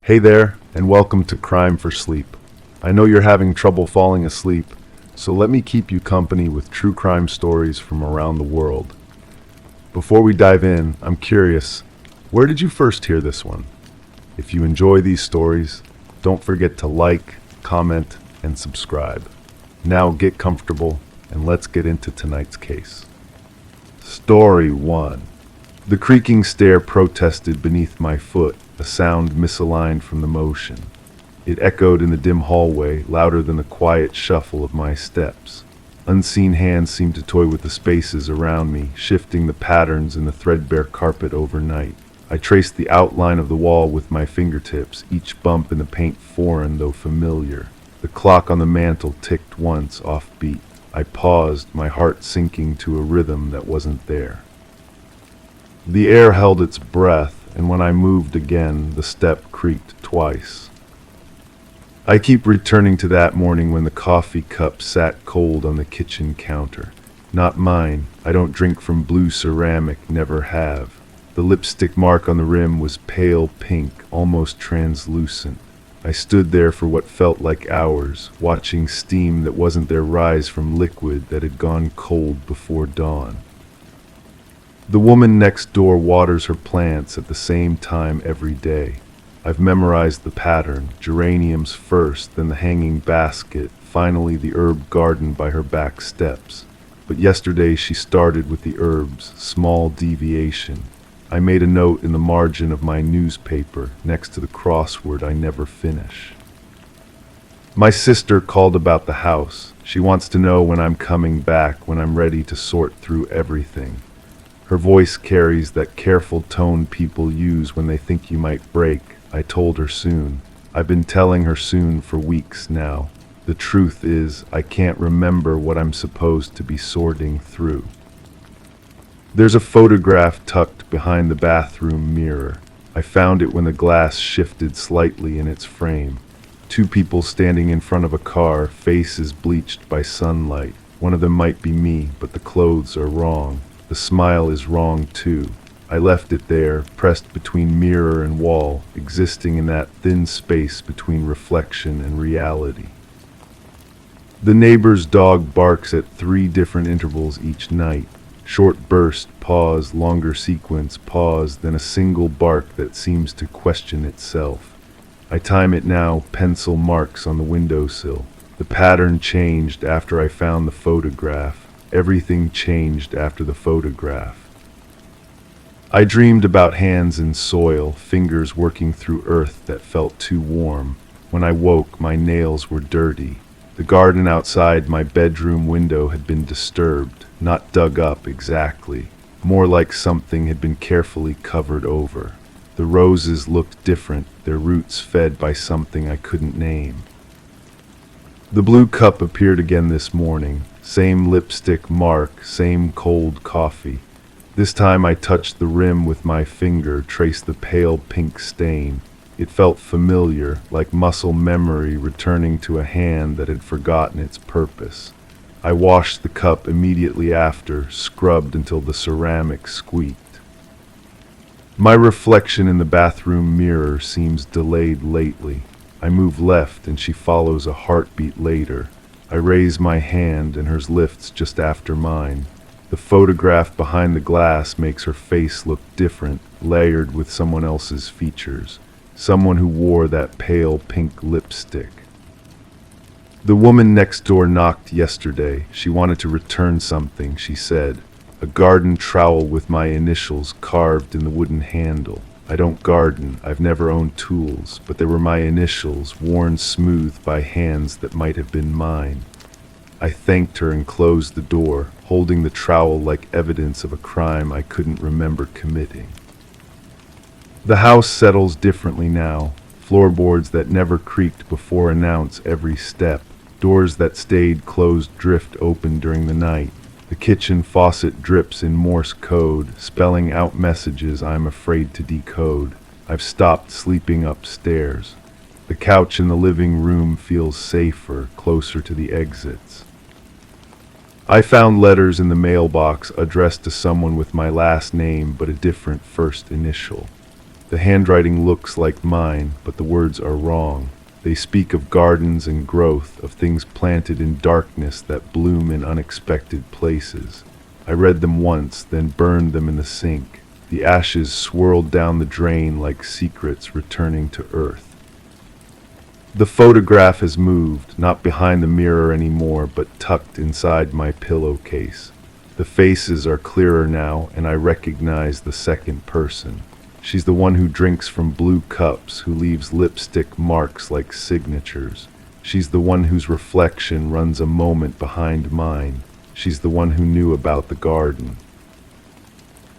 Hey there, and welcome to Crime for Sleep. I know you're having trouble falling asleep, so let me keep you company with true crime stories from around the world. Before we dive in, I'm curious, where did you first hear this one? If you enjoy these stories, don't forget to like, comment, and subscribe. Now get comfortable, and let's get into tonight's case. Story 1. The creaking stair protested beneath my foot, a sound misaligned from the motion. It echoed in the dim hallway, louder than the quiet shuffle of my steps. Unseen hands seemed to toy with the spaces around me, shifting the patterns in the threadbare carpet overnight. I traced the outline of the wall with my fingertips, each bump in the paint foreign though familiar. The clock on the mantel ticked once, off-beat. I paused, my heart sinking to a rhythm that wasn't there. The air held its breath, and when I moved again, the step creaked twice. I keep returning to that morning when the coffee cup sat cold on the kitchen counter. Not mine. I don't drink from blue ceramic, never have. The lipstick mark on the rim was pale pink, almost translucent. I stood there for what felt like hours, watching steam that wasn't there rise from liquid that had gone cold before dawn. The woman next door waters her plants at the same time every day. I've memorized the pattern, geraniums first, then the hanging basket, finally the herb garden by her back steps. But yesterday she started with the herbs, small deviation. I made a note in the margin of my newspaper, next to the crossword I never finish. My sister called about the house. She wants to know when I'm coming back, when I'm ready to sort through everything. Her voice carries that careful tone people use when they think you might break. I told her soon. I've been telling her soon for weeks now. The truth is, I can't remember what I'm supposed to be sorting through. There's a photograph tucked behind the bathroom mirror. I found it when the glass shifted slightly in its frame. Two people standing in front of a car, faces bleached by sunlight. One of them might be me, but the clothes are wrong. The smile is wrong too. I left it there, pressed between mirror and wall, existing in that thin space between reflection and reality. The neighbor's dog barks at 3 different intervals each night. Short burst, pause, longer sequence, pause, then a single bark that seems to question itself. I time it now, pencil marks on the windowsill. The pattern changed after I found the photograph. Everything changed after the photograph. I dreamed about hands in soil, fingers working through earth that felt too warm. When I woke, my nails were dirty. The garden outside my bedroom window had been disturbed, not dug up exactly. More like something had been carefully covered over. The roses looked different, their roots fed by something I couldn't name. The blue cup appeared again this morning. Same lipstick mark, same cold coffee. This time I touched the rim with my finger, traced the pale pink stain. It felt familiar, like muscle memory returning to a hand that had forgotten its purpose. I washed the cup immediately after, scrubbed until the ceramic squeaked. My reflection in the bathroom mirror seems delayed lately. I move left and she follows a heartbeat later. I raise my hand and hers lifts just after mine. The photograph behind the glass makes her face look different, layered with someone else's features. Someone who wore that pale pink lipstick. The woman next door knocked yesterday. She wanted to return something, she said. A garden trowel with my initials carved in the wooden handle. I don't garden, I've never owned tools, but they were my initials, worn smooth by hands that might have been mine. I thanked her and closed the door, holding the trowel like evidence of a crime I couldn't remember committing. The house settles differently now. Floorboards that never creaked before announce every step. Doors that stayed closed drift open during the night. The kitchen faucet drips in Morse code, spelling out messages I'm afraid to decode. I've stopped sleeping upstairs. The couch in the living room feels safer, closer to the exits. I found letters in the mailbox addressed to someone with my last name but a different first initial. The handwriting looks like mine, but the words are wrong. They speak of gardens and growth, of things planted in darkness that bloom in unexpected places. I read them once, then burned them in the sink. The ashes swirled down the drain like secrets returning to earth. The photograph has moved, not behind the mirror anymore, but tucked inside my pillowcase. The faces are clearer now, and I recognize the second person. She's the one who drinks from blue cups, who leaves lipstick marks like signatures. She's the one whose reflection runs a moment behind mine. She's the one who knew about the garden.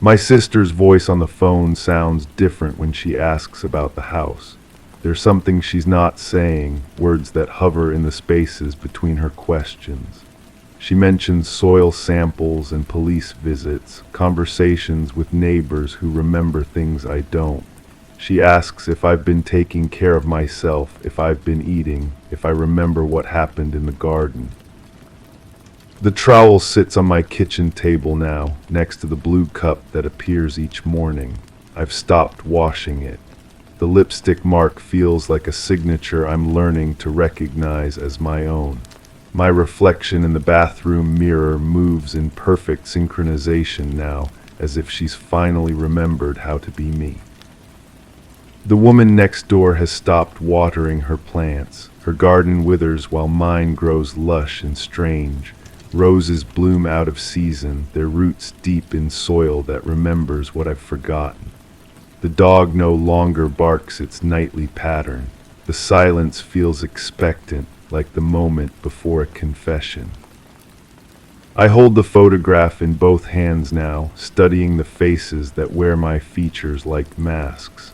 My sister's voice on the phone sounds different when she asks about the house. There's something she's not saying, words that hover in the spaces between her questions. She mentions soil samples and police visits, conversations with neighbors who remember things I don't. She asks if I've been taking care of myself, if I've been eating, if I remember what happened in the garden. The trowel sits on my kitchen table now, next to the blue cup that appears each morning. I've stopped washing it. The lipstick mark feels like a signature I'm learning to recognize as my own. My reflection in the bathroom mirror moves in perfect synchronization now, as if she's finally remembered how to be me. The woman next door has stopped watering her plants. Her garden withers while mine grows lush and strange. Roses bloom out of season, their roots deep in soil that remembers what I've forgotten. The dog no longer barks its nightly pattern. The silence feels expectant, like the moment before a confession. I hold the photograph in both hands now, studying the faces that wear my features like masks.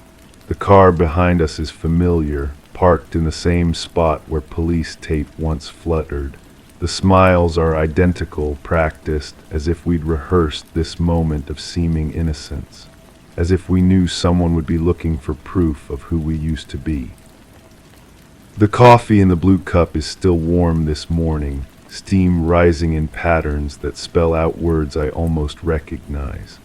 The car behind us is familiar, parked in the same spot where police tape once fluttered. The smiles are identical, practiced, as if we'd rehearsed this moment of seeming innocence. As if we knew someone would be looking for proof of who we used to be. The coffee in the blue cup is still warm this morning, steam rising in patterns that spell out words I almost recognize.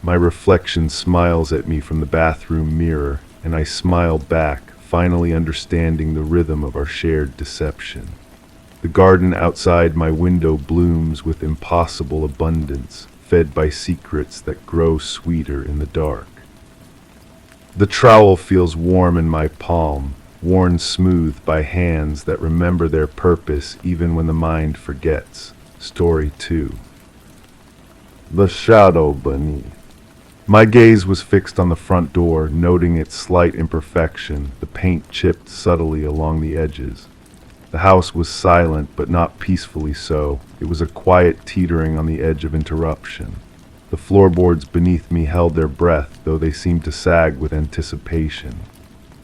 My reflection smiles at me from the bathroom mirror, and I smile back, finally understanding the rhythm of our shared deception. The garden outside my window blooms with impossible abundance, fed by secrets that grow sweeter in the dark. The trowel feels warm in my palm, worn smooth by hands that remember their purpose even when the mind forgets. Story 2. The shadow beneath. My gaze was fixed on the front door, noting its slight imperfection, the paint chipped subtly along the edges. The house was silent, but not peacefully so. It was a quiet teetering on the edge of interruption. The floorboards beneath me held their breath, though they seemed to sag with anticipation.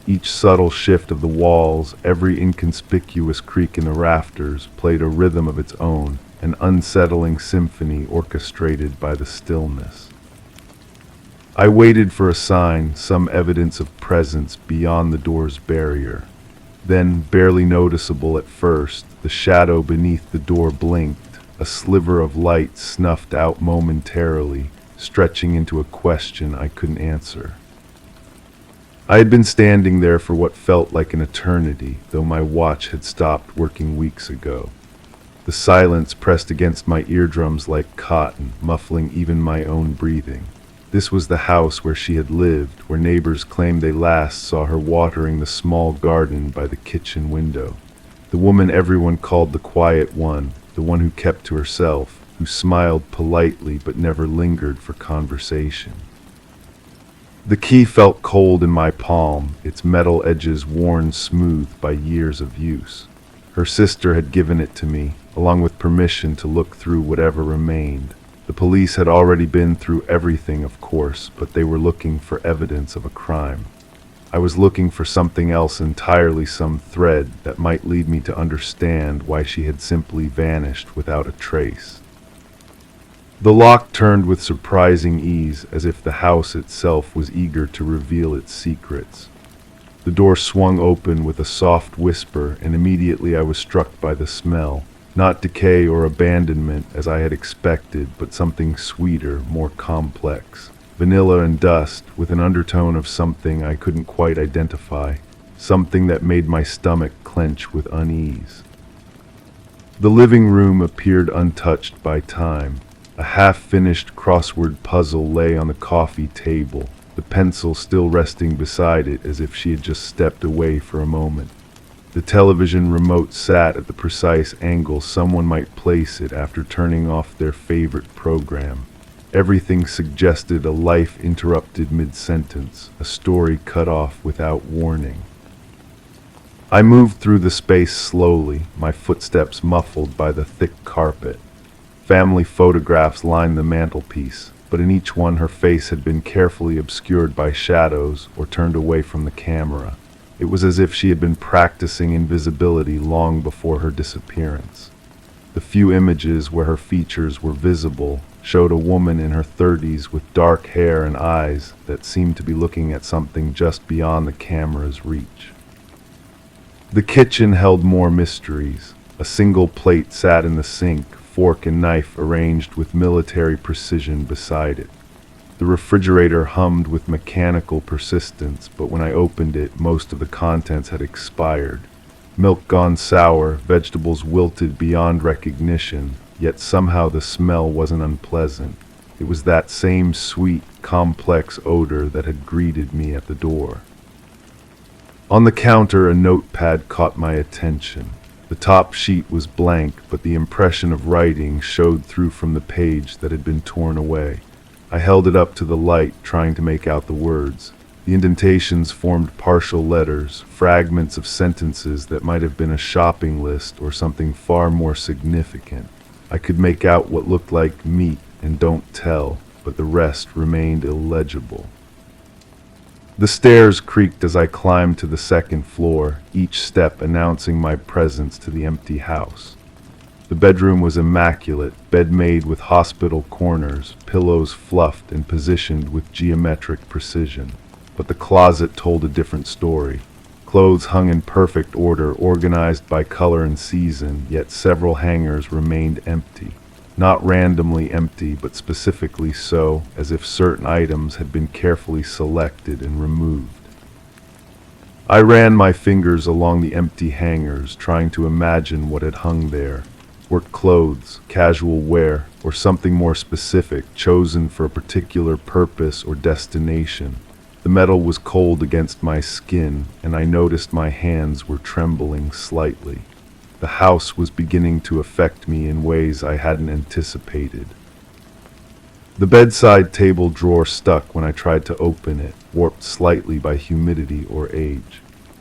Each subtle shift of the walls, every inconspicuous creak in the rafters, played a rhythm of its own, an unsettling symphony orchestrated by the stillness. I waited for a sign, some evidence of presence beyond the door's barrier. Then, barely noticeable at first, the shadow beneath the door blinked, a sliver of light snuffed out momentarily, stretching into a question I couldn't answer. I had been standing there for what felt like an eternity, though my watch had stopped working weeks ago. The silence pressed against my eardrums like cotton, muffling even my own breathing. This was the house where she had lived, where neighbors claimed they last saw her watering the small garden by the kitchen window. The woman everyone called the quiet one, the one who kept to herself, who smiled politely but never lingered for conversation. The key felt cold in my palm, its metal edges worn smooth by years of use. Her sister had given it to me, along with permission to look through whatever remained. The police had already been through everything, of course, but they were looking for evidence of a crime. I was looking for something else entirely, some thread that might lead me to understand why she had simply vanished without a trace. The lock turned with surprising ease, as if the house itself was eager to reveal its secrets. The door swung open with a soft whisper, and immediately I was struck by the smell. Not decay or abandonment, as I had expected, but something sweeter, more complex. vanilla and dust, with an undertone of something I couldn't quite identify, something that made my stomach clench with unease. The living room appeared untouched by time. A half-finished crossword puzzle lay on the coffee table, the pencil still resting beside it as if she had just stepped away for a moment. The television remote sat at the precise angle someone might place it after turning off their favorite program. Everything suggested a life interrupted mid-sentence, a story cut off without warning. I moved through the space slowly, my footsteps muffled by the thick carpet. Family photographs lined the mantelpiece, but in each one her face had been carefully obscured by shadows or turned away from the camera. It was as if she had been practicing invisibility long before her disappearance. The few images where her features were visible showed a woman in her 30s with dark hair and eyes that seemed to be looking at something just beyond the camera's reach. The kitchen held more mysteries. A single plate sat in the sink, fork and knife arranged with military precision beside it. The refrigerator hummed with mechanical persistence, but when I opened it, most of the contents had expired. Milk gone sour, vegetables wilted beyond recognition, yet somehow the smell wasn't unpleasant. It was that same sweet, complex odor that had greeted me at the door. On the counter, a notepad caught my attention. The top sheet was blank, but the impression of writing showed through from the page that had been torn away. I held it up to the light, trying to make out the words. The indentations formed partial letters, fragments of sentences that might have been a shopping list or something far more significant. I could make out what looked like meet and don't tell, but the rest remained illegible. The stairs creaked as I climbed to the second floor, each step announcing my presence to the empty house. The bedroom was immaculate, bed made with hospital corners, pillows fluffed and positioned with geometric precision. But the closet told a different story. Clothes hung in perfect order, organized by color and season, yet several hangers remained empty. Not randomly empty, but specifically so, as if certain items had been carefully selected and removed. I ran my fingers along the empty hangers, trying to imagine what had hung there. Work clothes, casual wear, or something more specific, chosen for a particular purpose or destination. The metal was cold against my skin, and I noticed my hands were trembling slightly. The house was beginning to affect me in ways I hadn't anticipated. The bedside table drawer stuck when I tried to open it, warped slightly by humidity or age.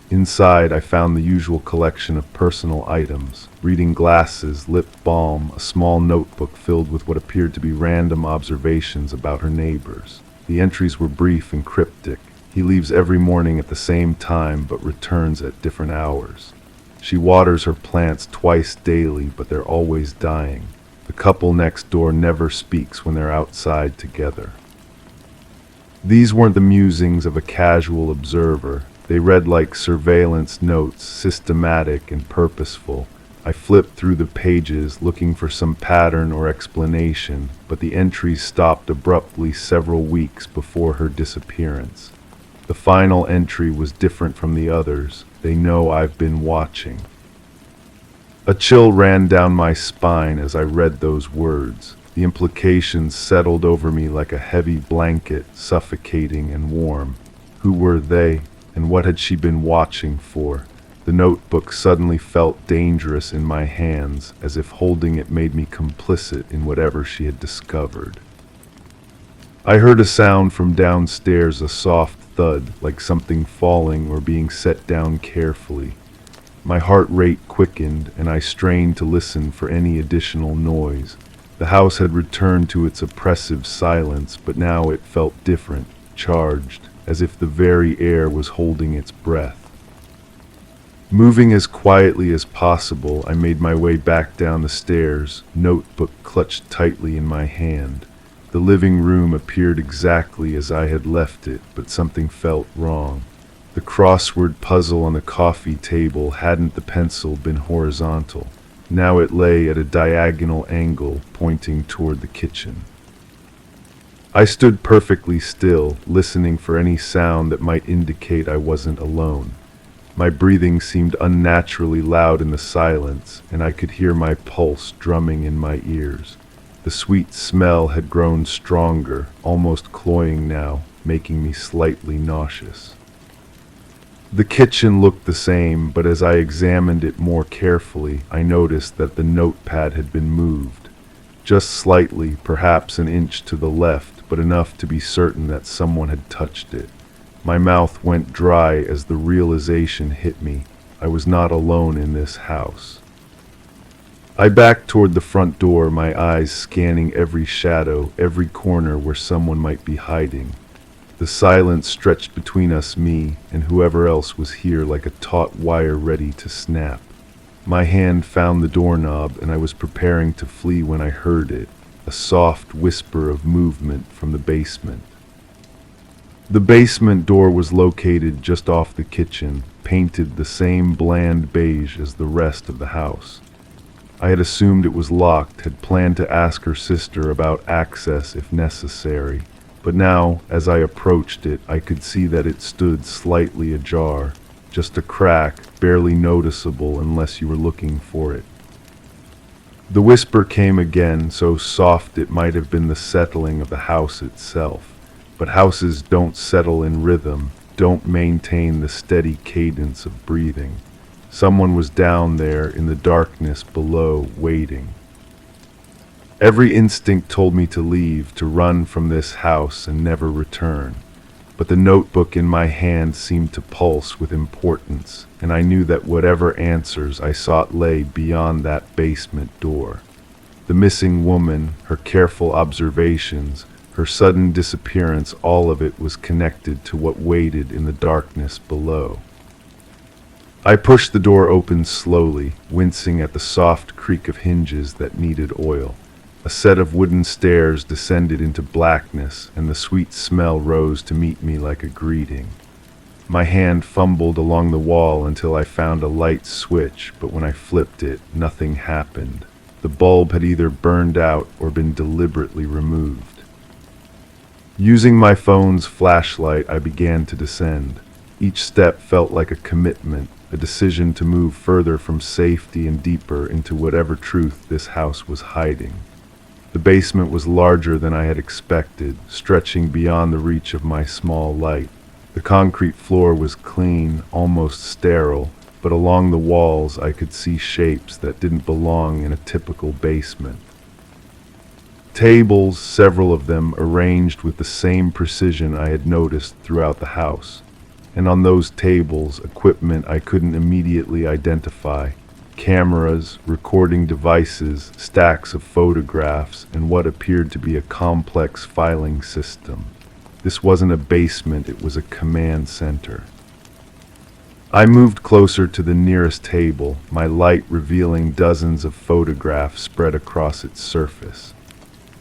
Inside, I found the usual collection of personal items: reading glasses, lip balm, a small notebook filled with what appeared to be random observations about her neighbors. The entries were brief and cryptic. He leaves every morning at the same time but returns at different hours. She waters her plants twice daily, but they're always dying. The couple next door never speaks when they're outside together. These weren't the musings of a casual observer. They read like surveillance notes, systematic and purposeful. I flipped through the pages, looking for some pattern or explanation, but the entries stopped abruptly several weeks before her disappearance. The final entry was different from the others. They know I've been watching. A chill ran down my spine as I read those words. The implications settled over me like a heavy blanket, suffocating and warm. Who were they, and what had she been watching for? The notebook suddenly felt dangerous in my hands, as if holding it made me complicit in whatever she had discovered. I heard a sound from downstairs, a soft thud, like something falling or being set down carefully. My heart rate quickened, and I strained to listen for any additional noise. The house had returned to its oppressive silence, but now it felt different, charged, as if the very air was holding its breath. Moving as quietly as possible, I made my way back down the stairs, notebook clutched tightly in my hand. The living room appeared exactly as I had left it, but something felt wrong. The crossword puzzle on the coffee table hadn't the pencil been horizontal. Now it lay at a diagonal angle, pointing toward the kitchen. I stood perfectly still, listening for any sound that might indicate I wasn't alone. My breathing seemed unnaturally loud in the silence, and I could hear my pulse drumming in my ears. The sweet smell had grown stronger, almost cloying now, making me slightly nauseous. The kitchen looked the same, but as I examined it more carefully, I noticed that the notepad had been moved. Just slightly, perhaps an inch to the left, but enough to be certain that someone had touched it. My mouth went dry as the realization hit me. I was not alone in this house. I backed toward the front door, my eyes scanning every shadow, every corner where someone might be hiding. The silence stretched between us, me, and whoever else was here like a taut wire ready to snap. My hand found the doorknob, and I was preparing to flee when I heard it, a soft whisper of movement from the basement. The basement door was located just off the kitchen, painted the same bland beige as the rest of the house. I had assumed it was locked, had planned to ask her sister about access if necessary, but now, as I approached it, I could see that it stood slightly ajar, just a crack, barely noticeable unless you were looking for it. The whisper came again, so soft it might have been the settling of the house itself. But houses don't settle in rhythm, don't maintain the steady cadence of breathing. Someone was down there in the darkness below, waiting. Every instinct told me to leave, to run from this house and never return. But the notebook in my hand seemed to pulse with importance, and I knew that whatever answers I sought lay beyond that basement door. The missing woman, her careful observations, her sudden disappearance, all of it was connected to what waited in the darkness below. I pushed the door open slowly, wincing at the soft creak of hinges that needed oil. A set of wooden stairs descended into blackness, and the sweet smell rose to meet me like a greeting. My hand fumbled along the wall until I found a light switch, but when I flipped it, nothing happened. The bulb had either burned out or been deliberately removed. Using my phone's flashlight, I began to descend. Each step felt like a commitment, a decision to move further from safety and deeper into whatever truth this house was hiding. The basement was larger than I had expected, stretching beyond the reach of my small light. The concrete floor was clean, almost sterile, but along the walls I could see shapes that didn't belong in a typical basement. Tables, several of them arranged with the same precision I had noticed throughout the house. And on those tables, equipment I couldn't immediately identify. Cameras, recording devices, stacks of photographs, and what appeared to be a complex filing system. This wasn't a basement, it was a command center. I moved closer to the nearest table, my light revealing dozens of photographs spread across its surface.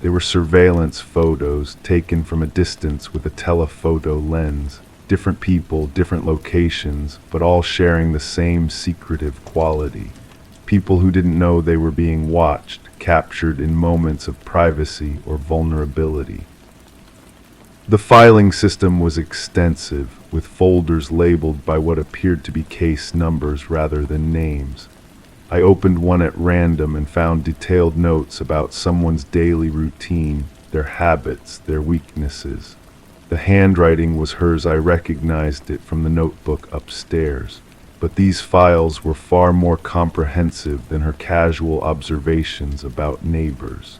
They were surveillance photos taken from a distance with a telephoto lens. Different people, different locations, but all sharing the same secretive quality. People who didn't know they were being watched, captured in moments of privacy or vulnerability. The filing system was extensive, with folders labeled by what appeared to be case numbers rather than names. I opened one at random and found detailed notes about someone's daily routine, their habits, their weaknesses. The handwriting was hers. I recognized it from the notebook upstairs, but these files were far more comprehensive than her casual observations about neighbors.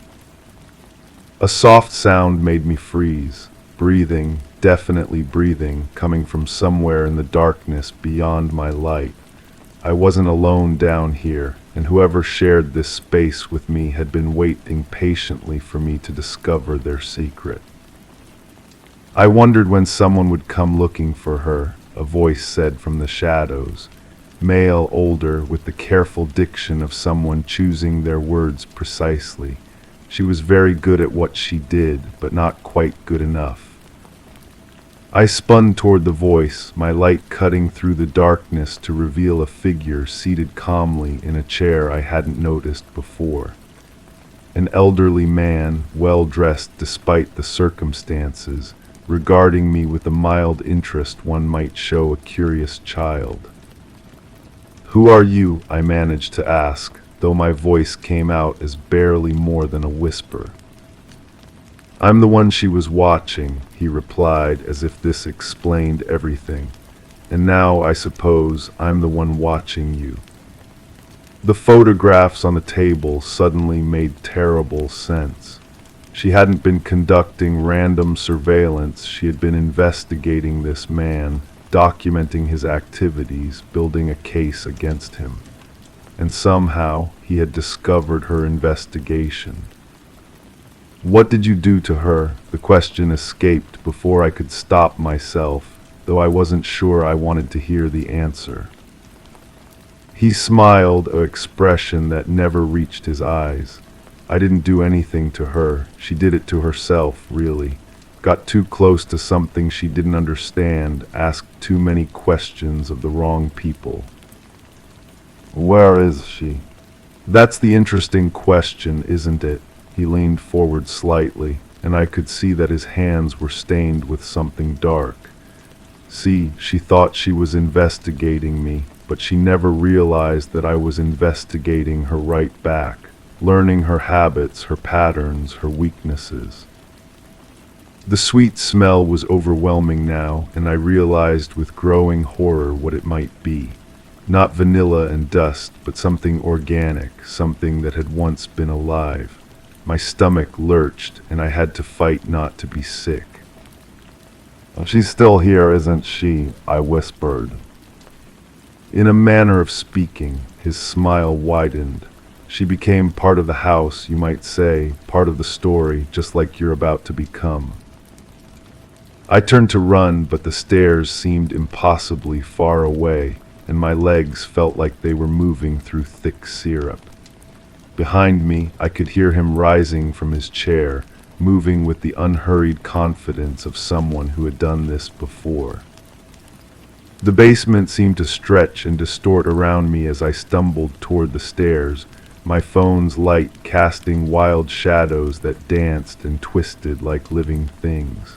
A soft sound made me freeze, breathing, definitely breathing, coming from somewhere in the darkness beyond my light. I wasn't alone down here, and whoever shared this space with me had been waiting patiently for me to discover their secret. I wondered when someone would come looking for her, a voice said from the shadows. Male, older, with the careful diction of someone choosing their words precisely. She was very good at what she did, but not quite good enough. I spun toward the voice, my light cutting through the darkness to reveal a figure seated calmly in a chair I hadn't noticed before. An elderly man, well dressed despite the circumstances, regarding me with the mild interest one might show a curious child. "Who are you?" I managed to ask, though my voice came out as barely more than a whisper. "I'm the one she was watching," he replied, as if this explained everything. "And now, I suppose, I'm the one watching you." The photographs on the table suddenly made terrible sense. She hadn't been conducting random surveillance, she had been investigating this man, documenting his activities, building a case against him. And somehow he had discovered her investigation. "What did you do to her?" The question escaped before I could stop myself, though I wasn't sure I wanted to hear the answer. He smiled, an expression that never reached his eyes. "I didn't do anything to her. She did it to herself, really. Got too close to something she didn't understand, asked too many questions of the wrong people." "Where is she?" "That's the interesting question, isn't it?" He leaned forward slightly, and I could see that his hands were stained with something dark. See, she thought she was investigating me, but she never realized that I was investigating her right back, learning her habits, her patterns, her weaknesses. The sweet smell was overwhelming now, and I realized with growing horror what it might be. Not vanilla and dust, but something organic, something that had once been alive. My stomach lurched, and I had to fight not to be sick. "She's still here, isn't she?" I whispered. In a manner of speaking, his smile widened. "She became part of the house, you might say, part of the story, just like you're about to become." I turned to run, but the stairs seemed impossibly far away, and my legs felt like they were moving through thick syrup. Behind me, I could hear him rising from his chair, moving with the unhurried confidence of someone who had done this before. The basement seemed to stretch and distort around me as I stumbled toward the stairs, my phone's light casting wild shadows that danced and twisted like living things.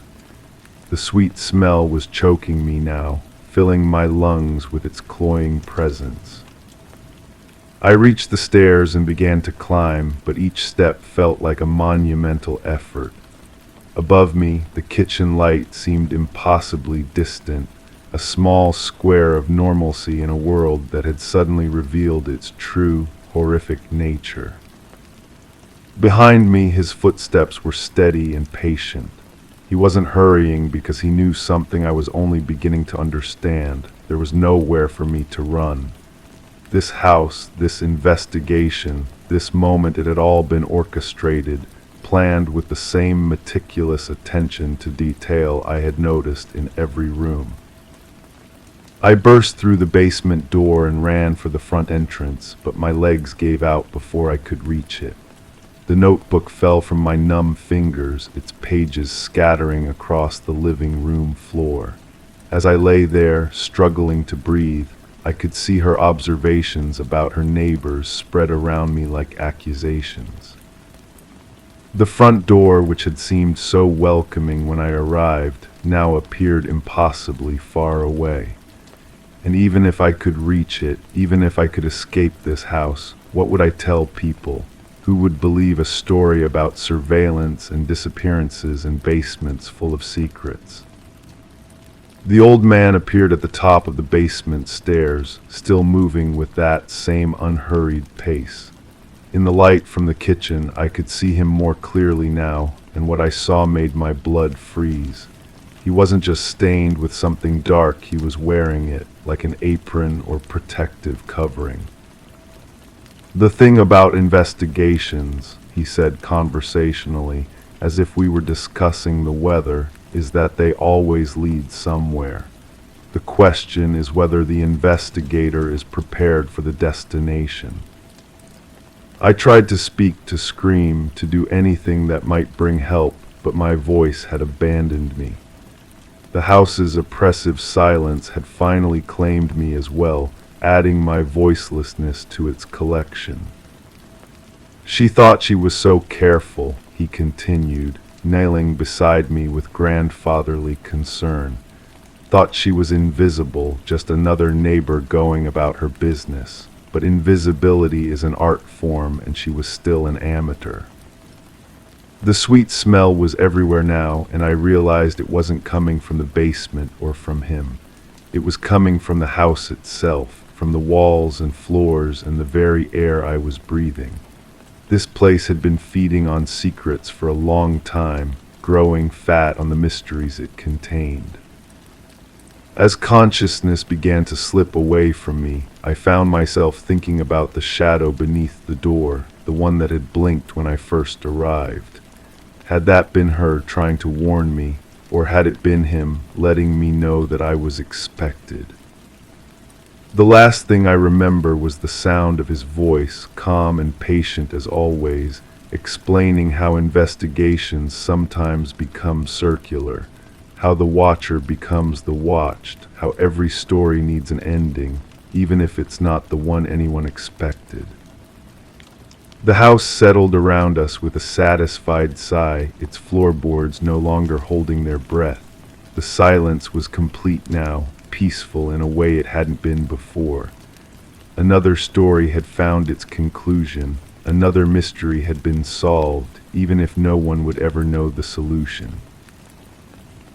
The sweet smell was choking me now, filling my lungs with its cloying presence. I reached the stairs and began to climb, but each step felt like a monumental effort. Above me, the kitchen light seemed impossibly distant, a small square of normalcy in a world that had suddenly revealed its true, horrific nature. Behind me, his footsteps were steady and patient. He wasn't hurrying because he knew something I was only beginning to understand. There was nowhere for me to run. This house, this investigation, this moment, it had all been orchestrated, planned with the same meticulous attention to detail I had noticed in every room. I burst through the basement door and ran for the front entrance, but my legs gave out before I could reach it. The notebook fell from my numb fingers, its pages scattering across the living room floor. As I lay there, struggling to breathe, I could see her observations about her neighbors spread around me like accusations. The front door, which had seemed so welcoming when I arrived, now appeared impossibly far away. And even if I could reach it, even if I could escape this house, what would I tell people? Who would believe a story about surveillance and disappearances in basements full of secrets? The old man appeared at the top of the basement stairs, still moving with that same unhurried pace. In the light from the kitchen, I could see him more clearly now, and what I saw made my blood freeze. He wasn't just stained with something dark, he was wearing it, like an apron or protective covering. "The thing about investigations," he said conversationally, as if we were discussing the weather, "is that they always lead somewhere. The question is whether the investigator is prepared for the destination." I tried to speak, to scream, to do anything that might bring help, but my voice had abandoned me. The house's oppressive silence had finally claimed me as well, adding my voicelessness to its collection. She thought she was so careful, he continued, kneeling beside me with grandfatherly concern. Thought she was invisible, just another neighbor going about her business. But invisibility is an art form, and she was still an amateur. The sweet smell was everywhere now, and I realized it wasn't coming from the basement or from him. It was coming from the house itself, from the walls and floors and the very air I was breathing. This place had been feeding on secrets for a long time, growing fat on the mysteries it contained. As consciousness began to slip away from me, I found myself thinking about the shadow beneath the door, the one that had blinked when I first arrived. Had that been her trying to warn me, or had it been him letting me know that I was expected? The last thing I remember was the sound of his voice, calm and patient as always, explaining how investigations sometimes become circular, how the watcher becomes the watched, how every story needs an ending, even if it's not the one anyone expected. The house settled around us with a satisfied sigh, its floorboards no longer holding their breath. The silence was complete now, peaceful in a way it hadn't been before. Another story had found its conclusion, another mystery had been solved, even if no one would ever know the solution.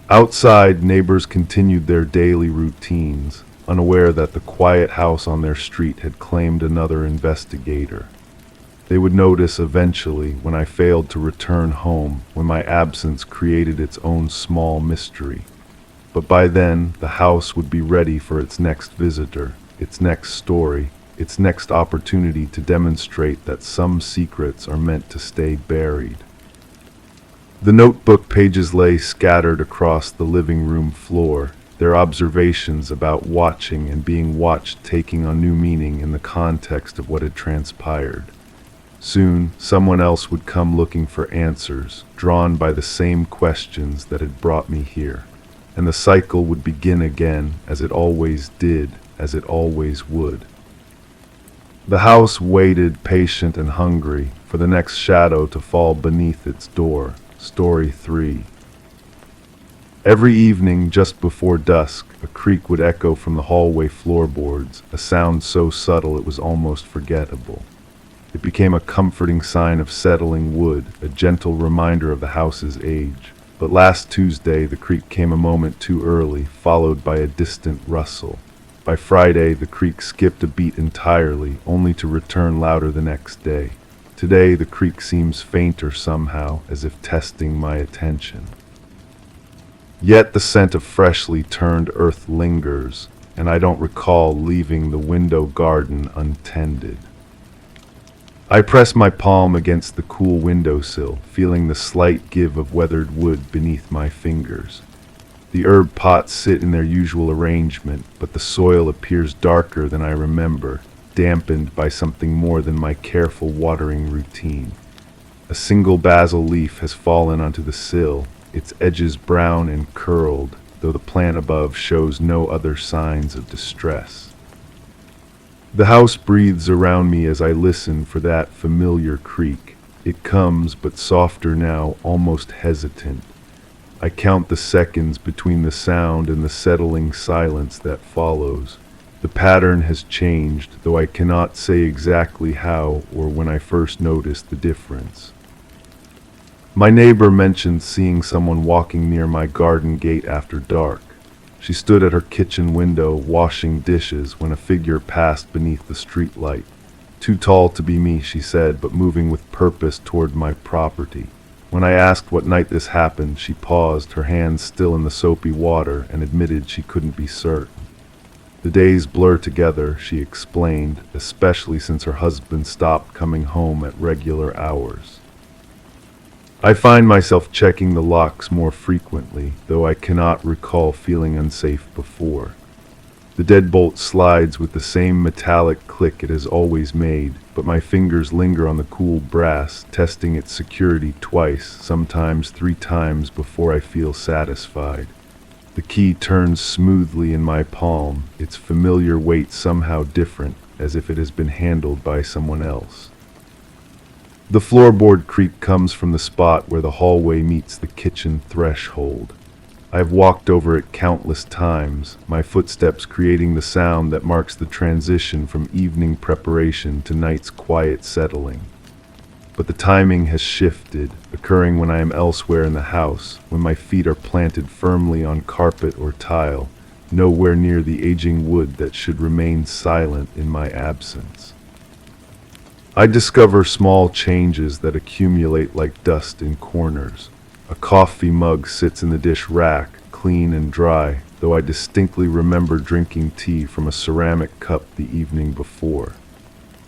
Outside, neighbors continued their daily routines, unaware that the quiet house on their street had claimed another investigator. They would notice eventually when I failed to return home, when my absence created its own small mystery. But by then, the house would be ready for its next visitor, its next story, its next opportunity to demonstrate that some secrets are meant to stay buried. The notebook pages lay scattered across the living room floor, their observations about watching and being watched taking on new meaning in the context of what had transpired. Soon, someone else would come looking for answers, drawn by the same questions that had brought me here. And the cycle would begin again, as it always did, as it always would. The house waited, patient and hungry, for the next shadow to fall beneath its door. Story 3. Every evening, just before dusk, a creak would echo from the hallway floorboards, a sound so subtle it was almost forgettable. It became a comforting sign of settling wood, a gentle reminder of the house's age. But last Tuesday, the creak came a moment too early, followed by a distant rustle. By Friday, the creak skipped a beat entirely, only to return louder the next day. Today, the creak seems fainter somehow, as if testing my attention. Yet the scent of freshly turned earth lingers, and I don't recall leaving the window garden untended. I press my palm against the cool windowsill, feeling the slight give of weathered wood beneath my fingers. The herb pots sit in their usual arrangement, but the soil appears darker than I remember, dampened by something more than my careful watering routine. A single basil leaf has fallen onto the sill, its edges brown and curled, though the plant above shows no other signs of distress. The house breathes around me as I listen for that familiar creak. It comes, but softer now, almost hesitant. I count the seconds between the sound and the settling silence that follows. The pattern has changed, though I cannot say exactly how or when I first noticed the difference. My neighbor mentioned seeing someone walking near my garden gate after dark. She stood at her kitchen window washing dishes when a figure passed beneath the streetlight. Too tall to be me, she said, but moving with purpose toward my property. When I asked what night this happened, she paused, her hands still in the soapy water, and admitted she couldn't be certain. The days blur together, she explained, especially since her husband stopped coming home at regular hours. I find myself checking the locks more frequently, though I cannot recall feeling unsafe before. The deadbolt slides with the same metallic click it has always made, but my fingers linger on the cool brass, testing its security twice, sometimes 3 times before I feel satisfied. The key turns smoothly in my palm, its familiar weight somehow different, as if it has been handled by someone else. The floorboard creak comes from the spot where the hallway meets the kitchen threshold. I have walked over it countless times, my footsteps creating the sound that marks the transition from evening preparation to night's quiet settling. But the timing has shifted, occurring when I am elsewhere in the house, when my feet are planted firmly on carpet or tile, nowhere near the aging wood that should remain silent in my absence. I discover small changes that accumulate like dust in corners. A coffee mug sits in the dish rack, clean and dry, though I distinctly remember drinking tea from a ceramic cup the evening before.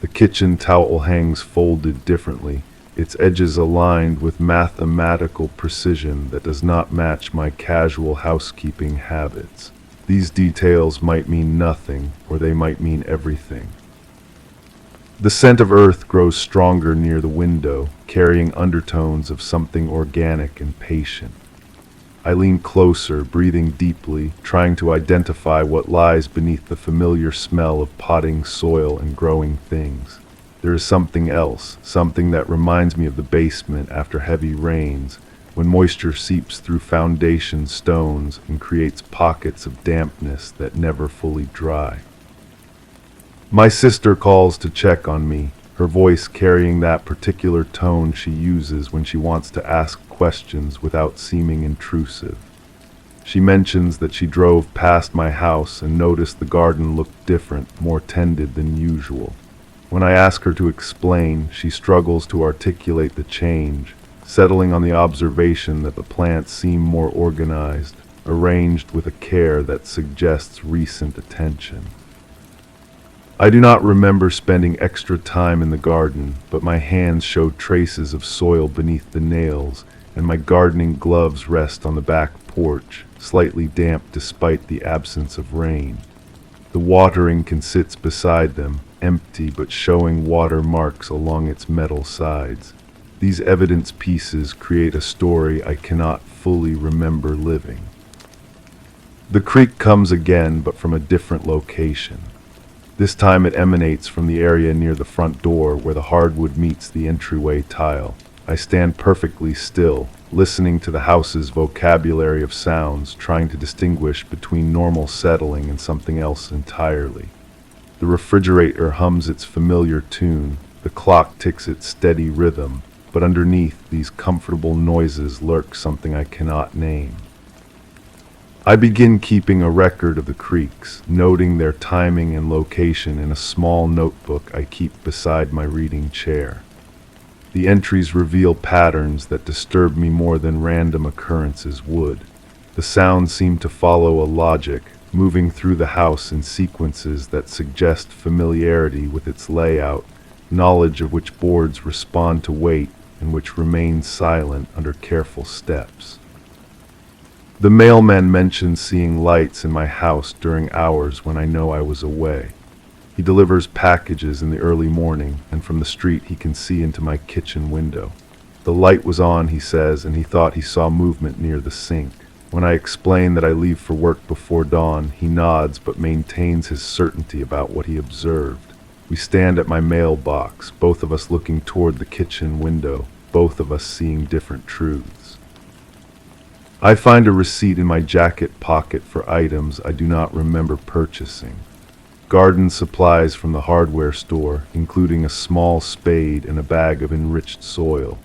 The kitchen towel hangs folded differently, its edges aligned with mathematical precision that does not match my casual housekeeping habits. These details might mean nothing, or they might mean everything. The scent of earth grows stronger near the window, carrying undertones of something organic and patient. I lean closer, breathing deeply, trying to identify what lies beneath the familiar smell of potting soil and growing things. There is something else, something that reminds me of the basement after heavy rains, when moisture seeps through foundation stones and creates pockets of dampness that never fully dry. My sister calls to check on me, her voice carrying that particular tone she uses when she wants to ask questions without seeming intrusive. She mentions that she drove past my house and noticed the garden looked different, more tended than usual. When I ask her to explain, she struggles to articulate the change, settling on the observation that the plants seem more organized, arranged with a care that suggests recent attention. I do not remember spending extra time in the garden, but my hands show traces of soil beneath the nails, and my gardening gloves rest on the back porch, slightly damp despite the absence of rain. The watering can sit beside them, empty but showing water marks along its metal sides. These evidence pieces create a story I cannot fully remember living. The creak comes again, but from a different location. This time it emanates from the area near the front door where the hardwood meets the entryway tile. I stand perfectly still, listening to the house's vocabulary of sounds, trying to distinguish between normal settling and something else entirely. The refrigerator hums its familiar tune, the clock ticks its steady rhythm, but underneath these comfortable noises lurks something I cannot name. I begin keeping a record of the creaks, noting their timing and location in a small notebook I keep beside my reading chair. The entries reveal patterns that disturb me more than random occurrences would. The sounds seem to follow a logic, moving through the house in sequences that suggest familiarity with its layout, knowledge of which boards respond to weight and which remain silent under careful steps. The mailman mentions seeing lights in my house during hours when I know I was away. He delivers packages in the early morning, and from the street he can see into my kitchen window. The light was on, he says, and he thought he saw movement near the sink. When I explain that I leave for work before dawn, he nods but maintains his certainty about what he observed. We stand at my mailbox, both of us looking toward the kitchen window, both of us seeing different truths. I find a receipt in my jacket pocket for items I do not remember purchasing. Garden supplies from the hardware store, including a small spade and a bag of enriched soil.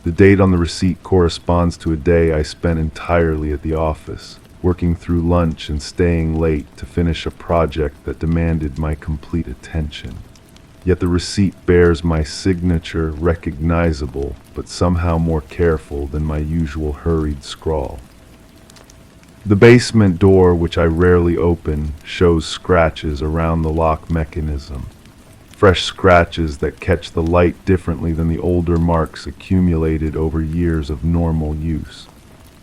The date on the receipt corresponds to a day I spent entirely at the office, working through lunch and staying late to finish a project that demanded my complete attention. Yet the receipt bears my signature, recognizable, but somehow more careful than my usual hurried scrawl. The basement door, which I rarely open, shows scratches around the lock mechanism. Fresh scratches that catch the light differently than the older marks accumulated over years of normal use.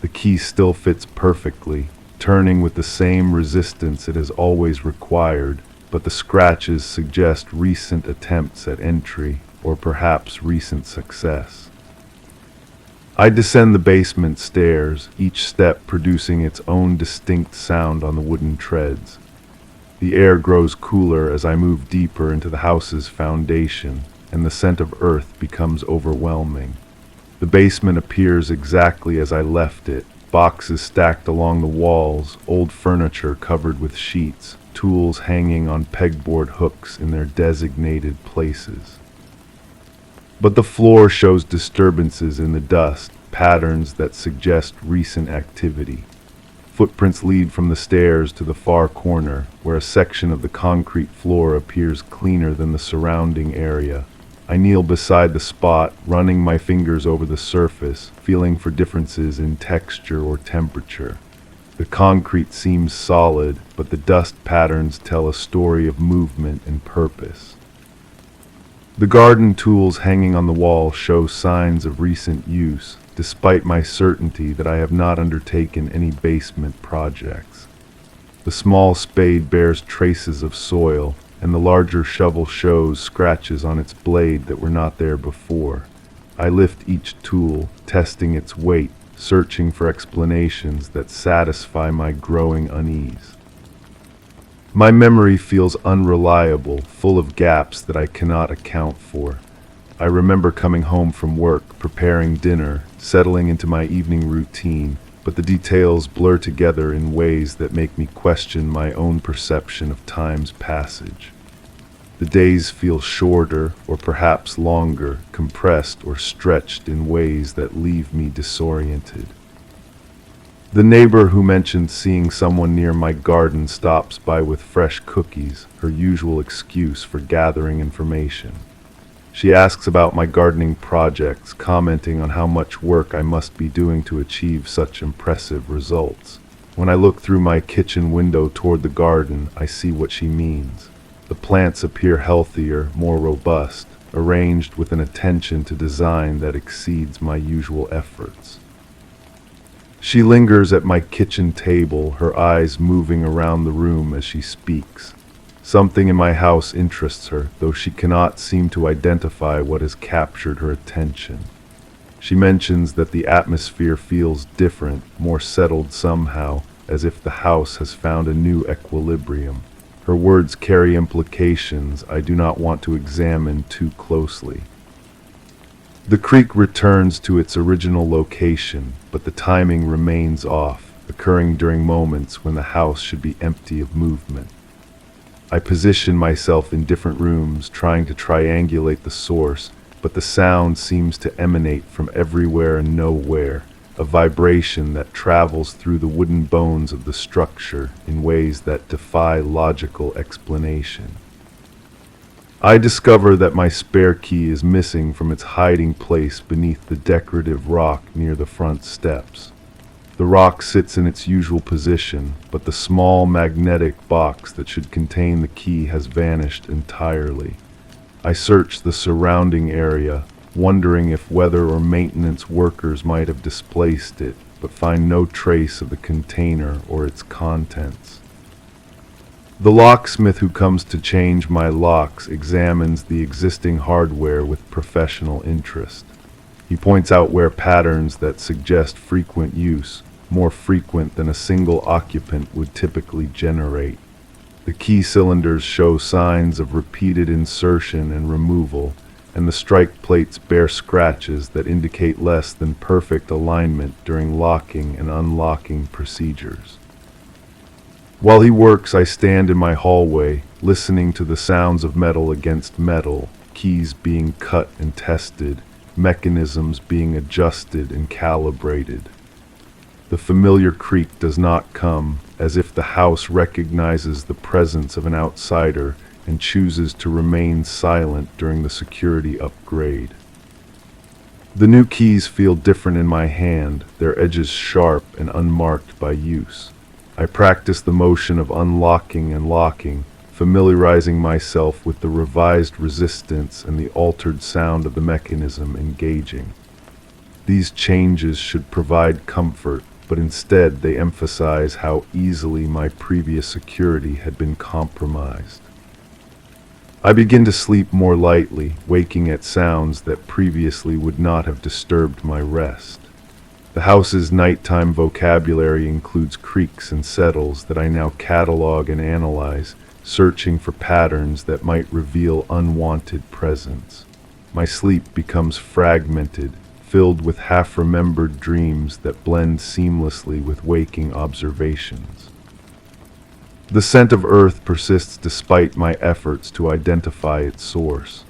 The key still fits perfectly, turning with the same resistance it has always required, but the scratches suggest recent attempts at entry, or perhaps recent success. I descend the basement stairs, each step producing its own distinct sound on the wooden treads. The air grows cooler as I move deeper into the house's foundation, and the scent of earth becomes overwhelming. The basement appears exactly as I left it, boxes stacked along the walls, old furniture covered with sheets, tools hanging on pegboard hooks in their designated places. But the floor shows disturbances in the dust, patterns that suggest recent activity. Footprints lead from the stairs to the far corner, where a section of the concrete floor appears cleaner than the surrounding area. I kneel beside the spot, running my fingers over the surface, feeling for differences in texture or temperature. The concrete seems solid, but the dust patterns tell a story of movement and purpose. The garden tools hanging on the wall show signs of recent use, despite my certainty that I have not undertaken any basement projects. The small spade bears traces of soil, and the larger shovel shows scratches on its blade that were not there before. I lift each tool, testing its weight, searching for explanations that satisfy my growing unease. My memory feels unreliable, full of gaps that I cannot account for. I remember coming home from work, preparing dinner, settling into my evening routine, but the details blur together in ways that make me question my own perception of time's passage. The days feel shorter, or perhaps longer, compressed or stretched in ways that leave me disoriented. The neighbor who mentioned seeing someone near my garden stops by with fresh cookies, her usual excuse for gathering information. She asks about my gardening projects, commenting on how much work I must be doing to achieve such impressive results. When I look through my kitchen window toward the garden, I see what she means. The plants appear healthier, more robust, arranged with an attention to design that exceeds my usual efforts. She lingers at my kitchen table, her eyes moving around the room as she speaks. Something in my house interests her, though she cannot seem to identify what has captured her attention. She mentions that the atmosphere feels different, more settled somehow, as if the house has found a new equilibrium. Her words carry implications I do not want to examine too closely. The creek returns to its original location, but the timing remains off, occurring during moments when the house should be empty of movement. I position myself in different rooms, trying to triangulate the source, but the sound seems to emanate from everywhere and nowhere, a vibration that travels through the wooden bones of the structure in ways that defy logical explanation. I discover that my spare key is missing from its hiding place beneath the decorative rock near the front steps. The rock sits in its usual position, but the small magnetic box that should contain the key has vanished entirely. I search the surrounding area, wondering if weather or maintenance workers might have displaced it, but find no trace of the container or its contents. The locksmith who comes to change my locks examines the existing hardware with professional interest. He points out where patterns that suggest frequent use, more frequent than a single occupant would typically generate. The key cylinders show signs of repeated insertion and removal, and the strike plates bear scratches that indicate less than perfect alignment during locking and unlocking procedures. While he works, I stand in my hallway, listening to the sounds of metal against metal, keys being cut and tested, mechanisms being adjusted and calibrated. The familiar creak does not come, as if the house recognizes the presence of an outsider and chooses to remain silent during the security upgrade. The new keys feel different in my hand, their edges sharp and unmarked by use. I practice the motion of unlocking and locking, familiarizing myself with the revised resistance and the altered sound of the mechanism engaging. These changes should provide comfort, but instead they emphasize how easily my previous security had been compromised. I begin to sleep more lightly, waking at sounds that previously would not have disturbed my rest. The house's nighttime vocabulary includes creaks and settles that I now catalog and analyze, searching for patterns that might reveal unwanted presence. My sleep becomes fragmented, filled with half-remembered dreams that blend seamlessly with waking observations. The scent of earth persists despite my efforts to identify its source.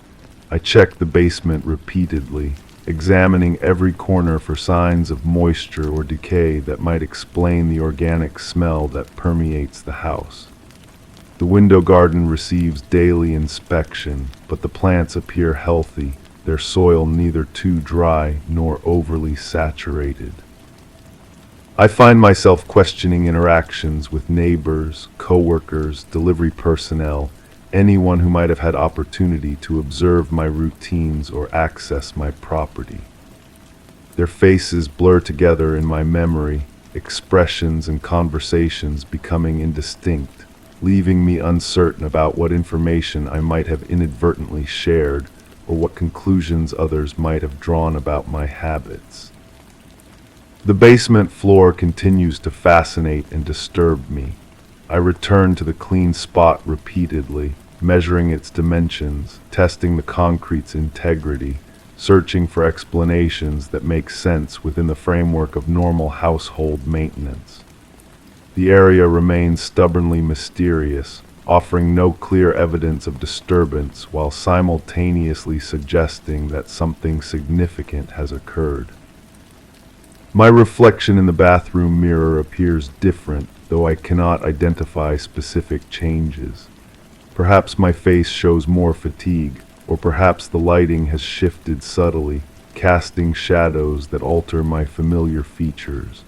I check the basement repeatedly, examining every corner for signs of moisture or decay that might explain the organic smell that permeates the house. The window garden receives daily inspection, but the plants appear healthy, their soil neither too dry nor overly saturated. I find myself questioning interactions with neighbors, coworkers, delivery personnel, anyone who might have had opportunity to observe my routines or access my property. Their faces blur together in my memory, expressions and conversations becoming indistinct, leaving me uncertain about what information I might have inadvertently shared or what conclusions others might have drawn about my habits. The basement floor continues to fascinate and disturb me. I return to the clean spot repeatedly, measuring its dimensions, testing the concrete's integrity, searching for explanations that make sense within the framework of normal household maintenance. The area remains stubbornly mysterious, offering no clear evidence of disturbance while simultaneously suggesting that something significant has occurred. My reflection in the bathroom mirror appears different, though I cannot identify specific changes. Perhaps my face shows more fatigue, or perhaps the lighting has shifted subtly, casting shadows that alter my familiar features.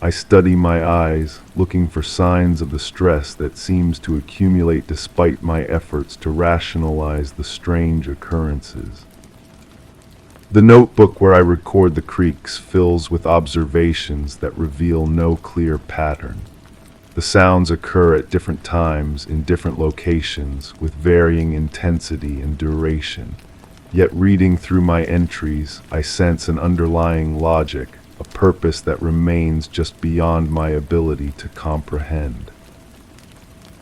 I study my eyes, looking for signs of the stress that seems to accumulate despite my efforts to rationalize the strange occurrences. The notebook where I record the creaks fills with observations that reveal no clear pattern. The sounds occur at different times in different locations with varying intensity and duration. Yet reading through my entries, I sense an underlying logic, a purpose that remains just beyond my ability to comprehend.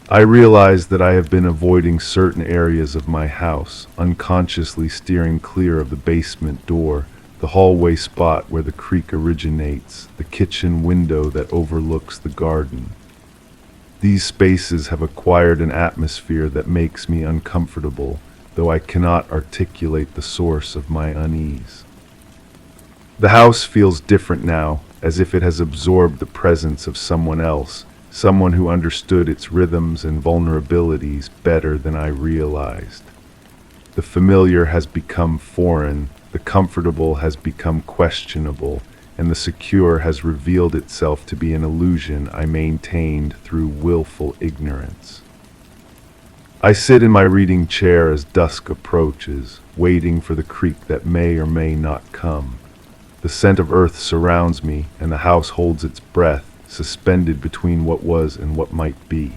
I realize that I have been avoiding certain areas of my house, unconsciously steering clear of the basement door, the hallway spot where the creak originates, the kitchen window that overlooks the garden. These spaces have acquired an atmosphere that makes me uncomfortable, though I cannot articulate the source of my unease. The house feels different now, as if it has absorbed the presence of someone else, someone who understood its rhythms and vulnerabilities better than I realized. The familiar has become foreign, the comfortable has become questionable, and the secure has revealed itself to be an illusion I maintained through willful ignorance. I sit in my reading chair as dusk approaches, waiting for the creak that may or may not come. The scent of earth surrounds me, and the house holds its breath, suspended between what was and what might be.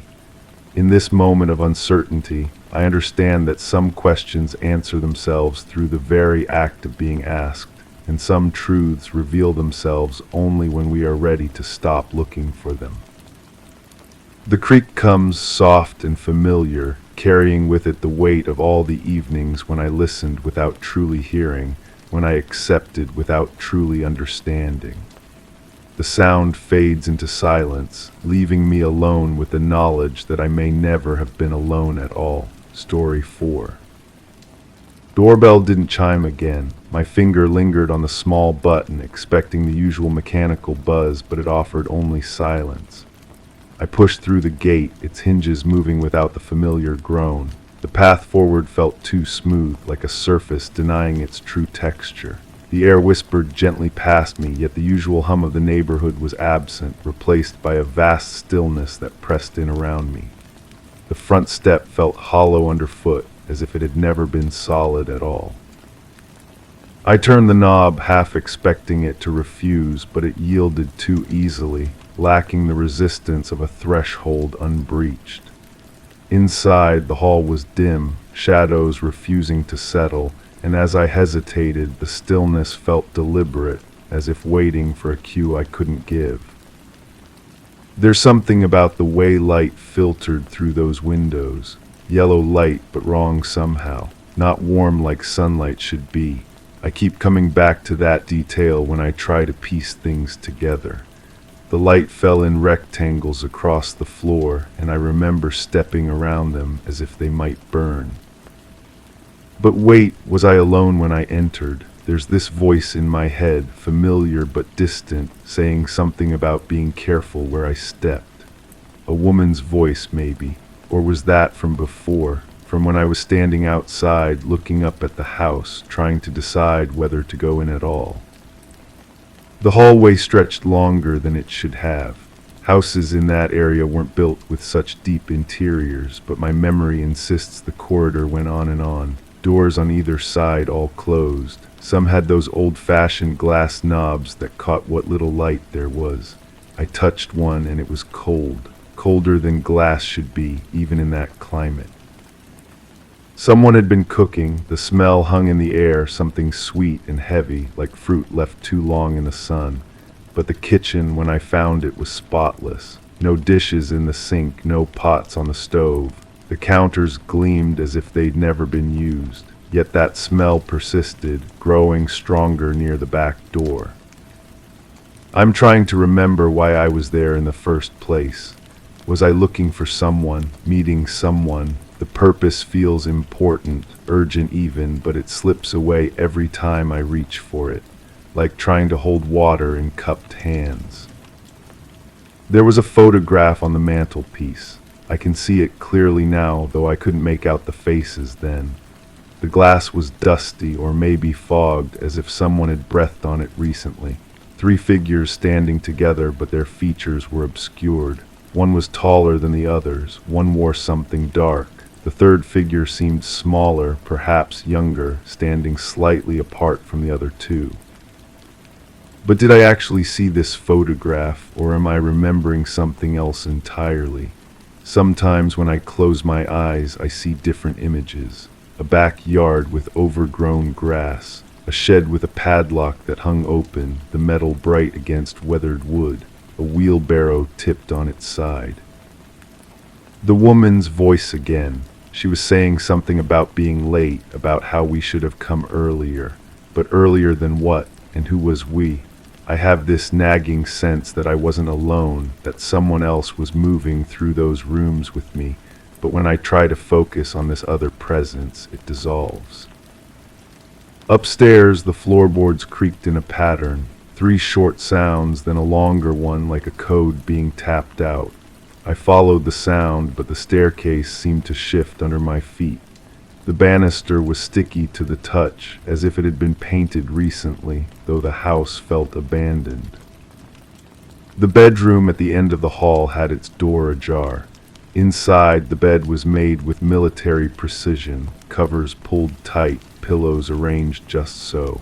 In this moment of uncertainty, I understand that some questions answer themselves through the very act of being asked, and some truths reveal themselves only when we are ready to stop looking for them. The creak comes soft and familiar, carrying with it the weight of all the evenings when I listened without truly hearing, when I accepted without truly understanding. The sound fades into silence, leaving me alone with the knowledge that I may never have been alone at all. Story 4. Doorbell didn't chime again. My finger lingered on the small button, expecting the usual mechanical buzz, but it offered only silence. I pushed through the gate, its hinges moving without the familiar groan. The path forward felt too smooth, like a surface denying its true texture. The air whispered gently past me, yet the usual hum of the neighborhood was absent, replaced by a vast stillness that pressed in around me. The front step felt hollow underfoot, as if it had never been solid at all. I turned the knob, half expecting it to refuse, but it yielded too easily, lacking the resistance of a threshold unbreached. Inside, the hall was dim, shadows refusing to settle, and as I hesitated, the stillness felt deliberate, as if waiting for a cue I couldn't give. There's something about the way light filtered through those windows, yellow light but wrong somehow, not warm like sunlight should be. I keep coming back to that detail when I try to piece things together. The light fell in rectangles across the floor, and I remember stepping around them as if they might burn. But wait, was I alone when I entered? There's this voice in my head, familiar but distant, saying something about being careful where I stepped. A woman's voice, maybe. Or was that from before, from when I was standing outside looking up at the house, trying to decide whether to go in at all? The hallway stretched longer than it should have. Houses in that area weren't built with such deep interiors, but my memory insists the corridor went on and on. Doors on either side all closed. Some had those old-fashioned glass knobs that caught what little light there was. I touched one and it was cold, colder than glass should be, even in that climate. Someone had been cooking. The smell hung in the air, something sweet and heavy, like fruit left too long in the sun. But the kitchen, when I found it, was spotless. No dishes in the sink, no pots on the stove. The counters gleamed as if they'd never been used. Yet that smell persisted, growing stronger near the back door. I'm trying to remember why I was there in the first place. Was I looking for someone, meeting someone? The purpose feels important, urgent even, but it slips away every time I reach for it, like trying to hold water in cupped hands. There was a photograph on the mantelpiece. I can see it clearly now, though I couldn't make out the faces then. The glass was dusty or maybe fogged, as if someone had breathed on it recently. 3 figures standing together, but their features were obscured. One was taller than the others. One wore something dark. The third figure seemed smaller, perhaps younger, standing slightly apart from the other 2. But did I actually see this photograph, or am I remembering something else entirely? Sometimes when I close my eyes, I see different images. A backyard with overgrown grass, a shed with a padlock that hung open, the metal bright against weathered wood, a wheelbarrow tipped on its side. The woman's voice again. She was saying something about being late, about how we should have come earlier. But earlier than what, and who was we? I have this nagging sense that I wasn't alone, that someone else was moving through those rooms with me. But when I try to focus on this other presence, it dissolves. Upstairs, the floorboards creaked in a pattern. 3 short sounds, then a longer one like a code being tapped out. I followed the sound, but the staircase seemed to shift under my feet. The banister was sticky to the touch, as if it had been painted recently, though the house felt abandoned. The bedroom at the end of the hall had its door ajar. Inside, the bed was made with military precision, covers pulled tight, pillows arranged just so.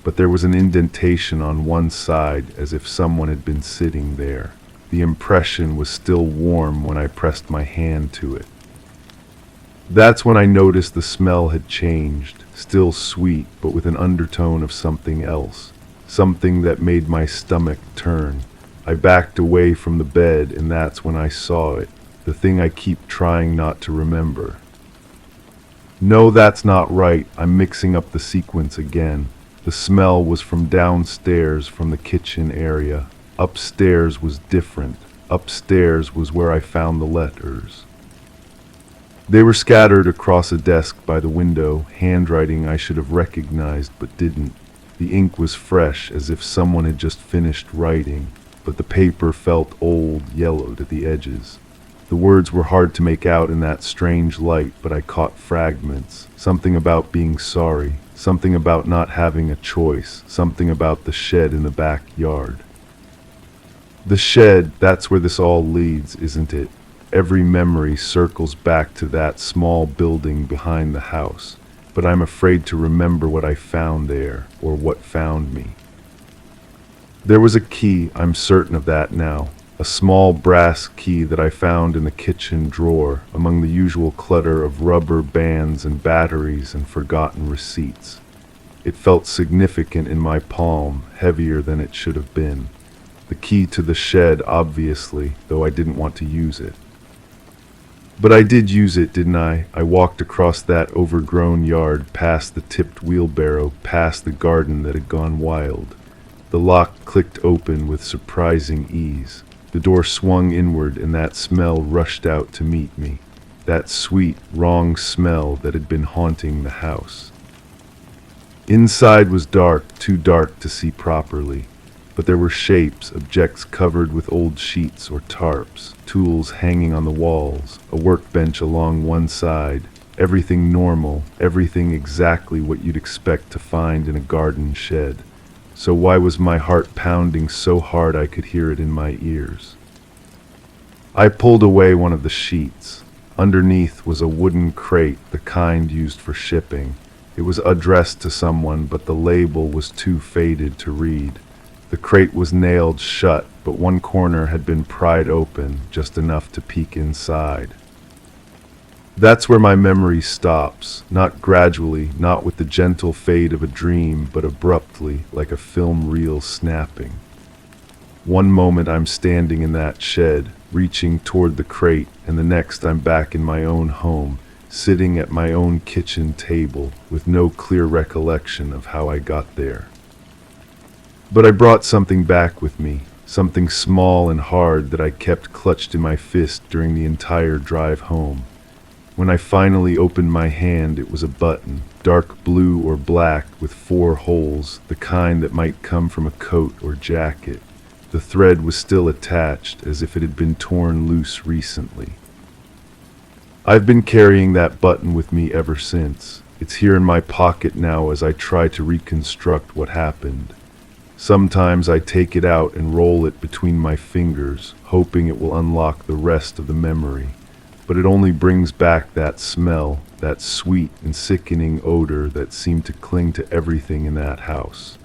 But there was an indentation on one side, as if someone had been sitting there. The impression was still warm when I pressed my hand to it. That's when I noticed the smell had changed, still sweet, but with an undertone of something else, something that made my stomach turn. I backed away from the bed, and that's when I saw it. The thing I keep trying not to remember. No, that's not right. I'm mixing up the sequence again. The smell was from downstairs, from the kitchen area. Upstairs was different. Upstairs was where I found the letters. They were scattered across a desk by the window, handwriting I should have recognized but didn't. The ink was fresh, as if someone had just finished writing, but the paper felt old, yellowed at the edges. The words were hard to make out in that strange light, but I caught fragments. Something about being sorry, something about not having a choice, something about the shed in the backyard. The shed, that's where this all leads, isn't it? Every memory circles back to that small building behind the house, but I'm afraid to remember what I found there, or what found me. There was a key, I'm certain of that now. A small brass key that I found in the kitchen drawer, among the usual clutter of rubber bands and batteries and forgotten receipts. It felt significant in my palm, heavier than it should have been. The key to the shed, obviously, though I didn't want to use it. But I did use it, didn't I? I walked across that overgrown yard, past the tipped wheelbarrow, past the garden that had gone wild. The lock clicked open with surprising ease. The door swung inward and that smell rushed out to meet me. That sweet, wrong smell that had been haunting the house. Inside was dark, too dark to see properly. But there were shapes, objects covered with old sheets or tarps, tools hanging on the walls, a workbench along one side, everything normal, everything exactly what you'd expect to find in a garden shed. So why was my heart pounding so hard I could hear it in my ears? I pulled away one of the sheets. Underneath was a wooden crate, the kind used for shipping. It was addressed to someone, but the label was too faded to read. The crate was nailed shut, but one corner had been pried open, just enough to peek inside. That's where my memory stops, not gradually, not with the gentle fade of a dream, but abruptly, like a film reel snapping. One moment I'm standing in that shed, reaching toward the crate, and the next I'm back in my own home, sitting at my own kitchen table, with no clear recollection of how I got there. But I brought something back with me, something small and hard that I kept clutched in my fist during the entire drive home. When I finally opened my hand, it was a button, dark blue or black with 4 holes, the kind that might come from a coat or jacket. The thread was still attached, as if it had been torn loose recently. I've been carrying that button with me ever since. It's here in my pocket now as I try to reconstruct what happened. Sometimes I take it out and roll it between my fingers, hoping it will unlock the rest of the memory. But it only brings back that smell, that sweet and sickening odor that seemed to cling to everything in that house.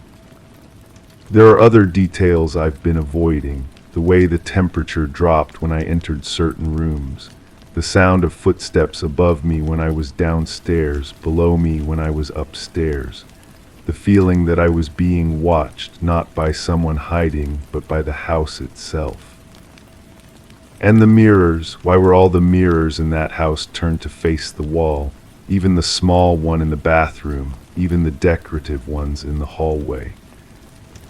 There are other details I've been avoiding, the way the temperature dropped when I entered certain rooms, the sound of footsteps above me when I was downstairs, below me when I was upstairs. The feeling that I was being watched, not by someone hiding, but by the house itself. And the mirrors, why were all the mirrors in that house turned to face the wall? Even the small one in the bathroom, even the decorative ones in the hallway.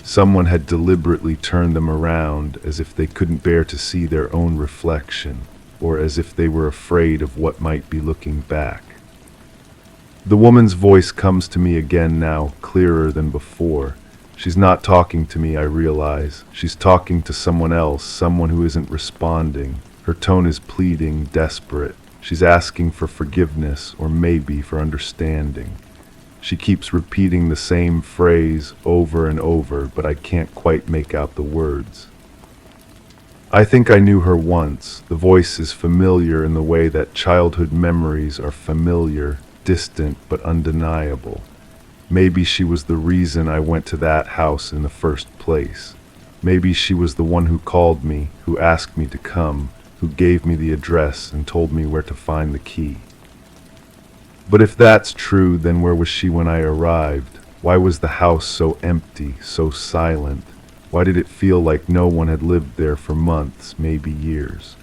Someone had deliberately turned them around as if they couldn't bear to see their own reflection, or as if they were afraid of what might be looking back. The woman's voice comes to me again now, clearer than before. She's not talking to me, I realize. She's talking to someone else, someone who isn't responding. Her tone is pleading, desperate. She's asking for forgiveness, or maybe for understanding. She keeps repeating the same phrase over and over, but I can't quite make out the words. I think I knew her once. The voice is familiar in the way that childhood memories are familiar, distant but undeniable. Maybe she was the reason I went to that house in the first place. Maybe she was the one who called me, who asked me to come, who gave me the address and told me where to find the key. But if that's true, then where was she when I arrived? Why was the house so empty, so silent? Why did it feel like no one had lived there for months, maybe years?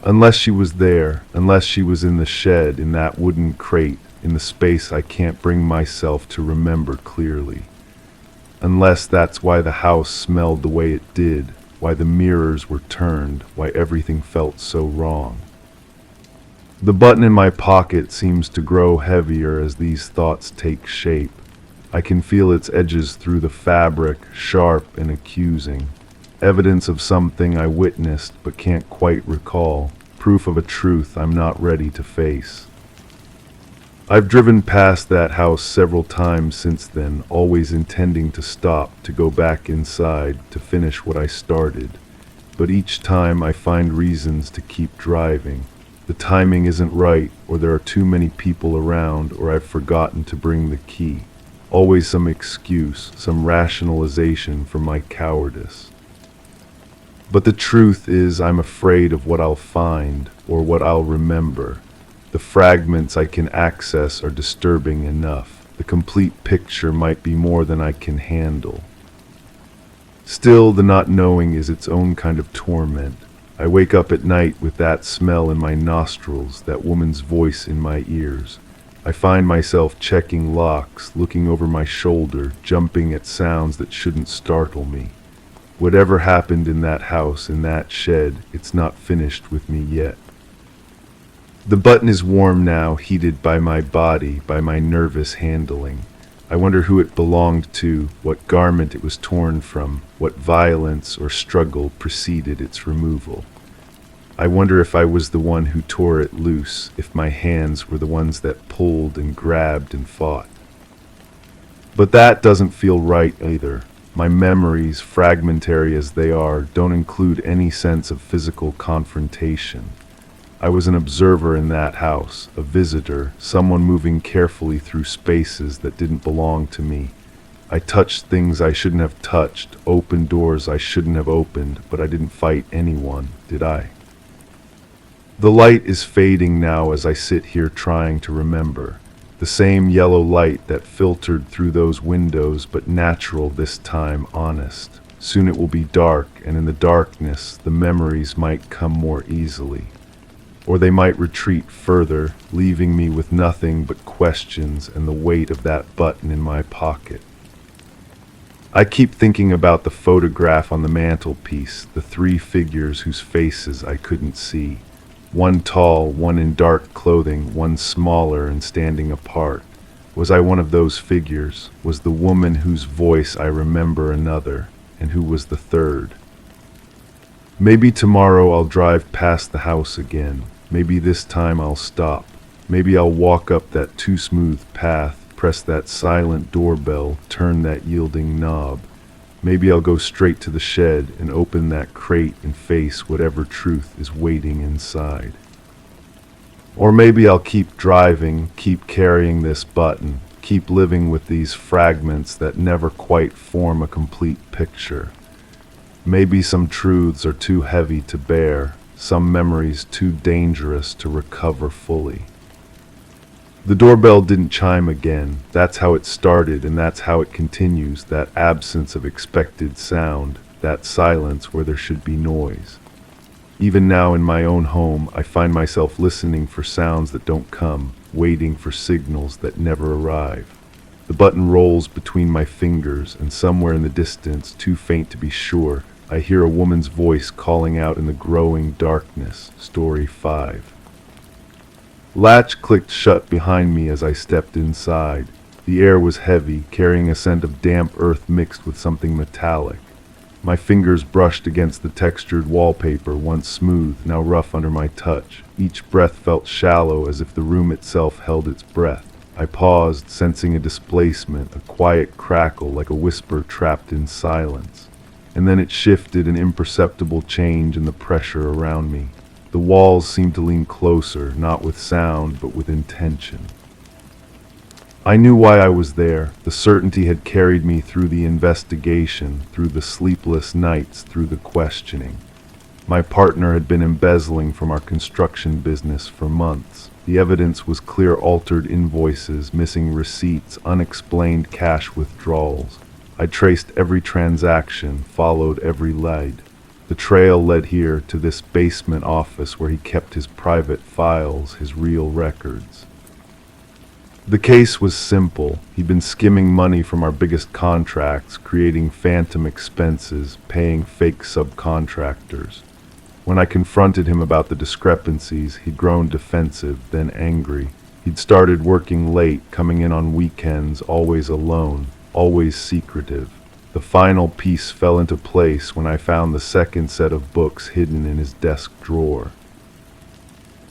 Unless she was there, unless she was in the shed, in that wooden crate, in the space I can't bring myself to remember clearly. Unless that's why the house smelled the way it did, why the mirrors were turned, why everything felt so wrong. The button in my pocket seems to grow heavier as these thoughts take shape. I can feel its edges through the fabric, sharp and accusing. Evidence of something I witnessed but can't quite recall. Proof of a truth I'm not ready to face. I've driven past that house several times since then, always intending to stop, to go back inside, to finish what I started. But each time I find reasons to keep driving. The timing isn't right, or there are too many people around, or I've forgotten to bring the key. Always some excuse, some rationalization for my cowardice. But the truth is I'm afraid of what I'll find, or what I'll remember. The fragments I can access are disturbing enough. The complete picture might be more than I can handle. Still, the not knowing is its own kind of torment. I wake up at night with that smell in my nostrils, that woman's voice in my ears. I find myself checking locks, looking over my shoulder, jumping at sounds that shouldn't startle me. Whatever happened in that house, in that shed, it's not finished with me yet. The button is warm now, heated by my body, by my nervous handling. I wonder who it belonged to, what garment it was torn from, what violence or struggle preceded its removal. I wonder if I was the one who tore it loose, if my hands were the ones that pulled and grabbed and fought. But that doesn't feel right either. My memories, fragmentary as they are, don't include any sense of physical confrontation. I was an observer in that house, a visitor, someone moving carefully through spaces that didn't belong to me. I touched things I shouldn't have touched, opened doors I shouldn't have opened, but I didn't fight anyone, did I? The light is fading now as I sit here trying to remember. The same yellow light that filtered through those windows, but natural this time, honest. Soon it will be dark, and in the darkness, the memories might come more easily. Or they might retreat further, leaving me with nothing but questions and the weight of that button in my pocket. I keep thinking about the photograph on the mantelpiece, the three figures whose faces I couldn't see. One tall, one in dark clothing, one smaller and standing apart. Was I one of those figures? Was the woman whose voice I remember another? And who was the third? Maybe tomorrow I'll drive past the house again. Maybe this time I'll stop. Maybe I'll walk up that too smooth path, press that silent doorbell, turn that yielding knob. Maybe I'll go straight to the shed and open that crate and face whatever truth is waiting inside. Or maybe I'll keep driving, keep carrying this button, keep living with these fragments that never quite form a complete picture. Maybe some truths are too heavy to bear, some memories too dangerous to recover fully. The doorbell didn't chime again. That's how it started, and that's how it continues, that absence of expected sound, that silence where there should be noise. Even now in my own home, I find myself listening for sounds that don't come, waiting for signals that never arrive. The button rolls between my fingers, and somewhere in the distance, too faint to be sure, I hear a woman's voice calling out in the growing darkness. Story 5. Latch clicked shut behind me as I stepped inside. The air was heavy, carrying a scent of damp earth mixed with something metallic. My fingers brushed against the textured wallpaper, once smooth, now rough under my touch. Each breath felt shallow, as if the room itself held its breath. I paused, sensing a displacement, a quiet crackle like a whisper trapped in silence. And then it shifted, an imperceptible change in the pressure around me. The walls seemed to lean closer, not with sound, but with intention. I knew why I was there. The certainty had carried me through the investigation, through the sleepless nights, through the questioning. My partner had been embezzling from our construction business for months. The evidence was clear: altered invoices, missing receipts, unexplained cash withdrawals. I traced every transaction, followed every lead. The trail led here to this basement office where he kept his private files, his real records. The case was simple. He'd been skimming money from our biggest contracts, creating phantom expenses, paying fake subcontractors. When I confronted him about the discrepancies, he'd grown defensive, then angry. He'd started working late, coming in on weekends, always alone, always secretive. The final piece fell into place when I found the second set of books hidden in his desk drawer.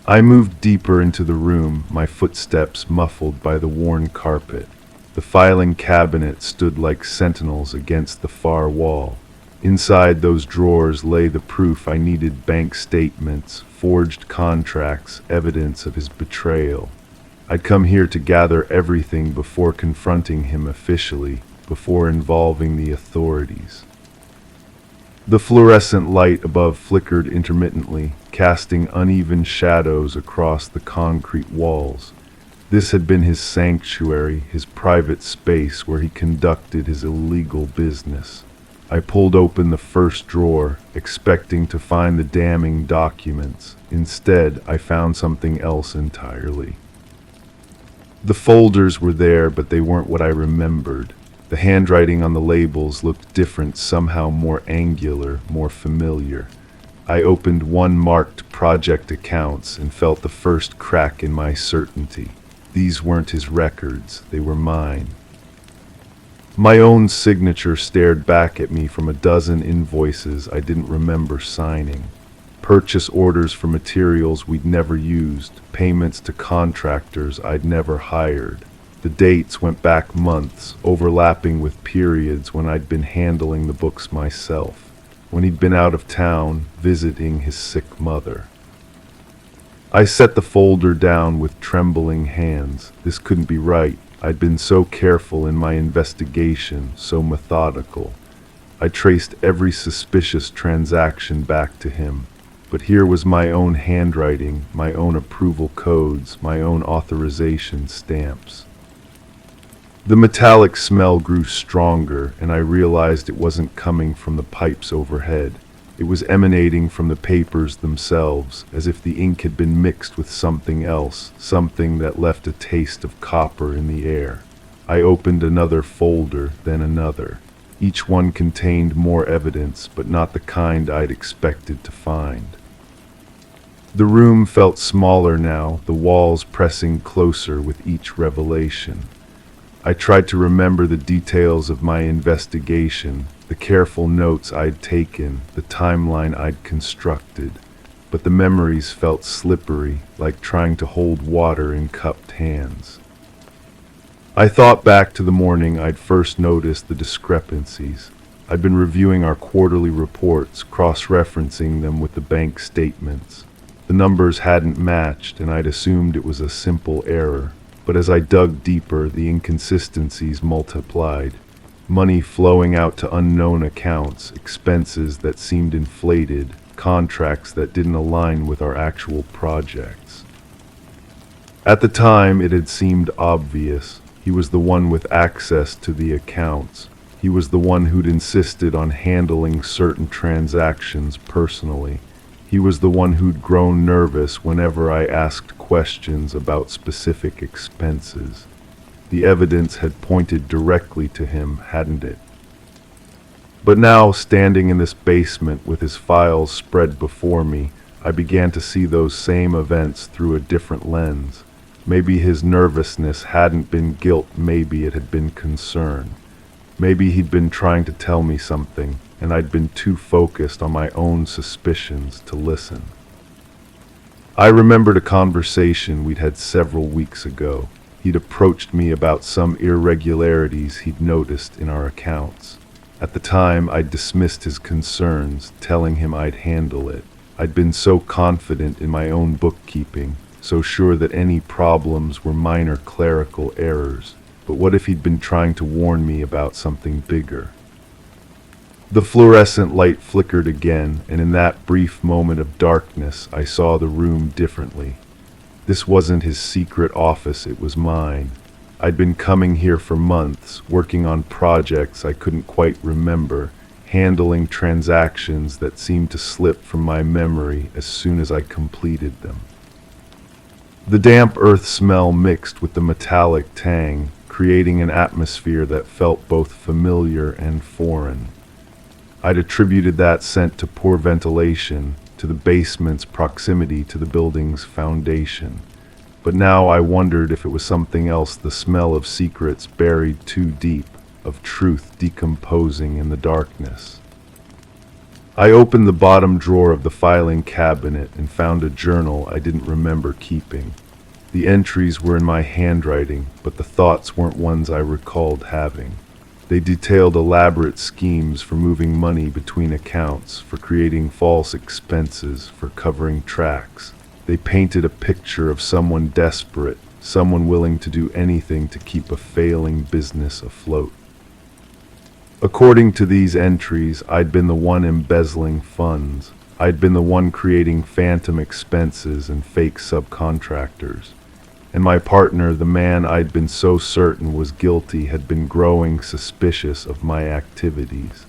I moved deeper into the room, my footsteps muffled by the worn carpet. The filing cabinet stood like sentinels against the far wall. Inside those drawers lay the proof I needed: bank statements, forged contracts, evidence of his betrayal. I'd come here to gather everything before confronting him officially, before involving the authorities. The fluorescent light above flickered intermittently, casting uneven shadows across the concrete walls. This had been his sanctuary, his private space where he conducted his illegal business. I pulled open the first drawer, expecting to find the damning documents. Instead, I found something else entirely. The folders were there, but they weren't what I remembered. The handwriting on the labels looked different, somehow more angular, more familiar. I opened one marked Project Accounts and felt the first crack in my certainty. These weren't his records, they were mine. My own signature stared back at me from a dozen invoices I didn't remember signing. Purchase orders for materials we'd never used, payments to contractors I'd never hired. The dates went back months, overlapping with periods when I'd been handling the books myself, when he'd been out of town visiting his sick mother. I set the folder down with trembling hands. This couldn't be right. I'd been so careful in my investigation, so methodical. I traced every suspicious transaction back to him. But here was my own handwriting, my own approval codes, my own authorization stamps. The metallic smell grew stronger, and I realized it wasn't coming from the pipes overhead. It was emanating from the papers themselves, as if the ink had been mixed with something else, something that left a taste of copper in the air. I opened another folder, then another. Each one contained more evidence, but not the kind I'd expected to find. The room felt smaller now, the walls pressing closer with each revelation. I tried to remember the details of my investigation, the careful notes I'd taken, the timeline I'd constructed, but the memories felt slippery, like trying to hold water in cupped hands. I thought back to the morning I'd first noticed the discrepancies. I'd been reviewing our quarterly reports, cross-referencing them with the bank statements. The numbers hadn't matched, and I'd assumed it was a simple error. But as I dug deeper, the inconsistencies multiplied. Money flowing out to unknown accounts, expenses that seemed inflated, contracts that didn't align with our actual projects. At the time, it had seemed obvious. He was the one with access to the accounts. He was the one who'd insisted on handling certain transactions personally. He was the one who'd grown nervous whenever I asked questions about specific expenses. The evidence had pointed directly to him, hadn't it? But now, standing in this basement with his files spread before me, I began to see those same events through a different lens. Maybe his nervousness hadn't been guilt, maybe it had been concern. Maybe he'd been trying to tell me something, and I'd been too focused on my own suspicions to listen. I remembered a conversation we'd had several weeks ago. He'd approached me about some irregularities he'd noticed in our accounts. At the time, I'd dismissed his concerns, telling him I'd handle it. I'd been so confident in my own bookkeeping, so sure that any problems were minor clerical errors. But what if he'd been trying to warn me about something bigger? The fluorescent light flickered again, and in that brief moment of darkness, I saw the room differently. This wasn't his secret office, it was mine. I'd been coming here for months, working on projects I couldn't quite remember, handling transactions that seemed to slip from my memory as soon as I completed them. The damp earth smell mixed with the metallic tang, creating an atmosphere that felt both familiar and foreign. I'd attributed that scent to poor ventilation, to the basement's proximity to the building's foundation. But now I wondered if it was something else, the smell of secrets buried too deep, of truth decomposing in the darkness. I opened the bottom drawer of the filing cabinet and found a journal I didn't remember keeping. The entries were in my handwriting, but the thoughts weren't ones I recalled having. They detailed elaborate schemes for moving money between accounts, for creating false expenses, for covering tracks. They painted a picture of someone desperate, someone willing to do anything to keep a failing business afloat. According to these entries, I'd been the one embezzling funds. I'd been the one creating phantom expenses and fake subcontractors. And my partner, the man I'd been so certain was guilty, had been growing suspicious of my activities.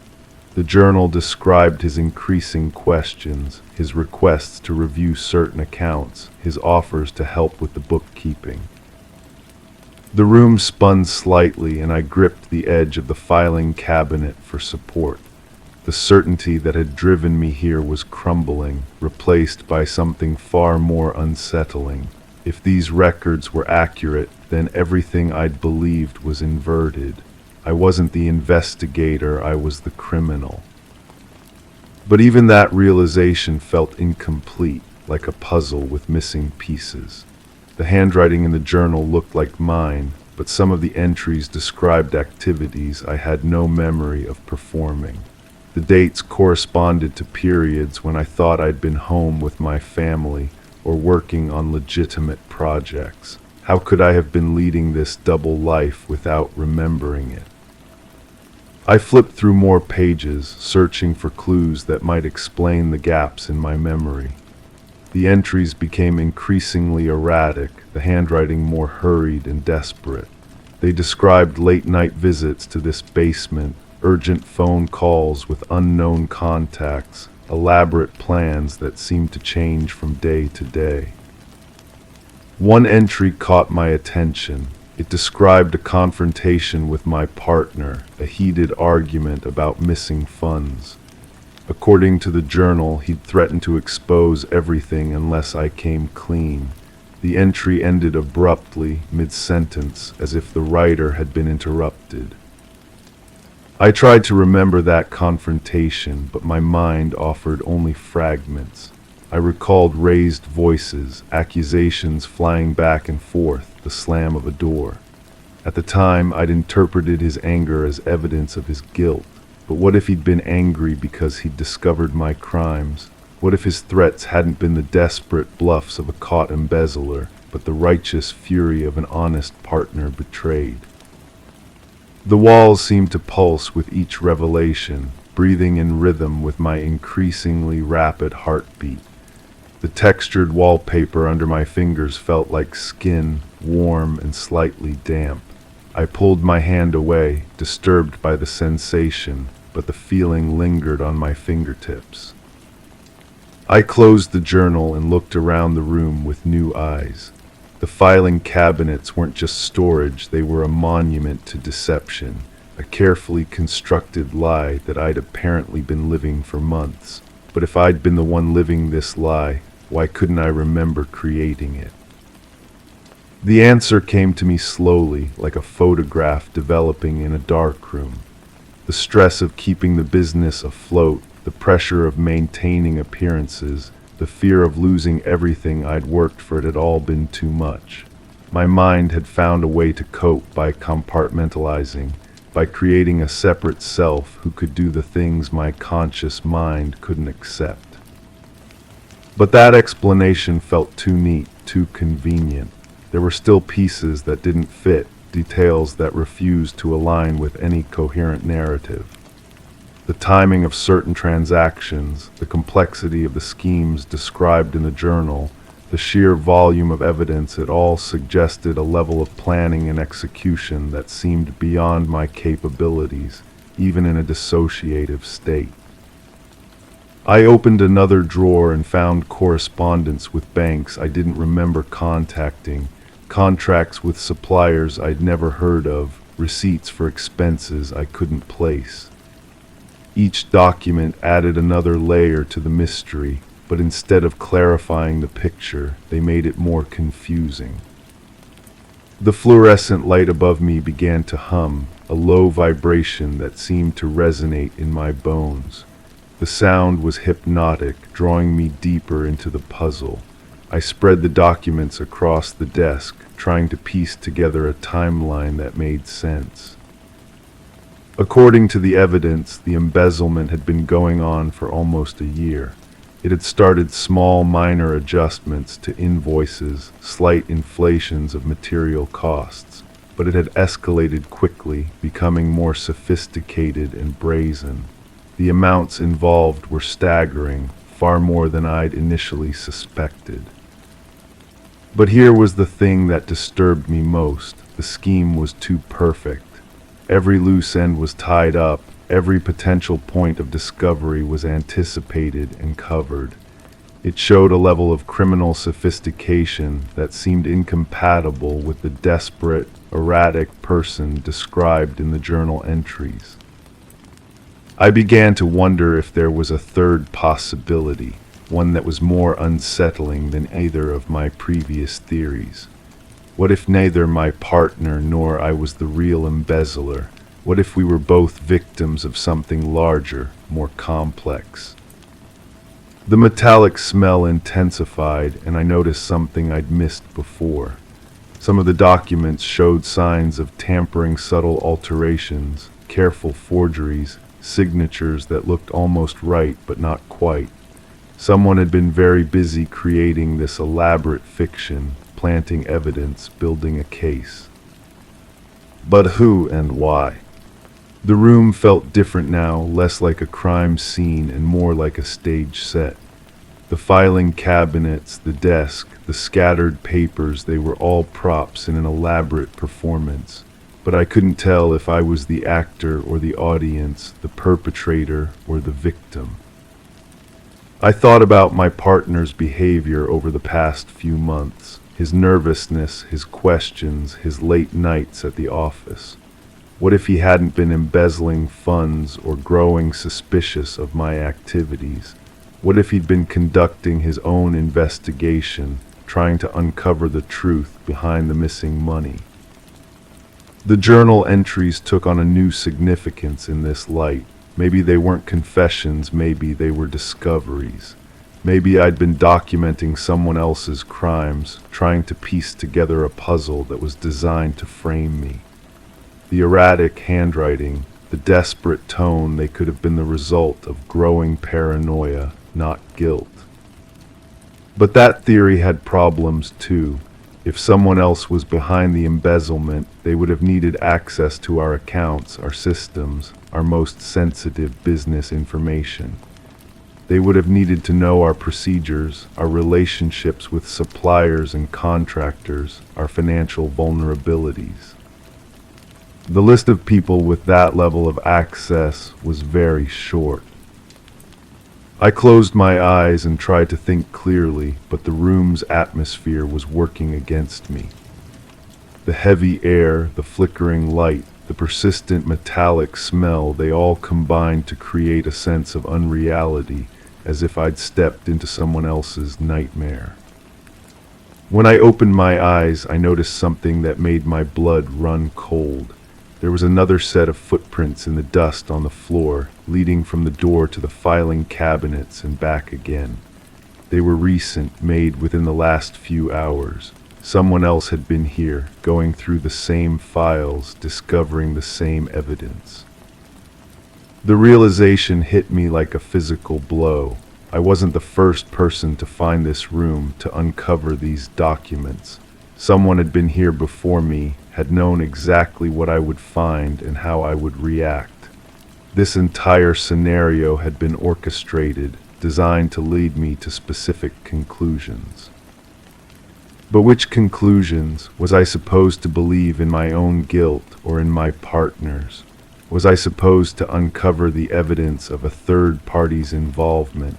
The journal described his increasing questions, his requests to review certain accounts, his offers to help with the bookkeeping. The room spun slightly, and I gripped the edge of the filing cabinet for support. The certainty that had driven me here was crumbling, replaced by something far more unsettling. If these records were accurate, then everything I'd believed was inverted. I wasn't the investigator, I was the criminal. But even that realization felt incomplete, like a puzzle with missing pieces. The handwriting in the journal looked like mine, but some of the entries described activities I had no memory of performing. The dates corresponded to periods when I thought I'd been home with my family or working on legitimate projects. How could I have been leading this double life without remembering it? I flipped through more pages, searching for clues that might explain the gaps in my memory. The entries became increasingly erratic, the handwriting more hurried and desperate. They described late-night visits to this basement, urgent phone calls with unknown contacts, elaborate plans that seemed to change from day to day. One entry caught my attention. It described a confrontation with my partner, a heated argument about missing funds. According to the journal, he'd threatened to expose everything unless I came clean. The entry ended abruptly, mid-sentence, as if the writer had been interrupted. I tried to remember that confrontation, but my mind offered only fragments. I recalled raised voices, accusations flying back and forth, the slam of a door. At the time, I'd interpreted his anger as evidence of his guilt. But what if he'd been angry because he'd discovered my crimes? What if his threats hadn't been the desperate bluffs of a caught embezzler, but the righteous fury of an honest partner betrayed? The walls seemed to pulse with each revelation, breathing in rhythm with my increasingly rapid heartbeat. The textured wallpaper under my fingers felt like skin, warm and slightly damp. I pulled my hand away, disturbed by the sensation, but the feeling lingered on my fingertips. I closed the journal and looked around the room with new eyes. The filing cabinets weren't just storage, they were a monument to deception, a carefully constructed lie that I'd apparently been living for months. But if I'd been the one living this lie, why couldn't I remember creating it? The answer came to me slowly, like a photograph developing in a dark room. The stress of keeping the business afloat, the pressure of maintaining appearances, the fear of losing everything I'd worked for, it had all been too much. My mind had found a way to cope by compartmentalizing, by creating a separate self who could do the things my conscious mind couldn't accept. But that explanation felt too neat, too convenient. There were still pieces that didn't fit, details that refused to align with any coherent narrative. The timing of certain transactions, the complexity of the schemes described in the journal, the sheer volume of evidence, it all suggested a level of planning and execution that seemed beyond my capabilities, even in a dissociative state. I opened another drawer and found correspondence with banks I didn't remember contacting, contracts with suppliers I'd never heard of, receipts for expenses I couldn't place. Each document added another layer to the mystery, but instead of clarifying the picture, they made it more confusing. The fluorescent light above me began to hum, a low vibration that seemed to resonate in my bones. The sound was hypnotic, drawing me deeper into the puzzle. I spread the documents across the desk, trying to piece together a timeline that made sense. According to the evidence, the embezzlement had been going on for almost a year. It had started small, minor adjustments to invoices, slight inflations of material costs, but it had escalated quickly, becoming more sophisticated and brazen. The amounts involved were staggering, far more than I'd initially suspected. But here was the thing that disturbed me most. The scheme was too perfect. Every loose end was tied up, Every potential point of discovery was anticipated and covered. It showed a level of criminal sophistication that seemed incompatible with the desperate, erratic person described in the journal entries. I began to wonder if there was a third possibility, one that was more unsettling than either of my previous theories. What if neither my partner nor I was the real embezzler? What if we were both victims of something larger, more complex? The metallic smell intensified, and I noticed something I'd missed before. Some of the documents showed signs of tampering, subtle alterations, careful forgeries, signatures that looked almost right but not quite. Someone had been very busy creating this elaborate fiction, planting evidence, building a case. But who and why? The room felt different now, less like a crime scene and more like a stage set. The filing cabinets, the desk, the scattered papers, they were all props in an elaborate performance. But I couldn't tell if I was the actor or the audience, the perpetrator or the victim. I thought about my partner's behavior over the past few months, his nervousness, his questions, his late nights at the office. What if he hadn't been embezzling funds or growing suspicious of my activities? What if he'd been conducting his own investigation, trying to uncover the truth behind the missing money? The journal entries took on a new significance in this light. Maybe they weren't confessions, maybe they were discoveries. Maybe I'd been documenting someone else's crimes, trying to piece together a puzzle that was designed to frame me. The erratic handwriting, the desperate tone, they could have been the result of growing paranoia, not guilt. But that theory had problems too. If someone else was behind the embezzlement, they would have needed access to our accounts, our systems, our most sensitive business information. They would have needed to know our procedures, our relationships with suppliers and contractors, our financial vulnerabilities. The list of people with that level of access was very short. I closed my eyes and tried to think clearly, but the room's atmosphere was working against me. The heavy air, the flickering light, the persistent metallic smell, they all combined to create a sense of unreality, as if I'd stepped into someone else's nightmare. When I opened my eyes, I noticed something that made my blood run cold. There was another set of footprints in the dust on the floor, leading from the door to the filing cabinets and back again. They were recent, made within the last few hours. Someone else had been here, going through the same files, discovering the same evidence. The realization hit me like a physical blow. I wasn't the first person to find this room, to uncover these documents. Someone had been here before me, had known exactly what I would find and how I would react. This entire scenario had been orchestrated, designed to lead me to specific conclusions. But which conclusions? Was I supposed to believe in my own guilt or in my partner's? Was I supposed to uncover the evidence of a third party's involvement?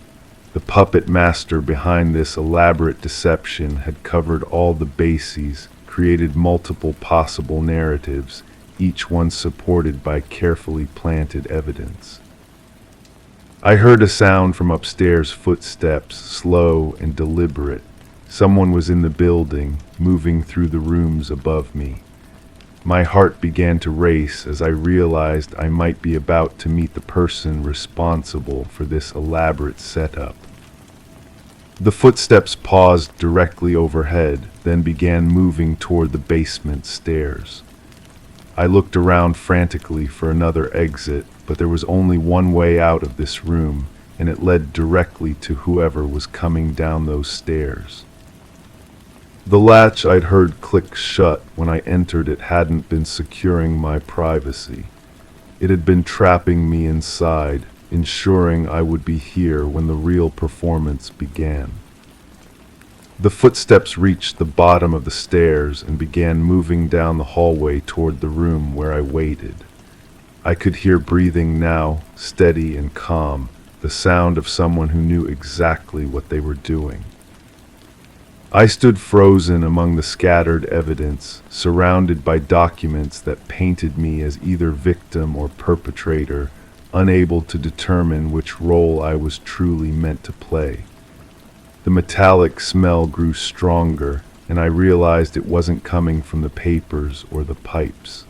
The puppet master behind this elaborate deception had covered all the bases, created multiple possible narratives, each one supported by carefully planted evidence. I heard a sound from upstairs, footsteps, slow and deliberate. Someone was in the building, moving through the rooms above me. My heart began to race as I realized I might be about to meet the person responsible for this elaborate setup. The footsteps paused directly overhead, then began moving toward the basement stairs. I looked around frantically for another exit, but there was only one way out of this room, and it led directly to whoever was coming down those stairs. The latch I'd heard click shut when I entered it hadn't been securing my privacy. It had been trapping me inside, ensuring I would be here when the real performance began. The footsteps reached the bottom of the stairs and began moving down the hallway toward the room where I waited. I could hear breathing now, steady and calm, the sound of someone who knew exactly what they were doing. I stood frozen among the scattered evidence, surrounded by documents that painted me as either victim or perpetrator, unable to determine which role I was truly meant to play. The metallic smell grew stronger, and I realized it wasn't coming from the papers or the pipes.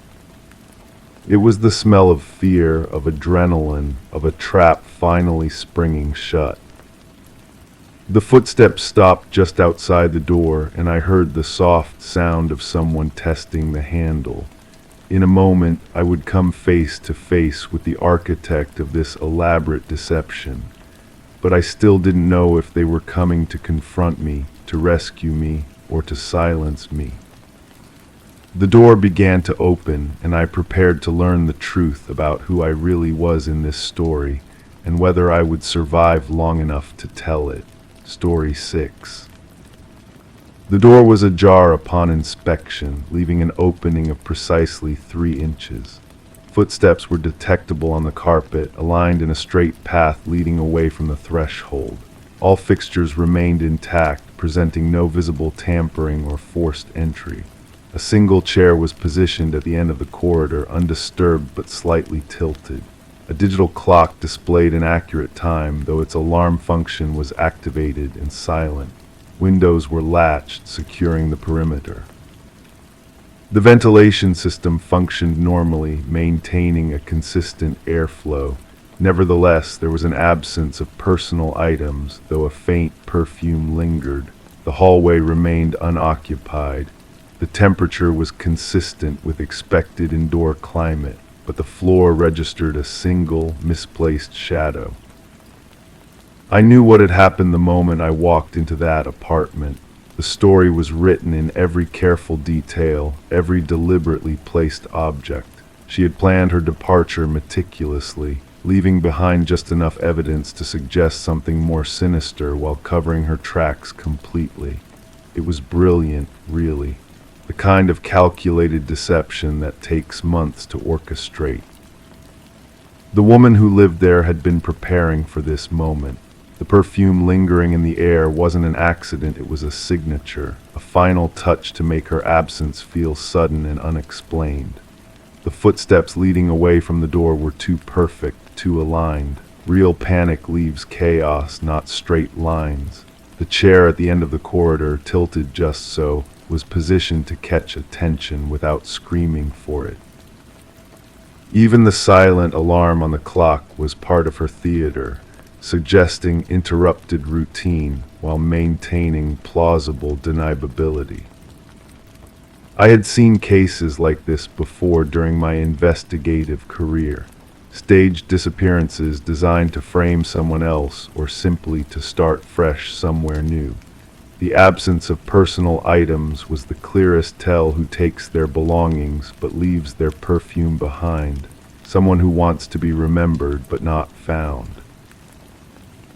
It was the smell of fear, of adrenaline, of a trap finally springing shut. The footsteps stopped just outside the door, and I heard the soft sound of someone testing the handle. In a moment, I would come face to face with the architect of this elaborate deception. But I still didn't know if they were coming to confront me, to rescue me, or to silence me. The door began to open, and I prepared to learn the truth about who I really was in this story, and whether I would survive long enough to tell it. Story 6. The door was ajar upon inspection, leaving an opening of precisely 3 inches. Footsteps were detectable on the carpet, aligned in a straight path leading away from the threshold. All fixtures remained intact, presenting no visible tampering or forced entry. A single chair was positioned at the end of the corridor, undisturbed but slightly tilted. A digital clock displayed an accurate time, though its alarm function was activated and silent. Windows were latched, securing the perimeter. The ventilation system functioned normally, maintaining a consistent airflow. Nevertheless, there was an absence of personal items, though a faint perfume lingered. The hallway remained unoccupied. The temperature was consistent with expected indoor climate, but the floor registered a single, misplaced shadow. I knew what had happened the moment I walked into that apartment. The story was written in every careful detail, every deliberately placed object. She had planned her departure meticulously, leaving behind just enough evidence to suggest something more sinister while covering her tracks completely. It was brilliant, really. The kind of calculated deception that takes months to orchestrate. The woman who lived there had been preparing for this moment. The perfume lingering in the air wasn't an accident, it was a signature, a final touch to make her absence feel sudden and unexplained. The footsteps leading away from the door were too perfect, too aligned. Real panic leaves chaos, not straight lines. The chair at the end of the corridor, tilted just so, was positioned to catch attention without screaming for it. Even the silent alarm on the clock was part of her theater, suggesting interrupted routine while maintaining plausible deniability. I had seen cases like this before during my investigative career. Staged disappearances designed to frame someone else or simply to start fresh somewhere new. The absence of personal items was the clearest tell who takes their belongings but leaves their perfume behind, someone who wants to be remembered but not found.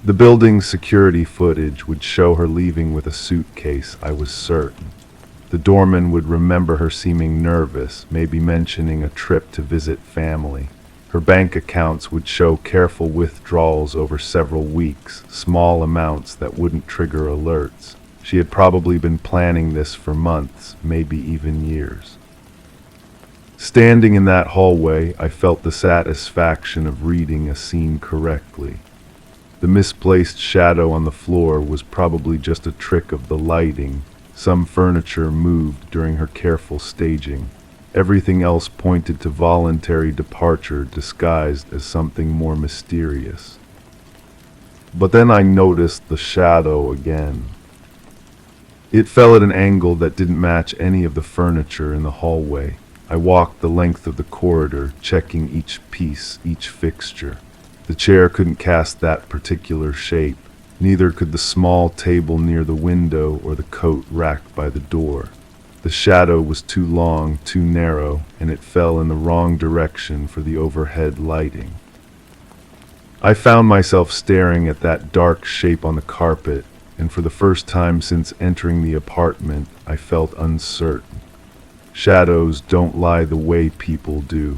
The building's security footage would show her leaving with a suitcase, I was certain. The doorman would remember her seeming nervous, maybe mentioning a trip to visit family. Her bank accounts would show careful withdrawals over several weeks, small amounts that wouldn't trigger alerts. She had probably been planning this for months, maybe even years. Standing in that hallway, I felt the satisfaction of reading a scene correctly. The misplaced shadow on the floor was probably just a trick of the lighting. Some furniture moved during her careful staging. Everything else pointed to voluntary departure disguised as something more mysterious. But then I noticed the shadow again. It fell at an angle that didn't match any of the furniture in the hallway. I walked the length of the corridor, checking each piece, each fixture. The chair couldn't cast that particular shape. Neither could the small table near the window or the coat rack by the door. The shadow was too long, too narrow, and it fell in the wrong direction for the overhead lighting. I found myself staring at that dark shape on the carpet, and for the first time since entering the apartment, I felt uncertain. Shadows don't lie the way people do.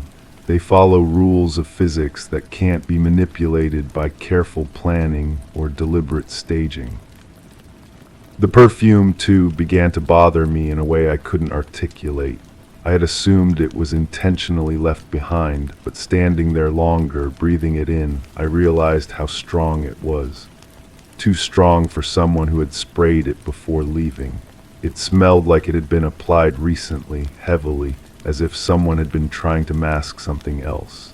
They follow rules of physics that can't be manipulated by careful planning or deliberate staging. The perfume, too, began to bother me in a way I couldn't articulate. I had assumed it was intentionally left behind, but standing there longer, breathing it in, I realized how strong it was. Too strong for someone who had sprayed it before leaving. It smelled like it had been applied recently, heavily, as if someone had been trying to mask something else.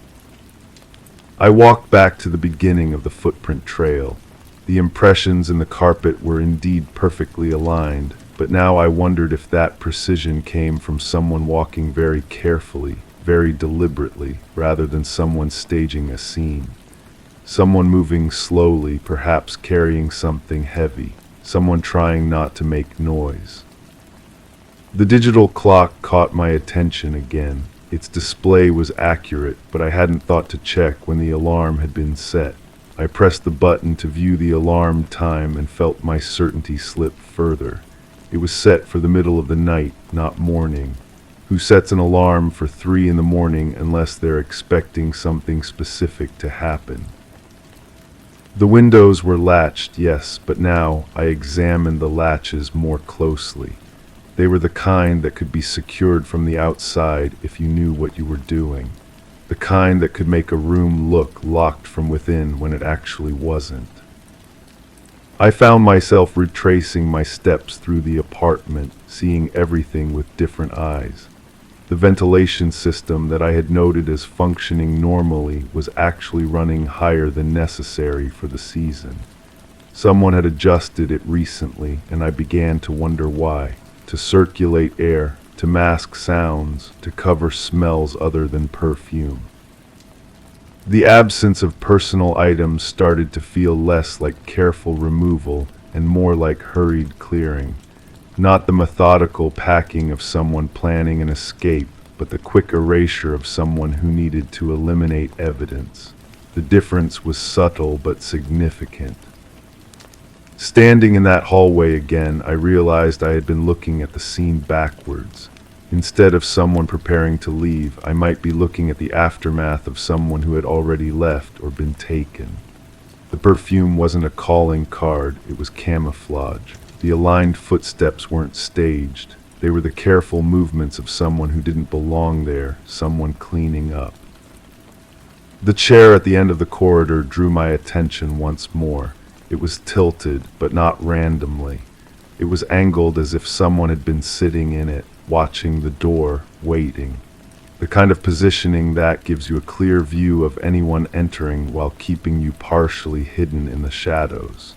I walked back to the beginning of the footprint trail. The impressions in the carpet were indeed perfectly aligned, but now I wondered if that precision came from someone walking very carefully, very deliberately, rather than someone staging a scene. Someone moving slowly, perhaps carrying something heavy, someone trying not to make noise. The digital clock caught my attention again. Its display was accurate, but I hadn't thought to check when the alarm had been set. I pressed the button to view the alarm time and felt my certainty slip further. It was set for the middle of the night, not morning. Who sets an alarm for 3 in the morning unless they're expecting something specific to happen? The windows were latched, yes, but now I examined the latches more closely. They were the kind that could be secured from the outside if you knew what you were doing. The kind that could make a room look locked from within when it actually wasn't. I found myself retracing my steps through the apartment, seeing everything with different eyes. The ventilation system that I had noted as functioning normally was actually running higher than necessary for the season. Someone had adjusted it recently, and I began to wonder why. To circulate air, to mask sounds, to cover smells other than perfume. The absence of personal items started to feel less like careful removal and more like hurried clearing. Not the methodical packing of someone planning an escape, but the quick erasure of someone who needed to eliminate evidence. The difference was subtle but significant. Standing in that hallway again, I realized I had been looking at the scene backwards. Instead of someone preparing to leave, I might be looking at the aftermath of someone who had already left or been taken. The perfume wasn't a calling card, it was camouflage. The aligned footsteps weren't staged. They were the careful movements of someone who didn't belong there, someone cleaning up. The chair at the end of the corridor drew my attention once more. It was tilted, but not randomly. It was angled as if someone had been sitting in it, watching the door, waiting. The kind of positioning that gives you a clear view of anyone entering while keeping you partially hidden in the shadows.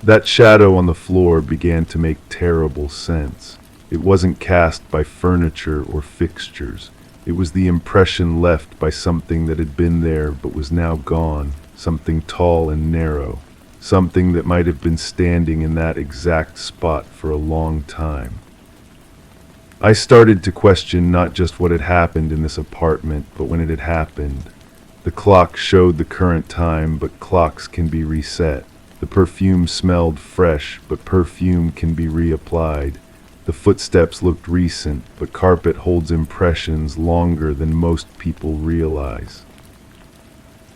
That shadow on the floor began to make terrible sense. It wasn't cast by furniture or fixtures. It was the impression left by something that had been there but was now gone, something tall and narrow, something that might have been standing in that exact spot for a long time. I started to question not just what had happened in this apartment, but when it had happened. The clock showed the current time, but clocks can be reset. The perfume smelled fresh, but perfume can be reapplied. The footsteps looked recent, but carpet holds impressions longer than most people realize.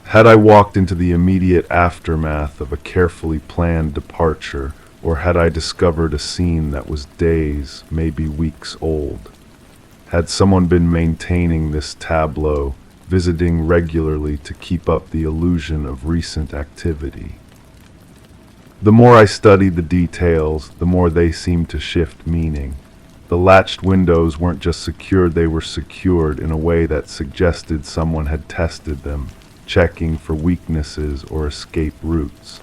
Had I walked into the immediate aftermath of a carefully planned departure, or had I discovered a scene that was days, maybe weeks old? Had someone been maintaining this tableau, visiting regularly to keep up the illusion of recent activity? The more I studied the details, the more they seemed to shift meaning. The latched windows weren't just secured, they were secured in a way that suggested someone had tested them, checking for weaknesses or escape routes.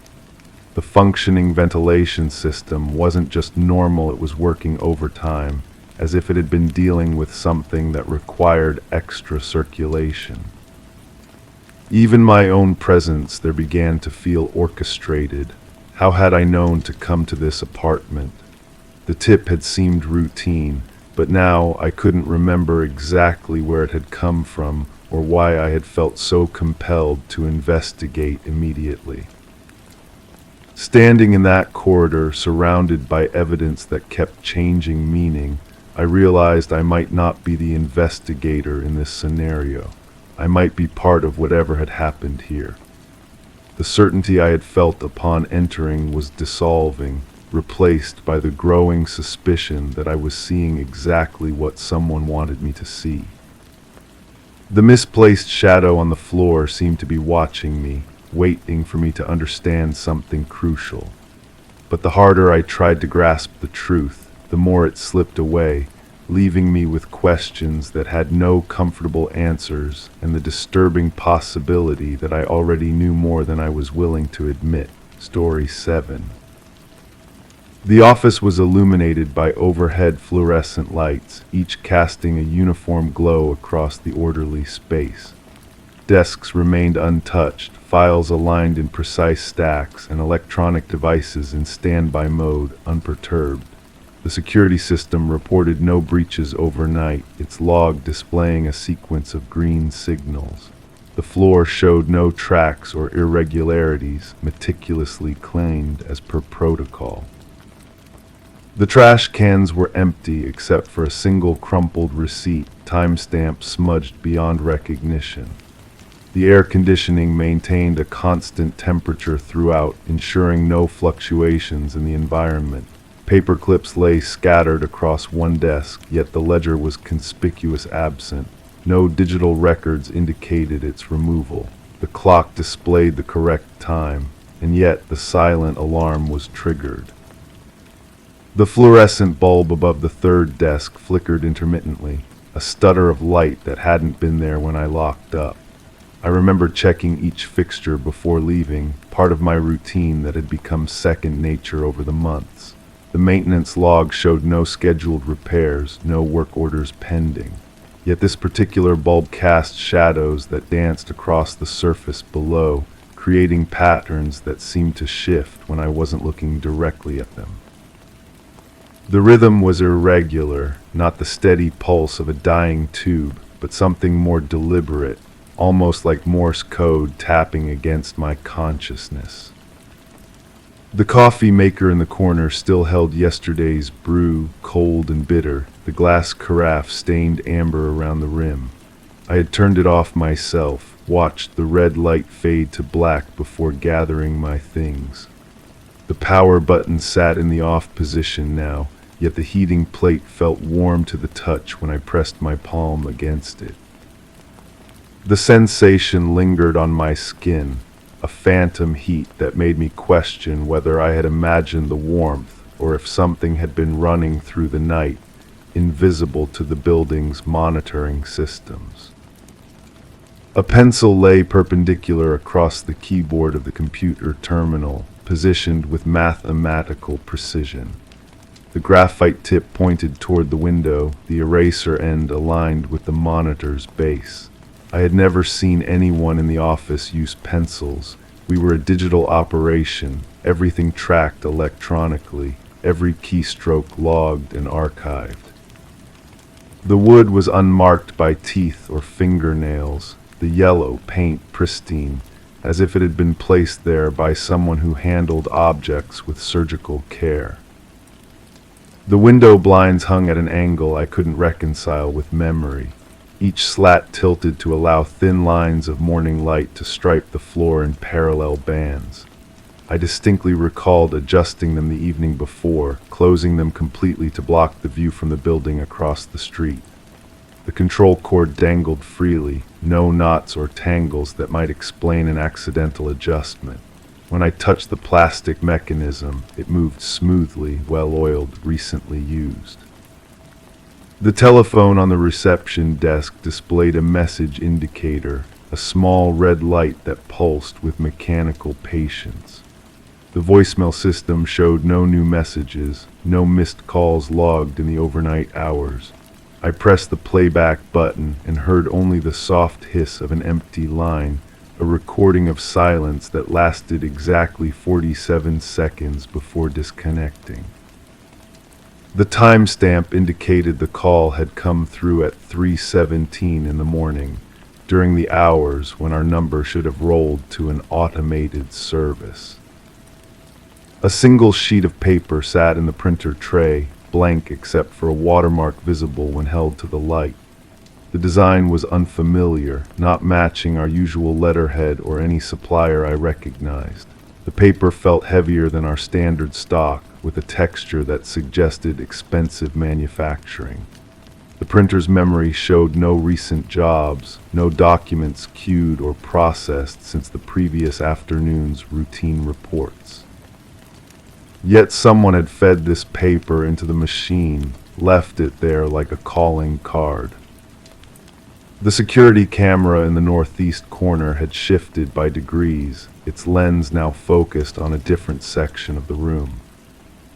The functioning ventilation system wasn't just normal, it was working overtime, as if it had been dealing with something that required extra circulation. Even my own presence there began to feel orchestrated. How had I known to come to this apartment? The tip had seemed routine, but now I couldn't remember exactly where it had come from or why I had felt so compelled to investigate immediately. Standing in that corridor, surrounded by evidence that kept changing meaning, I realized I might not be the investigator in this scenario. I might be part of whatever had happened here. The certainty I had felt upon entering was dissolving, replaced by the growing suspicion that I was seeing exactly what someone wanted me to see. The misplaced shadow on the floor seemed to be watching me, waiting for me to understand something crucial. But the harder I tried to grasp the truth, the more it slipped away, leaving me with questions that had no comfortable answers and the disturbing possibility that I already knew more than I was willing to admit. Story 7. The office was illuminated by overhead fluorescent lights, each casting a uniform glow across the orderly space. Desks remained untouched, files aligned in precise stacks, and electronic devices in standby mode unperturbed. The security system reported no breaches overnight, its log displaying a sequence of green signals. The floor showed no tracks or irregularities, meticulously cleaned as per protocol. The trash cans were empty except for a single crumpled receipt, timestamp smudged beyond recognition. The air conditioning maintained a constant temperature throughout, ensuring no fluctuations in the environment. Paper clips lay scattered across one desk, yet the ledger was conspicuous absent. No digital records indicated its removal. The clock displayed the correct time, and yet the silent alarm was triggered. The fluorescent bulb above the third desk flickered intermittently, a stutter of light that hadn't been there when I locked up. I remember checking each fixture before leaving, part of my routine that had become second nature over the months. The maintenance log showed no scheduled repairs, no work orders pending. Yet this particular bulb cast shadows that danced across the surface below, creating patterns that seemed to shift when I wasn't looking directly at them. The rhythm was irregular, not the steady pulse of a dying tube, but something more deliberate, almost like Morse code tapping against my consciousness. The coffee maker in the corner still held yesterday's brew, cold and bitter, the glass carafe stained amber around the rim. I had turned it off myself, watched the red light fade to black before gathering my things. The power button sat in the off position now, yet the heating plate felt warm to the touch when I pressed my palm against it. The sensation lingered on my skin, a phantom heat that made me question whether I had imagined the warmth or if something had been running through the night, invisible to the building's monitoring systems. A pencil lay perpendicular across the keyboard of the computer terminal, positioned with mathematical precision. The graphite tip pointed toward the window, the eraser end aligned with the monitor's base. I had never seen anyone in the office use pencils. We were a digital operation, everything tracked electronically, every keystroke logged and archived. The wood was unmarked by teeth or fingernails, the yellow paint pristine, as if it had been placed there by someone who handled objects with surgical care. The window blinds hung at an angle I couldn't reconcile with memory, each slat tilted to allow thin lines of morning light to stripe the floor in parallel bands. I distinctly recalled adjusting them the evening before, closing them completely to block the view from the building across the street. The control cord dangled freely, no knots or tangles that might explain an accidental adjustment. When I touched the plastic mechanism, it moved smoothly, well-oiled, recently used. The telephone on the reception desk displayed a message indicator, a small red light that pulsed with mechanical patience. The voicemail system showed no new messages, no missed calls logged in the overnight hours. I pressed the playback button and heard only the soft hiss of an empty line, a recording of silence that lasted exactly 47 seconds before disconnecting. The timestamp indicated the call had come through at 3:17 in the morning, during the hours when our number should have rolled to an automated service. A single sheet of paper sat in the printer tray, blank except for a watermark visible when held to the light. The design was unfamiliar, not matching our usual letterhead or any supplier I recognized. The paper felt heavier than our standard stock, with a texture that suggested expensive manufacturing. The printer's memory showed no recent jobs, no documents queued or processed since the previous afternoon's routine reports. Yet someone had fed this paper into the machine, left it there like a calling card. The security camera in the northeast corner had shifted by degrees, its lens now focused on a different section of the room.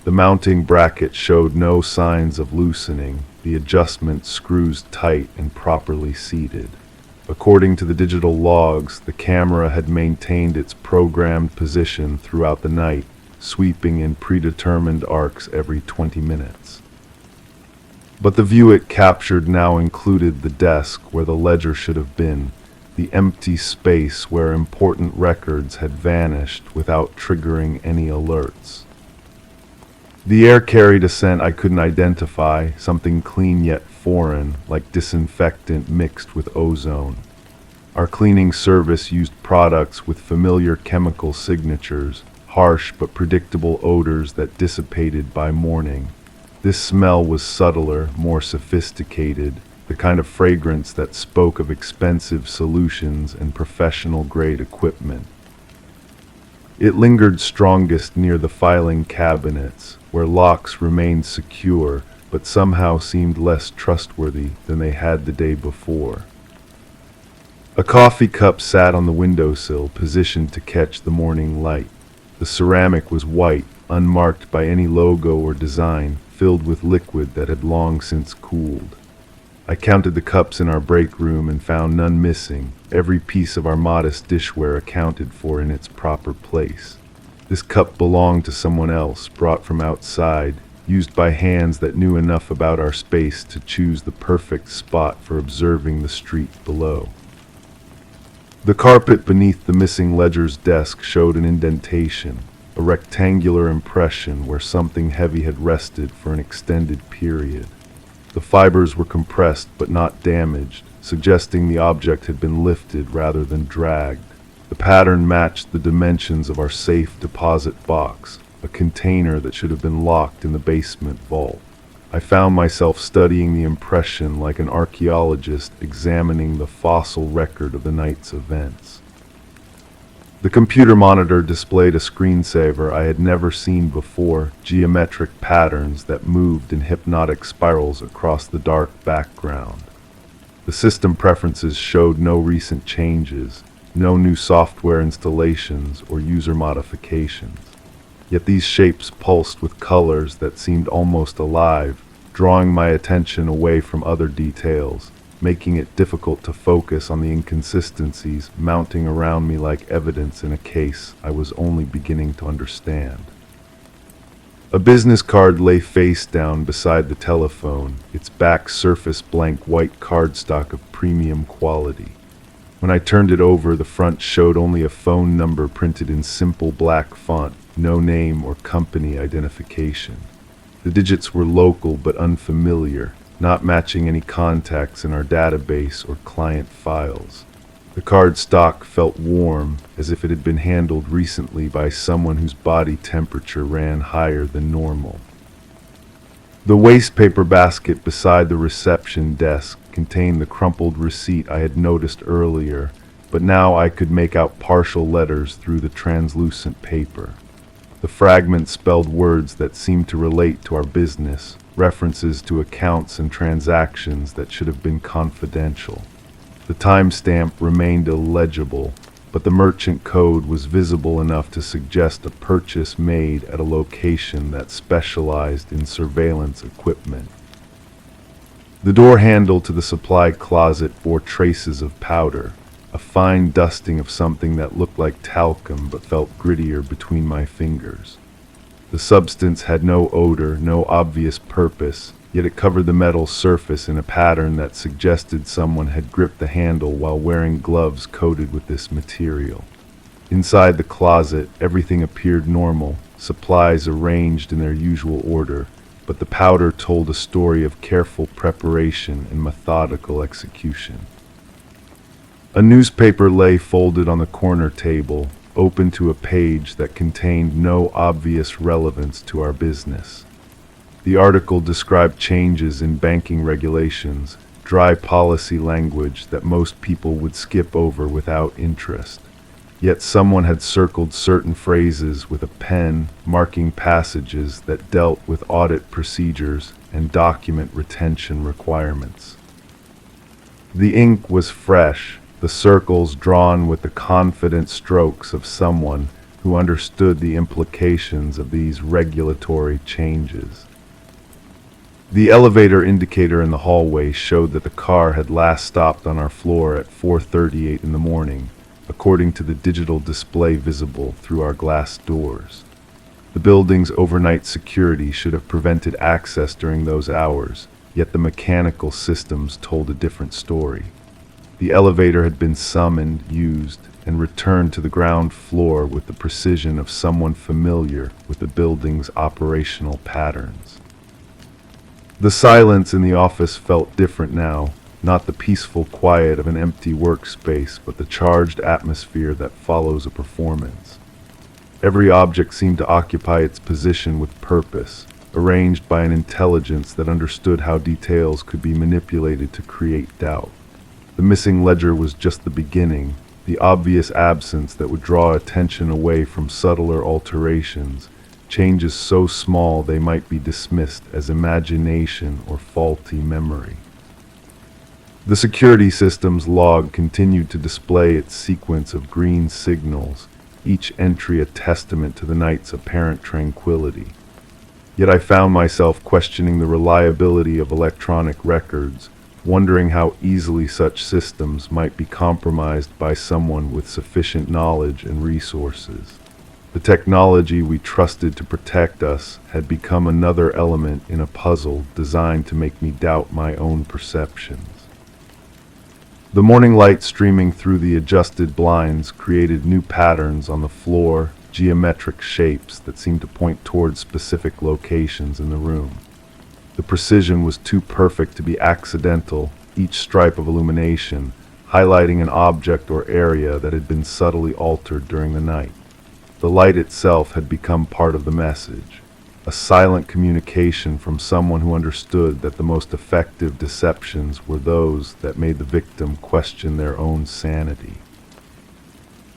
The mounting bracket showed no signs of loosening, the adjustment screws tight and properly seated. According to the digital logs, the camera had maintained its programmed position throughout the night, sweeping in predetermined arcs every 20 minutes. But the view it captured now included the desk where the ledger should have been, the empty space where important records had vanished without triggering any alerts. The air carried a scent I couldn't identify, something clean yet foreign, like disinfectant mixed with ozone. Our cleaning service used products with familiar chemical signatures, harsh but predictable odors that dissipated by morning. This smell was subtler, more sophisticated, the kind of fragrance that spoke of expensive solutions and professional-grade equipment. It lingered strongest near the filing cabinets, where locks remained secure but somehow seemed less trustworthy than they had the day before. A coffee cup sat on the windowsill, positioned to catch the morning light. The ceramic was white, unmarked by any logo or design, filled with liquid that had long since cooled. I counted the cups in our break room and found none missing, every piece of our modest dishware accounted for in its proper place. This cup belonged to someone else, brought from outside, used by hands that knew enough about our space to choose the perfect spot for observing the street below. The carpet beneath the missing ledger's desk showed an indentation, a rectangular impression where something heavy had rested for an extended period. The fibers were compressed but not damaged, suggesting the object had been lifted rather than dragged. The pattern matched the dimensions of our safe deposit box, a container that should have been locked in the basement vault. I found myself studying the impression like an archaeologist examining the fossil record of the night's events. The computer monitor displayed a screensaver I had never seen before, geometric patterns that moved in hypnotic spirals across the dark background. The system preferences showed no recent changes, no new software installations or user modifications. Yet these shapes pulsed with colors that seemed almost alive, drawing my attention away from other details, making it difficult to focus on the inconsistencies mounting around me like evidence in a case I was only beginning to understand. A business card lay face down beside the telephone, its back surface blank white cardstock of premium quality. When I turned it over, the front showed only a phone number printed in simple black font, no name or company identification. The digits were local but unfamiliar, not matching any contacts in our database or client files. The cardstock felt warm, as if it had been handled recently by someone whose body temperature ran higher than normal. The wastepaper basket beside the reception desk contained the crumpled receipt I had noticed earlier, but now I could make out partial letters through the translucent paper. The fragments spelled words that seemed to relate to our business, references to accounts and transactions that should have been confidential. The timestamp remained illegible, but the merchant code was visible enough to suggest a purchase made at a location that specialized in surveillance equipment. The door handle to the supply closet bore traces of powder, a fine dusting of something that looked like talcum but felt grittier between my fingers. The substance had no odor, no obvious purpose, yet it covered the metal surface in a pattern that suggested someone had gripped the handle while wearing gloves coated with this material. Inside the closet, everything appeared normal, supplies arranged in their usual order, but the powder told a story of careful preparation and methodical execution. A newspaper lay folded on the corner table, open to a page that contained no obvious relevance to our business. The article described changes in banking regulations, dry policy language that most people would skip over without interest. Yet someone had circled certain phrases with a pen, marking passages that dealt with audit procedures and document retention requirements. The ink was fresh, the circles drawn with the confident strokes of someone who understood the implications of these regulatory changes. The elevator indicator in the hallway showed that the car had last stopped on our floor at 4:38 in the morning, according to the digital display visible through our glass doors. The building's overnight security should have prevented access during those hours, yet the mechanical systems told a different story. The elevator had been summoned, used, and returned to the ground floor with the precision of someone familiar with the building's operational patterns. The silence in the office felt different now, not the peaceful quiet of an empty workspace, but the charged atmosphere that follows a performance. Every object seemed to occupy its position with purpose, arranged by an intelligence that understood how details could be manipulated to create doubt. The missing ledger was just the beginning, the obvious absence that would draw attention away from subtler alterations, changes so small they might be dismissed as imagination or faulty memory. The security system's log continued to display its sequence of green signals, each entry a testament to the night's apparent tranquility. Yet I found myself questioning the reliability of electronic records, wondering how easily such systems might be compromised by someone with sufficient knowledge and resources. The technology we trusted to protect us had become another element in a puzzle designed to make me doubt my own perceptions. The morning light streaming through the adjusted blinds created new patterns on the floor, geometric shapes that seemed to point toward specific locations in the room. The precision was too perfect to be accidental, each stripe of illumination highlighting an object or area that had been subtly altered during the night. The light itself had become part of the message, a silent communication from someone who understood that the most effective deceptions were those that made the victim question their own sanity.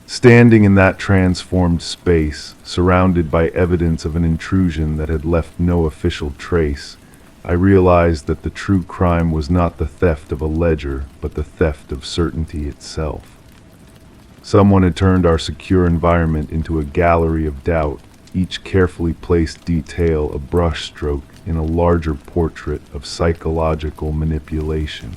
Standing in that transformed space, surrounded by evidence of an intrusion that had left no official trace, I realized that the true crime was not the theft of a ledger, but the theft of certainty itself. Someone had turned our secure environment into a gallery of doubt, each carefully placed detail a brushstroke in a larger portrait of psychological manipulation.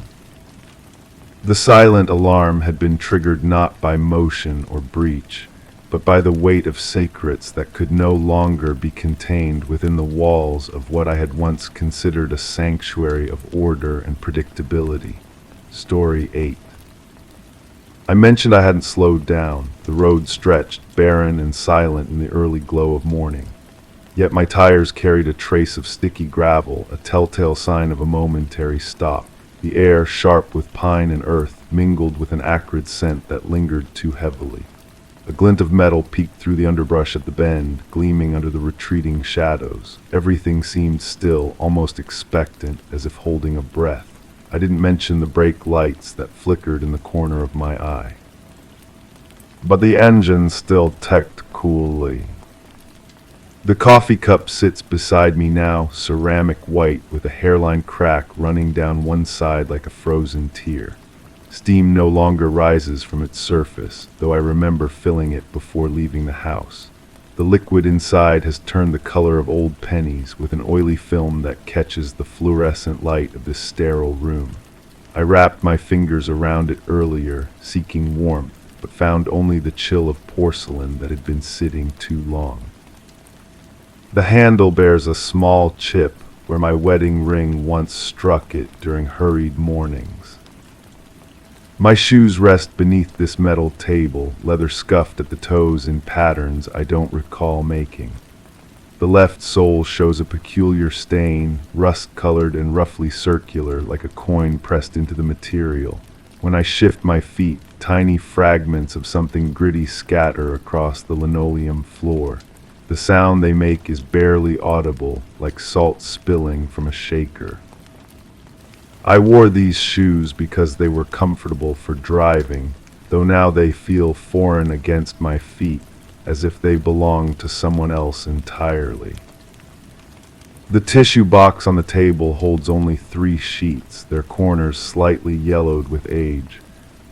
The silent alarm had been triggered not by motion or breach, but by the weight of secrets that could no longer be contained within the walls of what I had once considered a sanctuary of order and predictability. Story 8. I mentioned I hadn't slowed down. The road stretched, barren and silent in the early glow of morning. Yet my tires carried a trace of sticky gravel, a telltale sign of a momentary stop. The air, sharp with pine and earth, mingled with an acrid scent that lingered too heavily. A glint of metal peeked through the underbrush at the bend, gleaming under the retreating shadows. Everything seemed still, almost expectant, as if holding a breath. I didn't mention the brake lights that flickered in the corner of my eye. But the engine still ticked coolly. The coffee cup sits beside me now, ceramic white, with a hairline crack running down one side like a frozen tear. Steam no longer rises from its surface, though I remember filling it before leaving the house. The liquid inside has turned the color of old pennies, with an oily film that catches the fluorescent light of this sterile room. I wrapped my fingers around it earlier, seeking warmth, but found only the chill of porcelain that had been sitting too long. The handle bears a small chip where my wedding ring once struck it during hurried mornings. My shoes rest beneath this metal table, leather scuffed at the toes in patterns I don't recall making. The left sole shows a peculiar stain, rust-colored and roughly circular, like a coin pressed into the material. When I shift my feet, tiny fragments of something gritty scatter across the linoleum floor. The sound they make is barely audible, like salt spilling from a shaker. I wore these shoes because they were comfortable for driving, though now they feel foreign against my feet, as if they belong to someone else entirely. The tissue box on the table holds only 3 sheets, their corners slightly yellowed with age.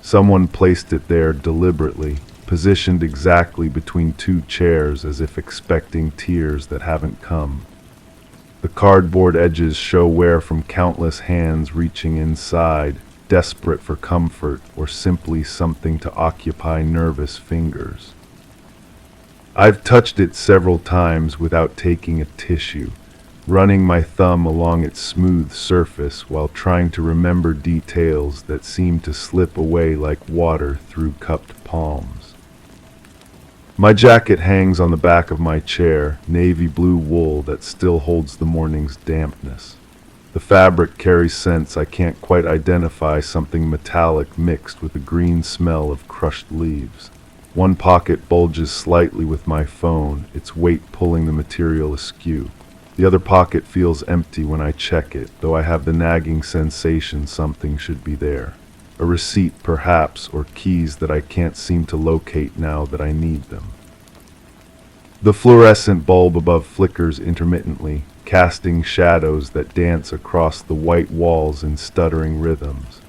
Someone placed it there deliberately, positioned exactly between 2 chairs as if expecting tears that haven't come. The cardboard edges show wear from countless hands reaching inside, desperate for comfort or simply something to occupy nervous fingers. I've touched it several times without taking a tissue, running my thumb along its smooth surface while trying to remember details that seem to slip away like water through cupped palms. My jacket hangs on the back of my chair, navy blue wool that still holds the morning's dampness. The fabric carries scents I can't quite identify, something metallic mixed with a green smell of crushed leaves. One pocket bulges slightly with my phone, its weight pulling the material askew. The other pocket feels empty when I check it, though I have the nagging sensation something should be there. A receipt, perhaps, or keys that I can't seem to locate now that I need them. The fluorescent bulb above flickers intermittently, casting shadows that dance across the white walls in stuttering rhythms.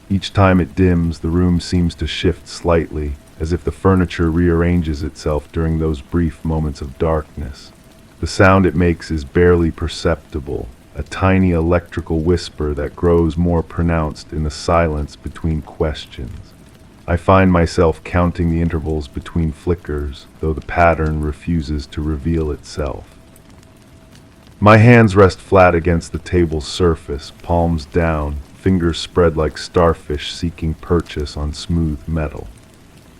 Each time it dims, the room seems to shift slightly, as if the furniture rearranges itself during those brief moments of darkness. The sound it makes is barely perceptible, a tiny electrical whisper that grows more pronounced in the silence between questions. I find myself counting the intervals between flickers, though the pattern refuses to reveal itself. My hands rest flat against the table's surface, palms down, fingers spread like starfish seeking purchase on smooth metal.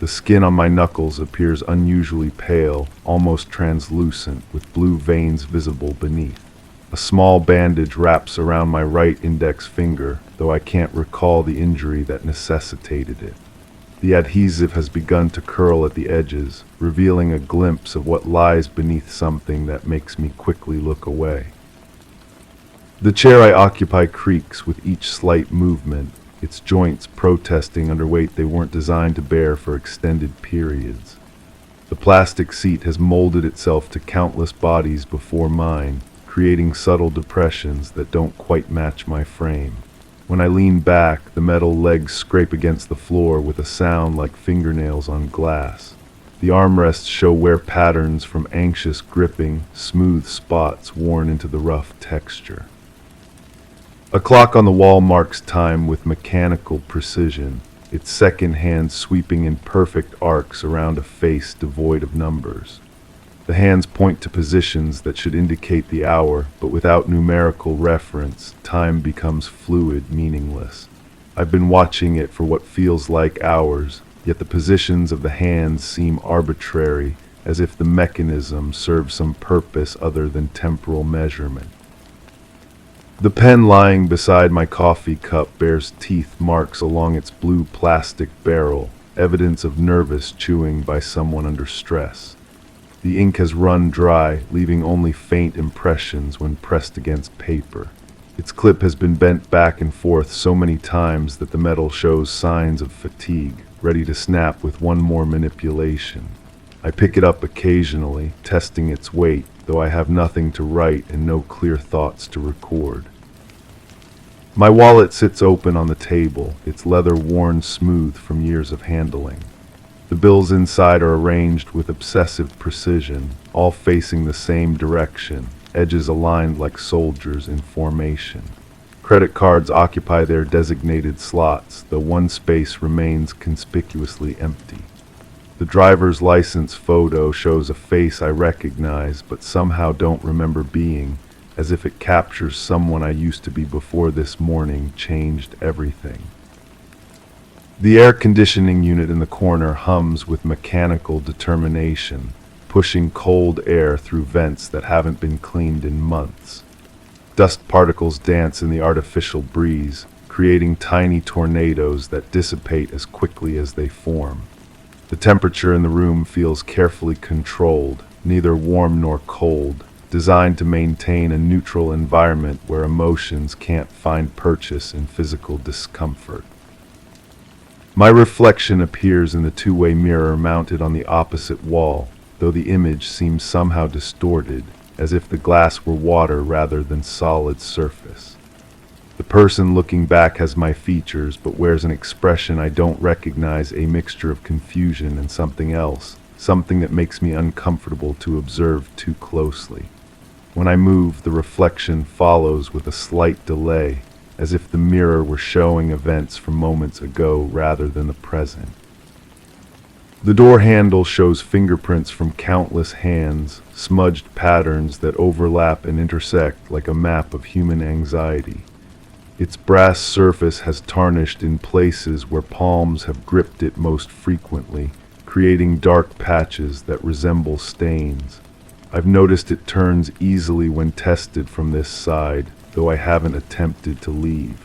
The skin on my knuckles appears unusually pale, almost translucent, with blue veins visible beneath. A small bandage wraps around my right index finger, though I can't recall the injury that necessitated it. The adhesive has begun to curl at the edges, revealing a glimpse of what lies beneath something that makes me quickly look away. The chair I occupy creaks with each slight movement, its joints protesting under weight they weren't designed to bear for extended periods. The plastic seat has molded itself to countless bodies before mine, creating subtle depressions that don't quite match my frame. When I lean back, the metal legs scrape against the floor with a sound like fingernails on glass. The armrests show wear patterns from anxious gripping, smooth spots worn into the rough texture. A clock on the wall marks time with mechanical precision, its second hand sweeping in perfect arcs around a face devoid of numbers. The hands point to positions that should indicate the hour, but without numerical reference, time becomes fluid, meaningless. I've been watching it for what feels like hours, yet the positions of the hands seem arbitrary, as if the mechanism serves some purpose other than temporal measurement. The pen lying beside my coffee cup bears teeth marks along its blue plastic barrel, evidence of nervous chewing by someone under stress. The ink has run dry, leaving only faint impressions when pressed against paper. Its clip has been bent back and forth so many times that the metal shows signs of fatigue, ready to snap with one more manipulation. I pick it up occasionally, testing its weight, though I have nothing to write and no clear thoughts to record. My wallet sits open on the table, its leather worn smooth from years of handling. The bills inside are arranged with obsessive precision, all facing the same direction, edges aligned like soldiers in formation. Credit cards occupy their designated slots, though one space remains conspicuously empty. The driver's license photo shows a face I recognize but somehow don't remember being, as if it captures someone I used to be before this morning changed everything. The air conditioning unit in the corner hums with mechanical determination, pushing cold air through vents that haven't been cleaned in months. Dust particles dance in the artificial breeze, creating tiny tornadoes that dissipate as quickly as they form. The temperature in the room feels carefully controlled, neither warm nor cold, designed to maintain a neutral environment where emotions can't find purchase in physical discomfort. My reflection appears in the two-way mirror mounted on the opposite wall, though the image seems somehow distorted, as if the glass were water rather than solid surface. The person looking back has my features, but wears an expression I don't recognize, a mixture of confusion and something else, something that makes me uncomfortable to observe too closely. When I move, the reflection follows with a slight delay, as if the mirror were showing events from moments ago rather than the present. The door handle shows fingerprints from countless hands, smudged patterns that overlap and intersect like a map of human anxiety. Its brass surface has tarnished in places where palms have gripped it most frequently, creating dark patches that resemble stains. I've noticed it turns easily when tested from this side, though I haven't attempted to leave.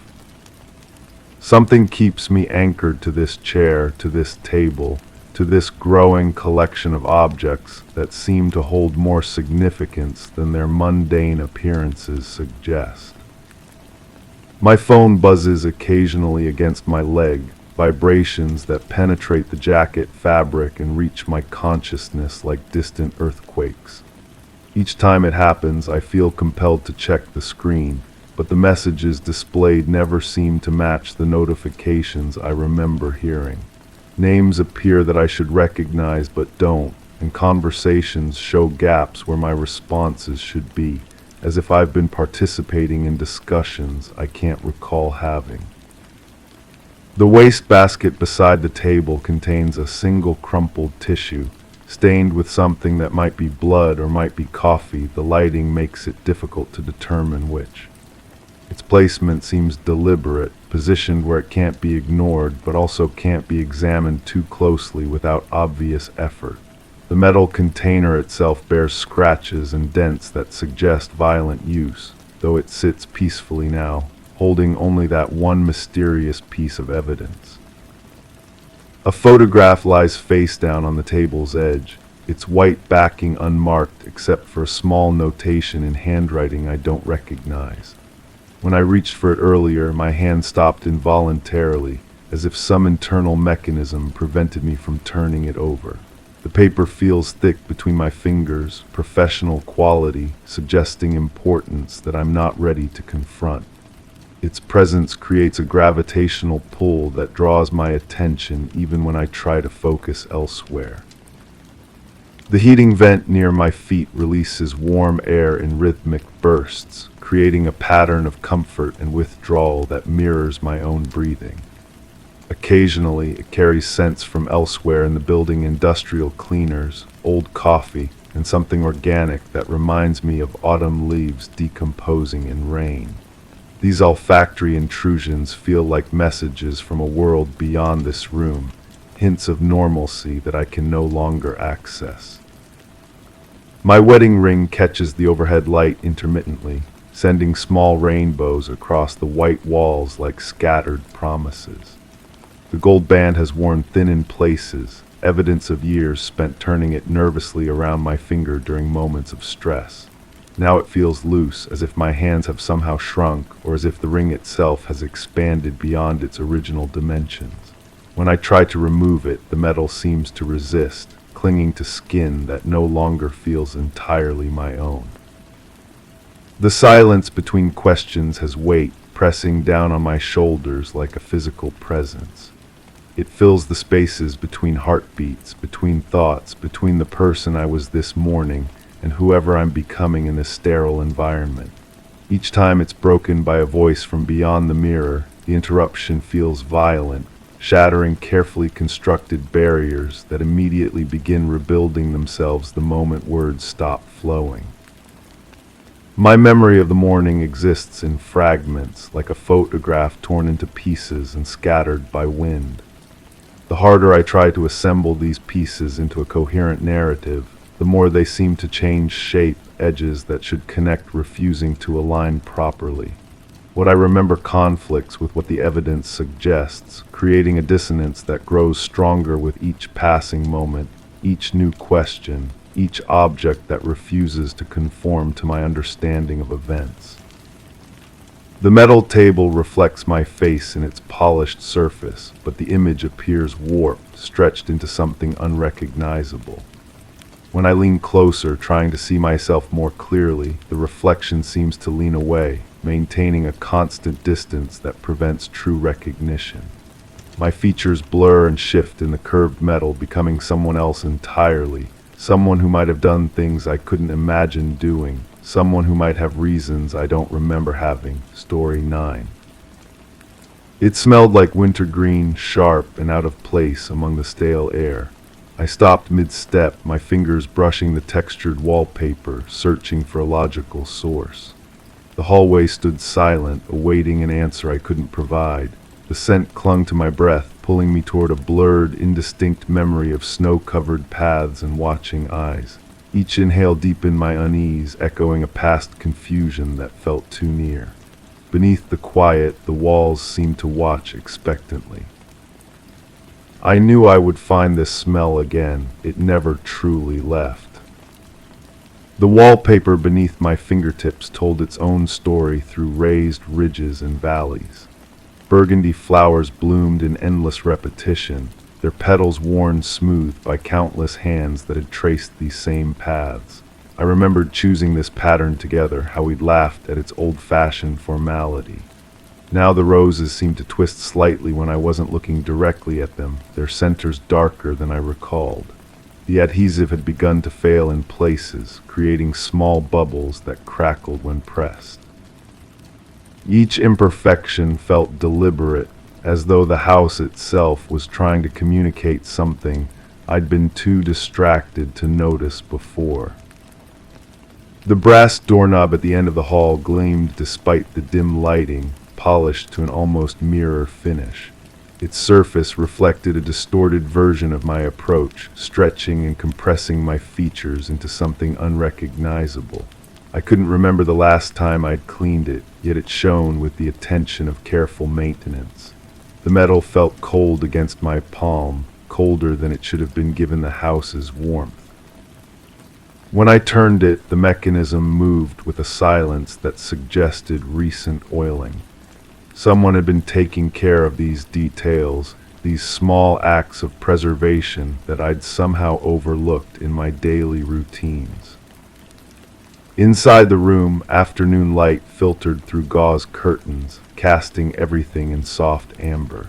Something keeps me anchored to this chair, to this table, to this growing collection of objects that seem to hold more significance than their mundane appearances suggest. My phone buzzes occasionally against my leg, vibrations that penetrate the jacket fabric and reach my consciousness like distant earthquakes. Each time it happens, I feel compelled to check the screen, but the messages displayed never seem to match the notifications I remember hearing. Names appear that I should recognize but don't, and conversations show gaps where my responses should be, as if I've been participating in discussions I can't recall having. The wastebasket beside the table contains a single crumpled tissue, stained with something that might be blood or might be coffee. The lighting makes it difficult to determine which. Its placement seems deliberate, positioned where it can't be ignored, but also can't be examined too closely without obvious effort. The metal container itself bears scratches and dents that suggest violent use, though it sits peacefully now, holding only that one mysterious piece of evidence. A photograph lies face down on the table's edge, its white backing unmarked except for a small notation in handwriting I don't recognize. When I reached for it earlier, my hand stopped involuntarily, as if some internal mechanism prevented me from turning it over. The paper feels thick between my fingers, professional quality, suggesting importance that I'm not ready to confront. Its presence creates a gravitational pull that draws my attention even when I try to focus elsewhere. The heating vent near my feet releases warm air in rhythmic bursts, creating a pattern of comfort and withdrawal that mirrors my own breathing. Occasionally, it carries scents from elsewhere in the building: industrial cleaners, old coffee, and something organic that reminds me of autumn leaves decomposing in rain. These olfactory intrusions feel like messages from a world beyond this room, hints of normalcy that I can no longer access. My wedding ring catches the overhead light intermittently, sending small rainbows across the white walls like scattered promises. The gold band has worn thin in places, evidence of years spent turning it nervously around my finger during moments of stress. Now it feels loose, as if my hands have somehow shrunk, or as if the ring itself has expanded beyond its original dimensions. When I try to remove it, the metal seems to resist, clinging to skin that no longer feels entirely my own. The silence between questions has weight, pressing down on my shoulders like a physical presence. It fills the spaces between heartbeats, between thoughts, between the person I was this morning and whoever I'm becoming in this sterile environment. Each time it's broken by a voice from beyond the mirror, the interruption feels violent, shattering carefully constructed barriers that immediately begin rebuilding themselves the moment words stop flowing. My memory of the morning exists in fragments, like a photograph torn into pieces and scattered by wind. The harder I try to assemble these pieces into a coherent narrative, the more they seemed to change shape, edges that should connect refusing to align properly. What I remember conflicts with what the evidence suggests, creating a dissonance that grows stronger with each passing moment, each new question, each object that refuses to conform to my understanding of events. The metal table reflects my face in its polished surface, but the image appears warped, stretched into something unrecognizable. When I lean closer, trying to see myself more clearly, the reflection seems to lean away, maintaining a constant distance that prevents true recognition. My features blur and shift in the curved metal, becoming someone else entirely, someone who might have done things I couldn't imagine doing, someone who might have reasons I don't remember having. Story 9. It smelled like wintergreen, sharp and out of place among the stale air. I stopped mid-step, my fingers brushing the textured wallpaper, searching for a logical source. The hallway stood silent, awaiting an answer I couldn't provide. The scent clung to my breath, pulling me toward a blurred, indistinct memory of snow-covered paths and watching eyes. Each inhale deepened my unease, echoing a past confusion that felt too near. Beneath the quiet, the walls seemed to watch expectantly. I knew I would find this smell again. It never truly left. The wallpaper beneath my fingertips told its own story through raised ridges and valleys. Burgundy flowers bloomed in endless repetition, their petals worn smooth by countless hands that had traced these same paths. I remembered choosing this pattern together, how we'd laughed at its old-fashioned formality. Now the roses seemed to twist slightly when I wasn't looking directly at them, their centers darker than I recalled. The adhesive had begun to fail in places, creating small bubbles that crackled when pressed. Each imperfection felt deliberate, as though the house itself was trying to communicate something I'd been too distracted to notice before. The brass doorknob at the end of the hall gleamed despite the dim lighting, polished to an almost mirror finish. Its surface reflected a distorted version of my approach, stretching and compressing my features into something unrecognizable. I couldn't remember the last time I'd cleaned it, yet it shone with the attention of careful maintenance. The metal felt cold against my palm, colder than it should have been given the house's warmth. When I turned it, the mechanism moved with a silence that suggested recent oiling. Someone had been taking care of these details, these small acts of preservation that I'd somehow overlooked in my daily routines. Inside the room, afternoon light filtered through gauze curtains, casting everything in soft amber.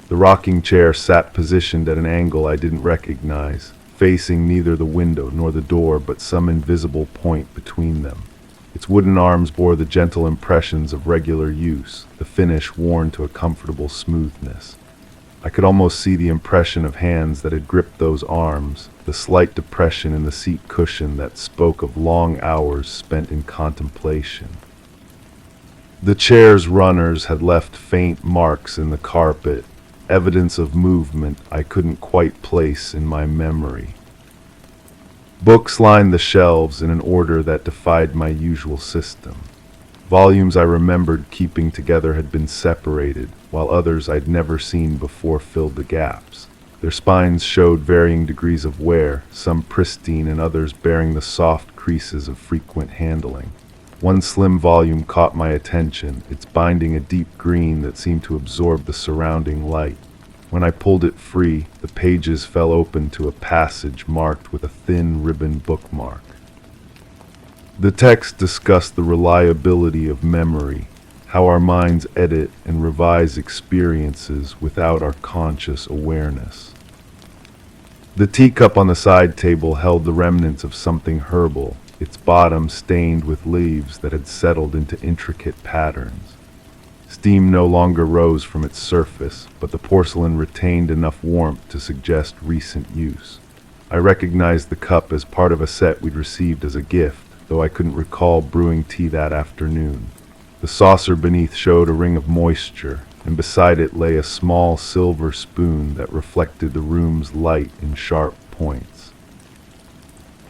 The rocking chair sat positioned at an angle I didn't recognize, facing neither the window nor the door but some invisible point between them. Its wooden arms bore the gentle impressions of regular use, the finish worn to a comfortable smoothness. I could almost see the impression of hands that had gripped those arms, the slight depression in the seat cushion that spoke of long hours spent in contemplation. The chair's runners had left faint marks in the carpet, evidence of movement I couldn't quite place in my memory. Books lined the shelves in an order that defied my usual system. Volumes I remembered keeping together had been separated, while others I'd never seen before filled the gaps. Their spines showed varying degrees of wear, some pristine and others bearing the soft creases of frequent handling. One slim volume caught my attention, its binding a deep green that seemed to absorb the surrounding light. When I pulled it free, the pages fell open to a passage marked with a thin ribbon bookmark. The text discussed the reliability of memory, how our minds edit and revise experiences without our conscious awareness. The teacup on the side table held the remnants of something herbal, its bottom stained with leaves that had settled into intricate patterns. Steam no longer rose from its surface, but the porcelain retained enough warmth to suggest recent use. I recognized the cup as part of a set we'd received as a gift, though I couldn't recall brewing tea that afternoon. The saucer beneath showed a ring of moisture, and beside it lay a small silver spoon that reflected the room's light in sharp points.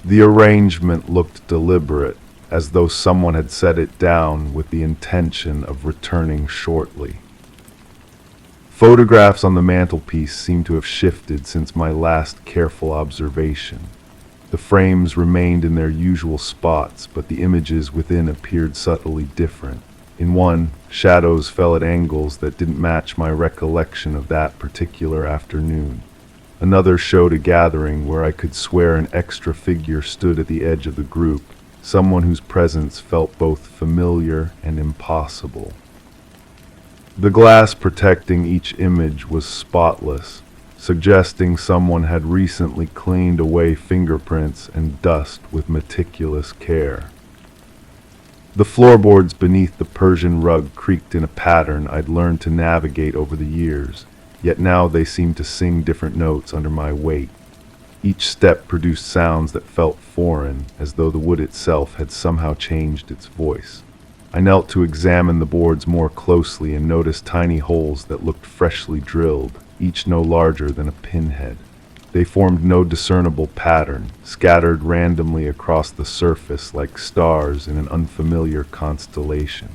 The arrangement looked deliberate, as though someone had set it down with the intention of returning shortly. Photographs on the mantelpiece seemed to have shifted since my last careful observation. The frames remained in their usual spots, but the images within appeared subtly different. In one, shadows fell at angles that didn't match my recollection of that particular afternoon. Another showed a gathering where I could swear an extra figure stood at the edge of the group, someone whose presence felt both familiar and impossible. The glass protecting each image was spotless, suggesting someone had recently cleaned away fingerprints and dust with meticulous care. The floorboards beneath the Persian rug creaked in a pattern I'd learned to navigate over the years, yet now they seemed to sing different notes under my weight. Each step produced sounds that felt foreign, as though the wood itself had somehow changed its voice. I knelt to examine the boards more closely and noticed tiny holes that looked freshly drilled, each no larger than a pinhead. They formed no discernible pattern, scattered randomly across the surface like stars in an unfamiliar constellation.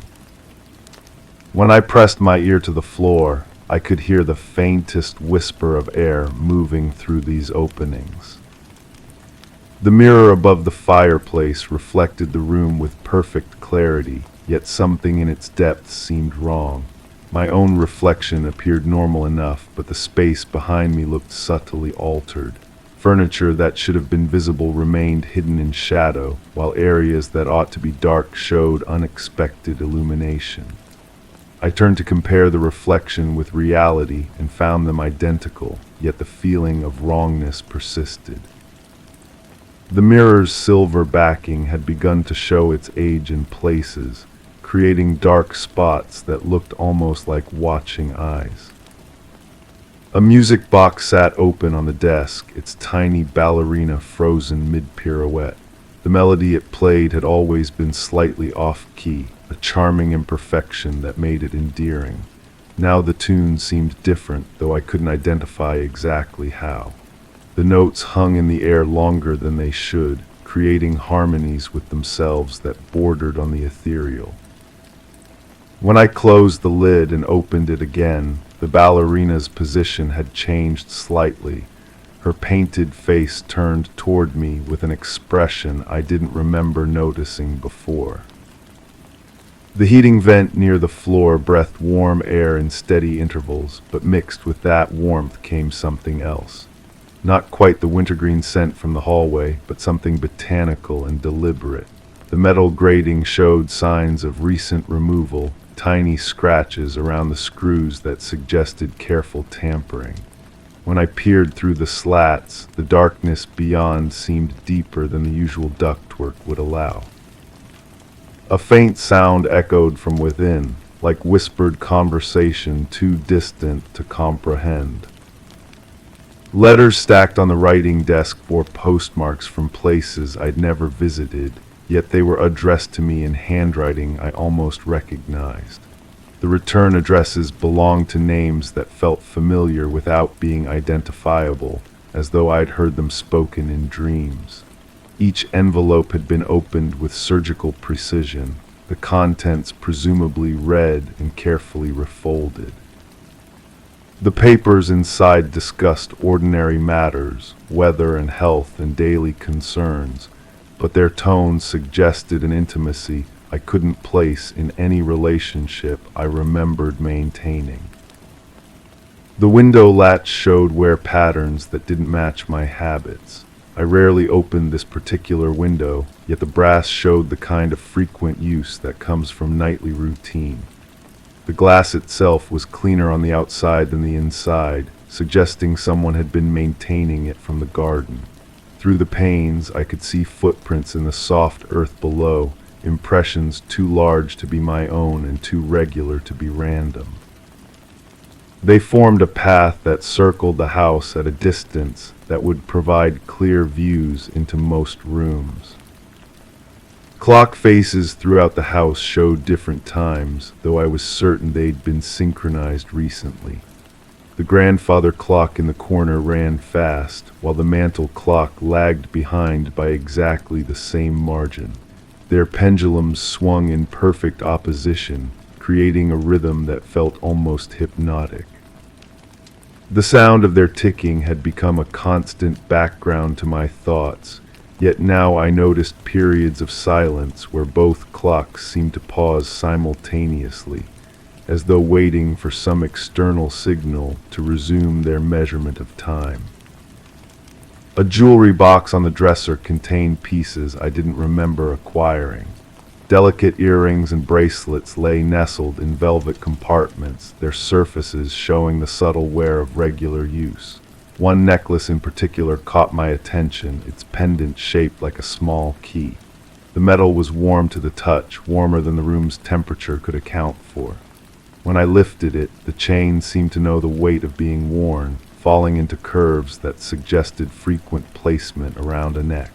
When I pressed my ear to the floor, I could hear the faintest whisper of air moving through these openings. The mirror above the fireplace reflected the room with perfect clarity, yet something in its depths seemed wrong. My own reflection appeared normal enough, but the space behind me looked subtly altered. Furniture that should have been visible remained hidden in shadow, while areas that ought to be dark showed unexpected illumination. I turned to compare the reflection with reality and found them identical, yet the feeling of wrongness persisted. The mirror's silver backing had begun to show its age in places, creating dark spots that looked almost like watching eyes. A music box sat open on the desk, its tiny ballerina frozen mid-pirouette. The melody it played had always been slightly off-key, a charming imperfection that made it endearing. Now the tune seemed different, though I couldn't identify exactly how. The notes hung in the air longer than they should, creating harmonies with themselves that bordered on the ethereal. When I closed the lid and opened it again, the ballerina's position had changed slightly. Her painted face turned toward me with an expression I didn't remember noticing before. The heating vent near the floor breathed warm air in steady intervals, but mixed with that warmth came something else. Not quite the wintergreen scent from the hallway, but something botanical and deliberate. The metal grating showed signs of recent removal, tiny scratches around the screws that suggested careful tampering. When I peered through the slats, the darkness beyond seemed deeper than the usual ductwork would allow. A faint sound echoed from within, like whispered conversation too distant to comprehend. Letters stacked on the writing desk bore postmarks from places I'd never visited, yet they were addressed to me in handwriting I almost recognized. The return addresses belonged to names that felt familiar without being identifiable, as though I'd heard them spoken in dreams. Each envelope had been opened with surgical precision, the contents presumably read and carefully refolded. The papers inside discussed ordinary matters, weather and health and daily concerns, but their tone suggested an intimacy I couldn't place in any relationship I remembered maintaining. The window latch showed wear patterns that didn't match my habits. I rarely opened this particular window, yet the brass showed the kind of frequent use that comes from nightly routine. The glass itself was cleaner on the outside than the inside, suggesting someone had been maintaining it from the garden. Through the panes, I could see footprints in the soft earth below, impressions too large to be my own and too regular to be random. They formed a path that circled the house at a distance that would provide clear views into most rooms. Clock faces throughout the house showed different times, though I was certain they'd been synchronized recently. The grandfather clock in the corner ran fast, while the mantel clock lagged behind by exactly the same margin. Their pendulums swung in perfect opposition, creating a rhythm that felt almost hypnotic. The sound of their ticking had become a constant background to my thoughts, yet now I noticed periods of silence where both clocks seemed to pause simultaneously, as though waiting for some external signal to resume their measurement of time. A jewelry box on the dresser contained pieces I didn't remember acquiring. Delicate earrings and bracelets lay nestled in velvet compartments, their surfaces showing the subtle wear of regular use. One necklace in particular caught my attention, its pendant shaped like a small key. The metal was warm to the touch, warmer than the room's temperature could account for. When I lifted it, the chain seemed to know the weight of being worn, falling into curves that suggested frequent placement around a neck.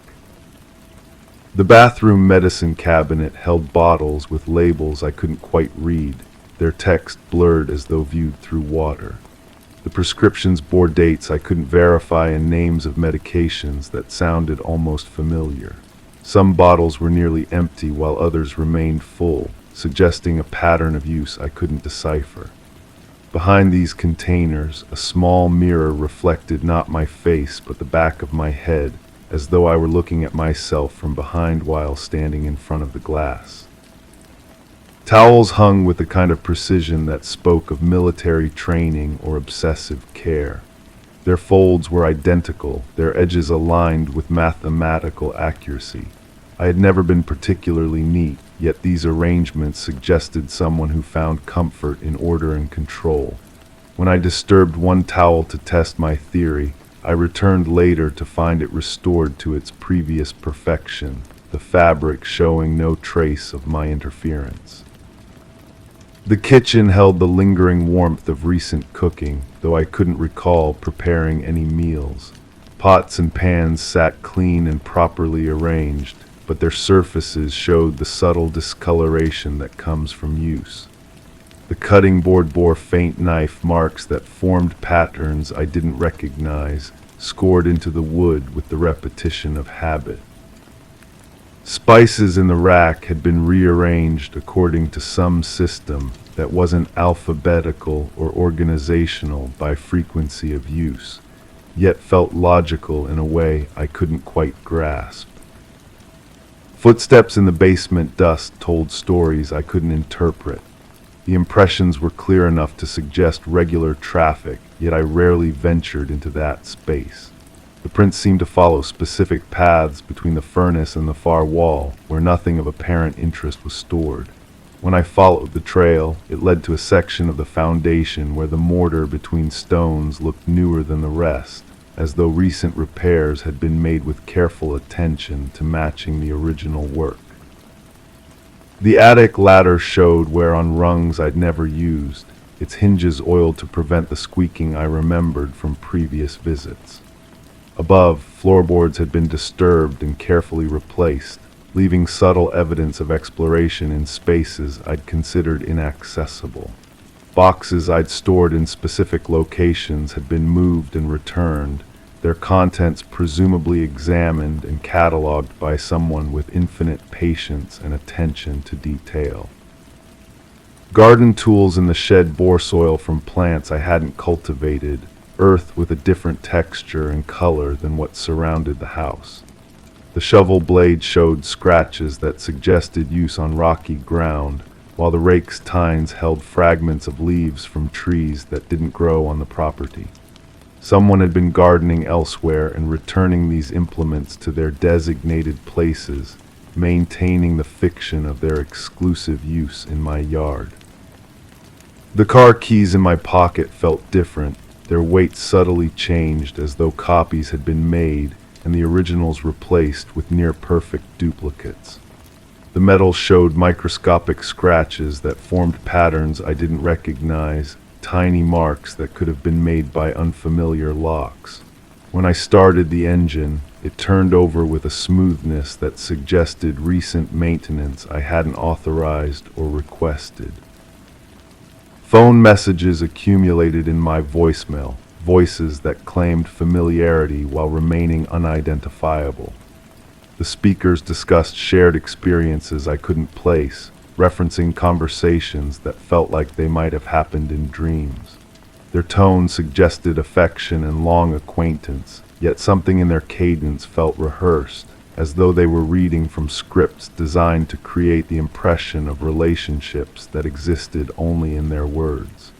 The bathroom medicine cabinet held bottles with labels I couldn't quite read, their text blurred as though viewed through water. The prescriptions bore dates I couldn't verify and names of medications that sounded almost familiar. Some bottles were nearly empty while others remained full, suggesting a pattern of use I couldn't decipher. Behind these containers, a small mirror reflected not my face but the back of my head, as though I were looking at myself from behind while standing in front of the glass. Towels hung with the kind of precision that spoke of military training or obsessive care. Their folds were identical, their edges aligned with mathematical accuracy. I had never been particularly neat, yet these arrangements suggested someone who found comfort in order and control. When I disturbed one towel to test my theory, I returned later to find it restored to its previous perfection, the fabric showing no trace of my interference. The kitchen held the lingering warmth of recent cooking, though I couldn't recall preparing any meals. Pots and pans sat clean and properly arranged, but their surfaces showed the subtle discoloration that comes from use. The cutting board bore faint knife marks that formed patterns I didn't recognize, scored into the wood with the repetition of habit. Spices in the rack had been rearranged according to some system that wasn't alphabetical or organizational by frequency of use, yet felt logical in a way I couldn't quite grasp. Footsteps in the basement dust told stories I couldn't interpret. The impressions were clear enough to suggest regular traffic, yet I rarely ventured into that space. The prints seemed to follow specific paths between the furnace and the far wall, where nothing of apparent interest was stored. When I followed the trail, it led to a section of the foundation where the mortar between stones looked newer than the rest, as though recent repairs had been made with careful attention to matching the original work. The attic ladder showed where on rungs I'd never used, its hinges oiled to prevent the squeaking I remembered from previous visits. Above, floorboards had been disturbed and carefully replaced, leaving subtle evidence of exploration in spaces I'd considered inaccessible. Boxes I'd stored in specific locations had been moved and returned, their contents presumably examined and cataloged by someone with infinite patience and attention to detail. Garden tools in the shed bore soil from plants I hadn't cultivated, earth with a different texture and color than what surrounded the house. The shovel blade showed scratches that suggested use on rocky ground, while the rake's tines held fragments of leaves from trees that didn't grow on the property. Someone had been gardening elsewhere and returning these implements to their designated places, maintaining the fiction of their exclusive use in my yard. The car keys in my pocket felt different, their weight subtly changed as though copies had been made and the originals replaced with near-perfect duplicates. The metal showed microscopic scratches that formed patterns I didn't recognize, tiny marks that could have been made by unfamiliar locks. When I started the engine, it turned over with a smoothness that suggested recent maintenance I hadn't authorized or requested. Phone messages accumulated in my voicemail, voices that claimed familiarity while remaining unidentifiable. The speakers discussed shared experiences I couldn't place, referencing conversations that felt like they might have happened in dreams. Their tone suggested affection and long acquaintance, yet something in their cadence felt rehearsed, as though they were reading from scripts designed to create the impression of relationships that existed only in their words.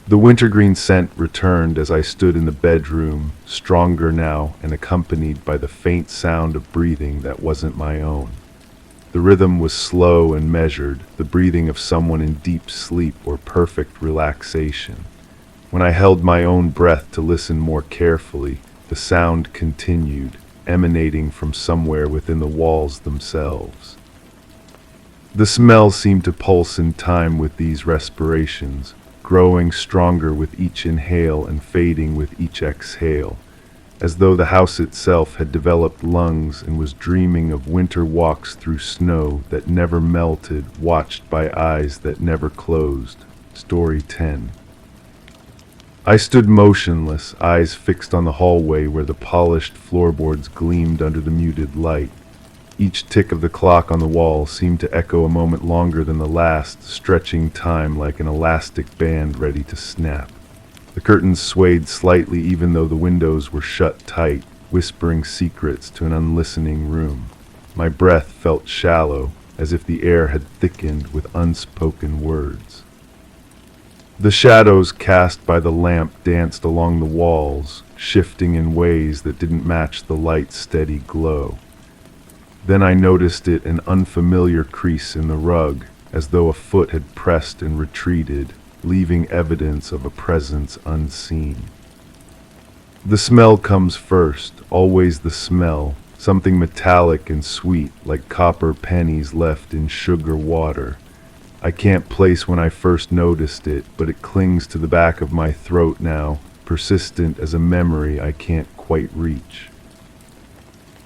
The wintergreen scent returned as I stood in the bedroom, stronger now and accompanied by the faint sound of breathing that wasn't my own. The rhythm was slow and measured, the breathing of someone in deep sleep or perfect relaxation. When I held my own breath to listen more carefully, the sound continued, emanating from somewhere within the walls themselves. The smell seemed to pulse in time with these respirations, growing stronger with each inhale and fading with each exhale, as though the house itself had developed lungs and was dreaming of winter walks through snow that never melted, watched by eyes that never closed. Story 10. I stood motionless, eyes fixed on the hallway where the polished floorboards gleamed under the muted light. Each tick of the clock on the wall seemed to echo a moment longer than the last, stretching time like an elastic band ready to snap. The curtains swayed slightly even though the windows were shut tight, whispering secrets to an unlistening room. My breath felt shallow, as if the air had thickened with unspoken words. The shadows cast by the lamp danced along the walls, shifting in ways that didn't match the light's steady glow. Then I noticed an unfamiliar crease in the rug, as though a foot had pressed and retreated, leaving evidence of a presence unseen. The smell comes first, always the smell, something metallic and sweet, like copper pennies left in sugar water. I can't place when I first noticed it, but it clings to the back of my throat now, persistent as a memory I can't quite reach.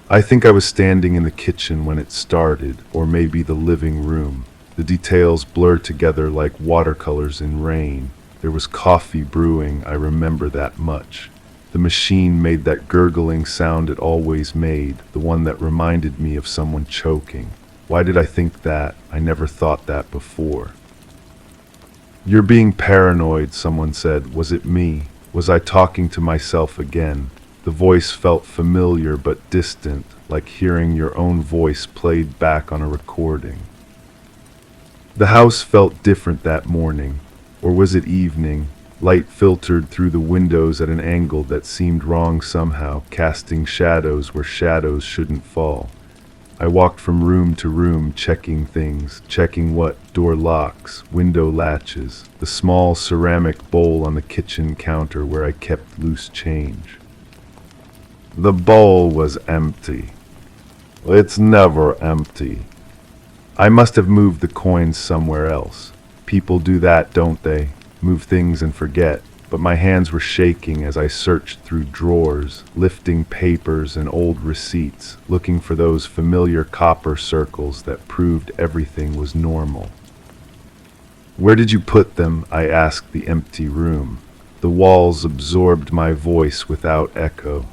I think I was standing in the kitchen when it started, or maybe the living room. The details blur together like watercolors in rain. There was coffee brewing, I remember that much. The machine made that gurgling sound it always made, the one that reminded me of someone choking. Why did I think that? I never thought that before. "You're being paranoid," someone said. Was it me? Was I talking to myself again? The voice felt familiar but distant, like hearing your own voice played back on a recording. The house felt different that morning, or was it evening? Light filtered through the windows at an angle that seemed wrong somehow, casting shadows where shadows shouldn't fall. I walked from room to room, checking things, checking what? Door locks, window latches, the small ceramic bowl on the kitchen counter where I kept loose change. The bowl was empty. It's never empty. I must have moved the coins somewhere else. People do that, don't they? Move things and forget. But my hands were shaking as I searched through drawers, lifting papers and old receipts, looking for those familiar copper circles that proved everything was normal. "Where did you put them?" I asked the empty room. The walls absorbed my voice without echo.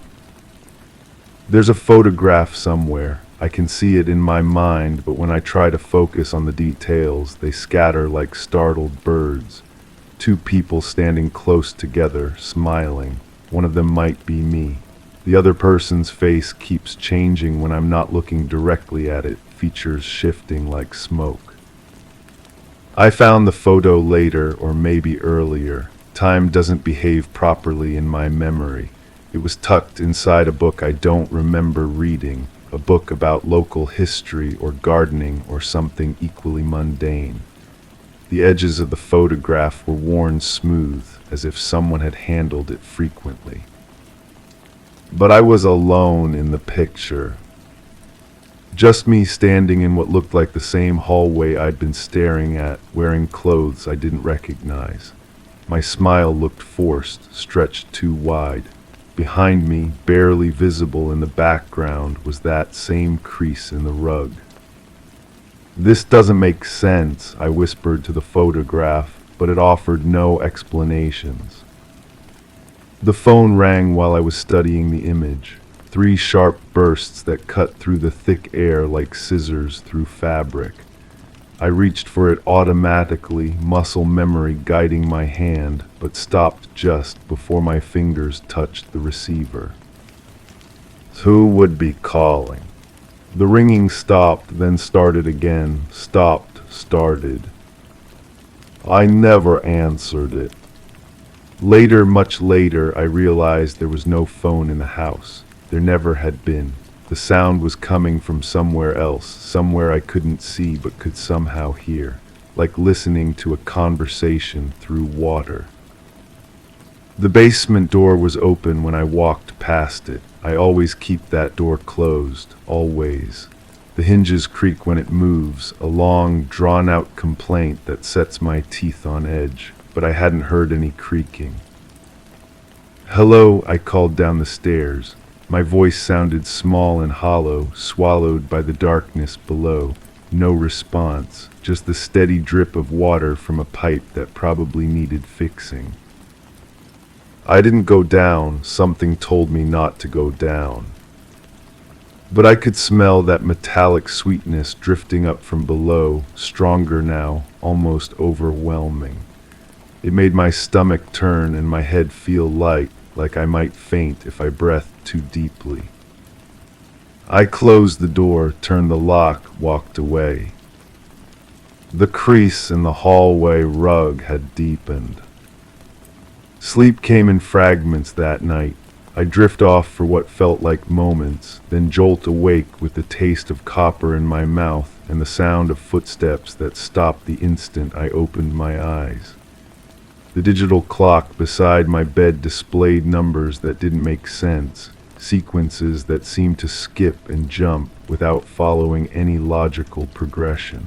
"There's a photograph somewhere. I can see it in my mind, but when I try to focus on the details, they scatter like startled birds. Two people standing close together, smiling. One of them might be me. The other person's face keeps changing when I'm not looking directly at it, features shifting like smoke. I found the photo later, or maybe earlier. Time doesn't behave properly in my memory. It was tucked inside a book I don't remember reading, a book about local history or gardening or something equally mundane. The edges of the photograph were worn smooth, as if someone had handled it frequently. But I was alone in the picture. Just me standing in what looked like the same hallway I'd been staring at, wearing clothes I didn't recognize. My smile looked forced, stretched too wide. Behind me, barely visible in the background, was that same crease in the rug. "This doesn't make sense," I whispered to the photograph. but it offered no explanations. The phone rang while I was studying the image. 3 sharp bursts that cut through the thick air like scissors through fabric. I reached for it automatically, muscle memory guiding my hand, but stopped just before my fingers touched the receiver. Who would be calling? The ringing stopped, then started again. Stopped, started. I never answered it. Later, much later, I realized there was no phone in the house. There never had been. The sound was coming from somewhere else, somewhere I couldn't see but could somehow hear, like listening to a conversation through water. The basement door was open when I walked past it. I always keep that door closed, always. The hinges creak when it moves, a long, drawn-out complaint that sets my teeth on edge, but I hadn't heard any creaking. "Hello," I called down the stairs. My voice sounded small and hollow, swallowed by the darkness below. No response, just the steady drip of water from a pipe that probably needed fixing. I didn't go down, something told me not to go down. But I could smell that metallic sweetness drifting up from below, stronger now, almost overwhelming. It made my stomach turn and my head feel light, like I might faint if I breathed too deeply. I closed the door, turned the lock, walked away. The crease in the hallway rug had deepened. Sleep came in fragments that night. I drift off for what felt like moments, then jolt awake with the taste of copper in my mouth and the sound of footsteps that stopped the instant I opened my eyes. The digital clock beside my bed displayed numbers that didn't make sense, sequences that seemed to skip and jump without following any logical progression.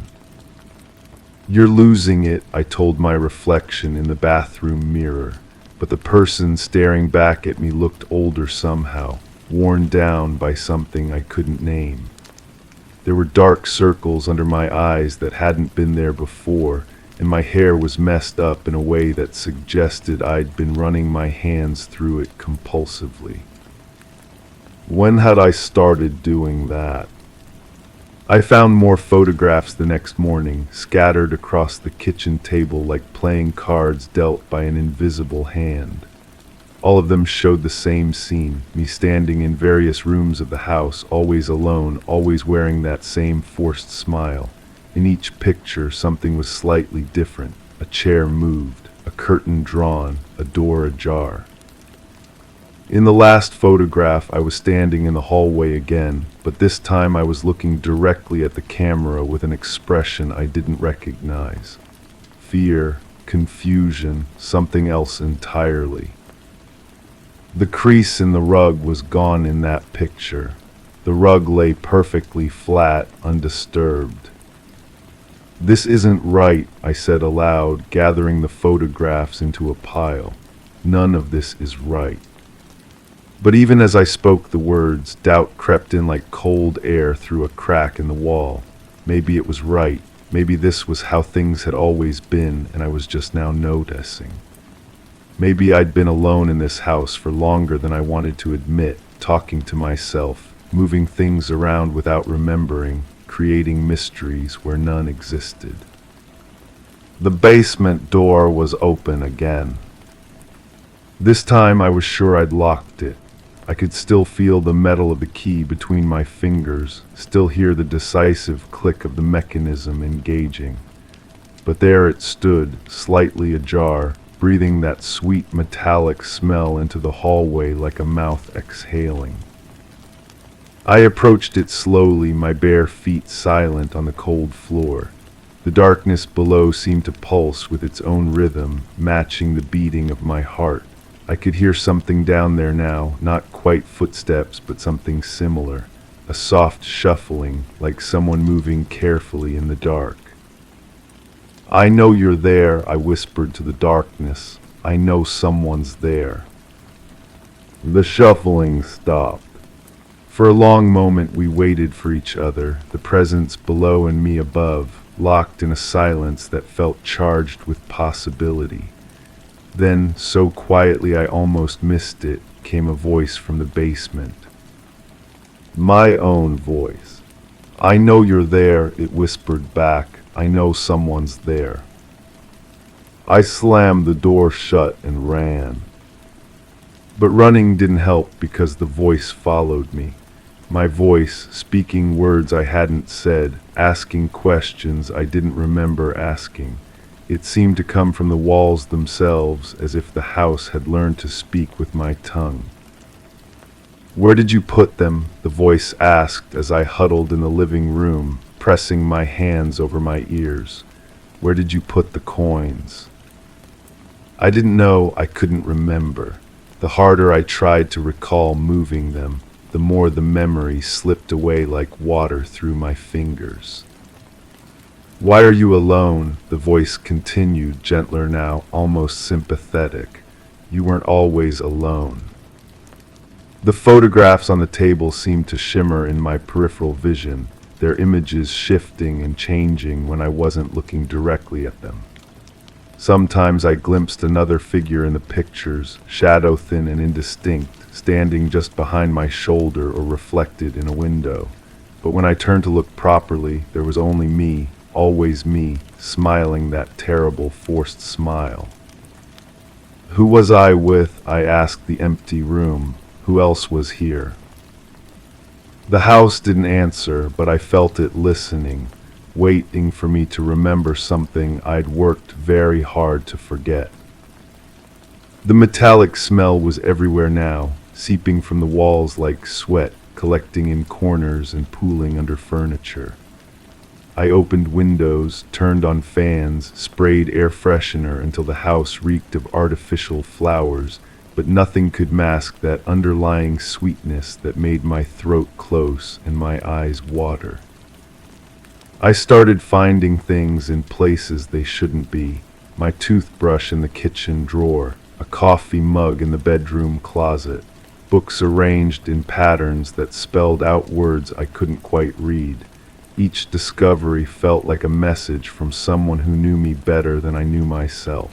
"You're losing it," I told my reflection in the bathroom mirror, but the person staring back at me looked older somehow, worn down by something I couldn't name. There were dark circles under my eyes that hadn't been there before, and my hair was messed up in a way that suggested I'd been running my hands through it compulsively. When had I started doing that? I found more photographs the next morning, scattered across the kitchen table like playing cards dealt by an invisible hand. All of them showed the same scene, me standing in various rooms of the house, always alone, always wearing that same forced smile. In each picture, something was slightly different. A chair moved, a curtain drawn, a door ajar. In the last photograph, I was standing in the hallway again, but this time I was looking directly at the camera with an expression I didn't recognize. Fear, confusion, something else entirely. The crease in the rug was gone in that picture. The rug lay perfectly flat, undisturbed. "This isn't right," I said aloud, gathering the photographs into a pile. "None of this is right." But even as I spoke the words, doubt crept in like cold air through a crack in the wall. Maybe it was right. Maybe this was how things had always been, and I was just now noticing. Maybe I'd been alone in this house for longer than I wanted to admit, talking to myself, moving things around without remembering, creating mysteries where none existed. The basement door was open again. This time I was sure I'd locked it. I could still feel the metal of the key between my fingers, still hear the decisive click of the mechanism engaging. But there it stood, slightly ajar, breathing that sweet metallic smell into the hallway like a mouth exhaling. I approached it slowly, my bare feet silent on the cold floor. The darkness below seemed to pulse with its own rhythm, matching the beating of my heart. I could hear something down there now, not quite footsteps, but something similar. A soft shuffling, like someone moving carefully in the dark. "I know you're there," I whispered to the darkness. "I know someone's there." The shuffling stopped. For a long moment we waited for each other, the presence below and me above, locked in a silence that felt charged with possibility. Then, so quietly I almost missed it, came a voice from the basement. My own voice. "I know you're there," it whispered back. "I know someone's there." I slammed the door shut and ran. But running didn't help because the voice followed me. My voice, speaking words I hadn't said, asking questions I didn't remember asking. It seemed to come from the walls themselves, as if the house had learned to speak with my tongue. "Where did you put them?" the voice asked as I huddled in the living room, pressing my hands over my ears. "Where did you put the coins?" I didn't know, I couldn't remember. The harder I tried to recall moving them, the more the memory slipped away like water through my fingers. "Why are you alone?" the voice continued, gentler now, almost sympathetic. "You weren't always alone." The photographs on the table seemed to shimmer in my peripheral vision, their images shifting and changing when I wasn't looking directly at them. Sometimes I glimpsed another figure in the pictures, shadow-thin and indistinct, standing just behind my shoulder or reflected in a window. But when I turned to look properly, there was only me, always me, smiling that terrible forced smile. Who was I with? I asked the empty room. Who else was here? The house didn't answer, but I felt it listening, waiting for me to remember something I'd worked very hard to forget. The metallic smell was everywhere now, seeping from the walls like sweat, collecting in corners and pooling under furniture. I opened windows, turned on fans, sprayed air freshener until the house reeked of artificial flowers, but nothing could mask that underlying sweetness that made my throat close and my eyes water. I started finding things in places they shouldn't be. My toothbrush in the kitchen drawer, a coffee mug in the bedroom closet, books arranged in patterns that spelled out words I couldn't quite read. Each discovery felt like a message from someone who knew me better than I knew myself.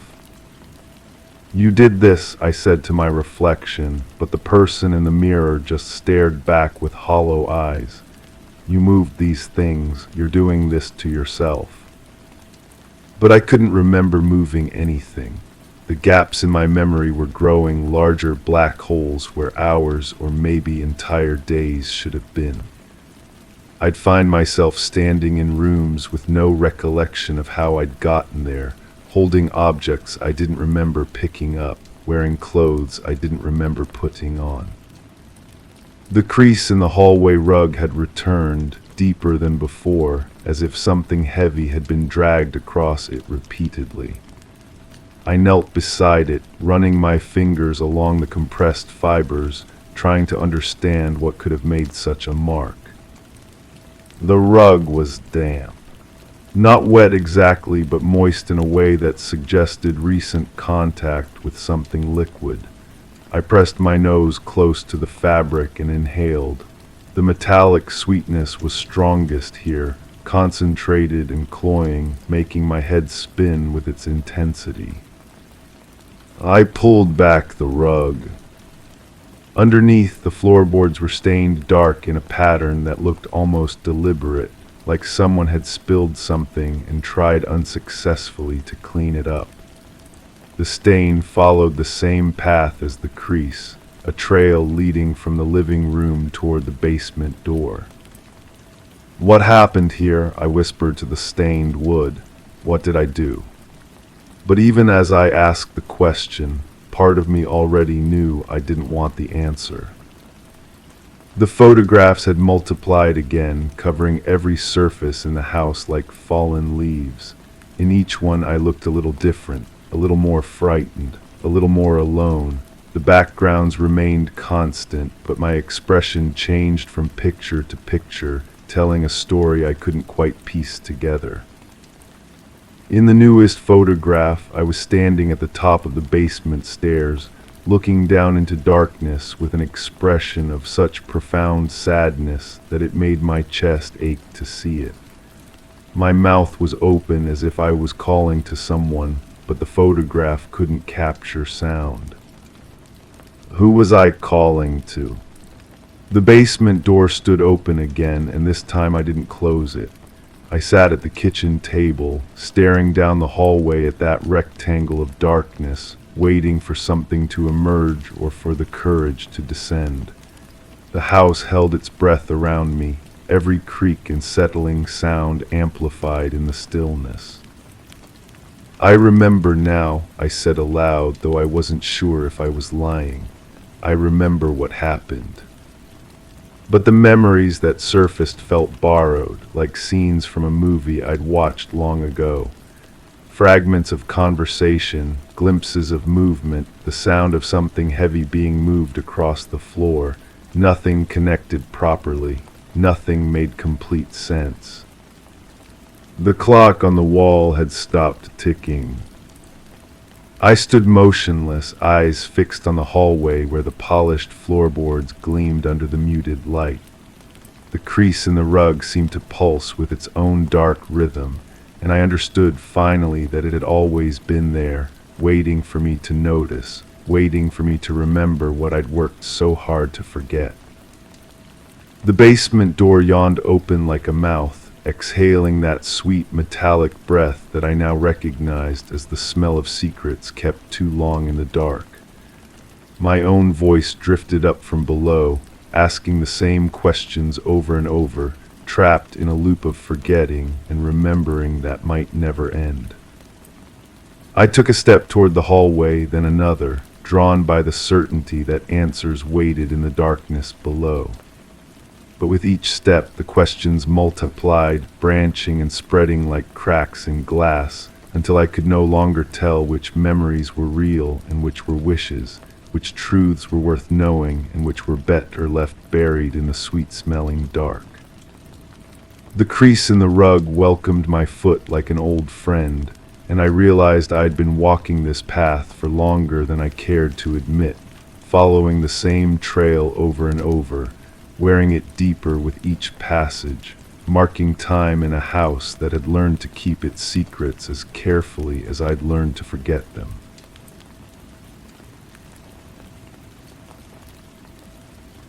"You did this," I said to my reflection, but the person in the mirror just stared back with hollow eyes. "You moved these things. You're doing this to yourself." But I couldn't remember moving anything. The gaps in my memory were growing larger black holes where hours or maybe entire days should have been. I'd find myself standing in rooms with no recollection of how I'd gotten there, holding objects I didn't remember picking up, wearing clothes I didn't remember putting on. The crease in the hallway rug had returned, deeper than before, as if something heavy had been dragged across it repeatedly. I knelt beside it, running my fingers along the compressed fibers, trying to understand what could have made such a mark. The rug was damp. Not wet exactly, but moist in a way that suggested recent contact with something liquid. I pressed my nose close to the fabric and inhaled. The metallic sweetness was strongest here, concentrated and cloying, making my head spin with its intensity. I pulled back the rug. Underneath, the floorboards were stained dark in a pattern that looked almost deliberate, like someone had spilled something and tried unsuccessfully to clean it up. The stain followed the same path as the crease, a trail leading from the living room toward the basement door. "What happened here?" I whispered to the stained wood. "What did I do?" But even as I asked the question, part of me already knew I didn't want the answer. The photographs had multiplied again, covering every surface in the house like fallen leaves. In each one I looked a little different, a little more frightened, a little more alone. The backgrounds remained constant, but my expression changed from picture to picture, telling a story I couldn't quite piece together. In the newest photograph, I was standing at the top of the basement stairs, looking down into darkness with an expression of such profound sadness that it made my chest ache to see it. My mouth was open as if I was calling to someone, but the photograph couldn't capture sound. Who was I calling to? The basement door stood open again, and this time I didn't close it. I sat at the kitchen table, staring down the hallway at that rectangle of darkness, waiting for something to emerge or for the courage to descend. The house held its breath around me, every creak and settling sound amplified in the stillness. I remember now, I said aloud, though I wasn't sure if I was lying. I remember what happened. But the memories that surfaced felt borrowed, like scenes from a movie I'd watched long ago. Fragments of conversation, glimpses of movement, the sound of something heavy being moved across the floor. Nothing connected properly. Nothing made complete sense. The clock on the wall had stopped ticking. I stood motionless, eyes fixed on the hallway where the polished floorboards gleamed under the muted light. The crease in the rug seemed to pulse with its own dark rhythm, and I understood finally that it had always been there, waiting for me to notice, waiting for me to remember what I'd worked so hard to forget. The basement door yawned open like a mouth, exhaling that sweet metallic breath that I now recognized as the smell of secrets kept too long in the dark. My own voice drifted up from below, asking the same questions over and over, trapped in a loop of forgetting and remembering that might never end. I took a step toward the hallway, then another, drawn by the certainty that answers waited in the darkness below. But with each step, the questions multiplied, branching and spreading like cracks in glass, until I could no longer tell which memories were real and which were wishes, which truths were worth knowing and which were better left buried in the sweet-smelling dark. The crease in the rug welcomed my foot like an old friend, and I realized I'd been walking this path for longer than I cared to admit, following the same trail over and over, wearing it deeper with each passage, marking time in a house that had learned to keep its secrets as carefully as I'd learned to forget them.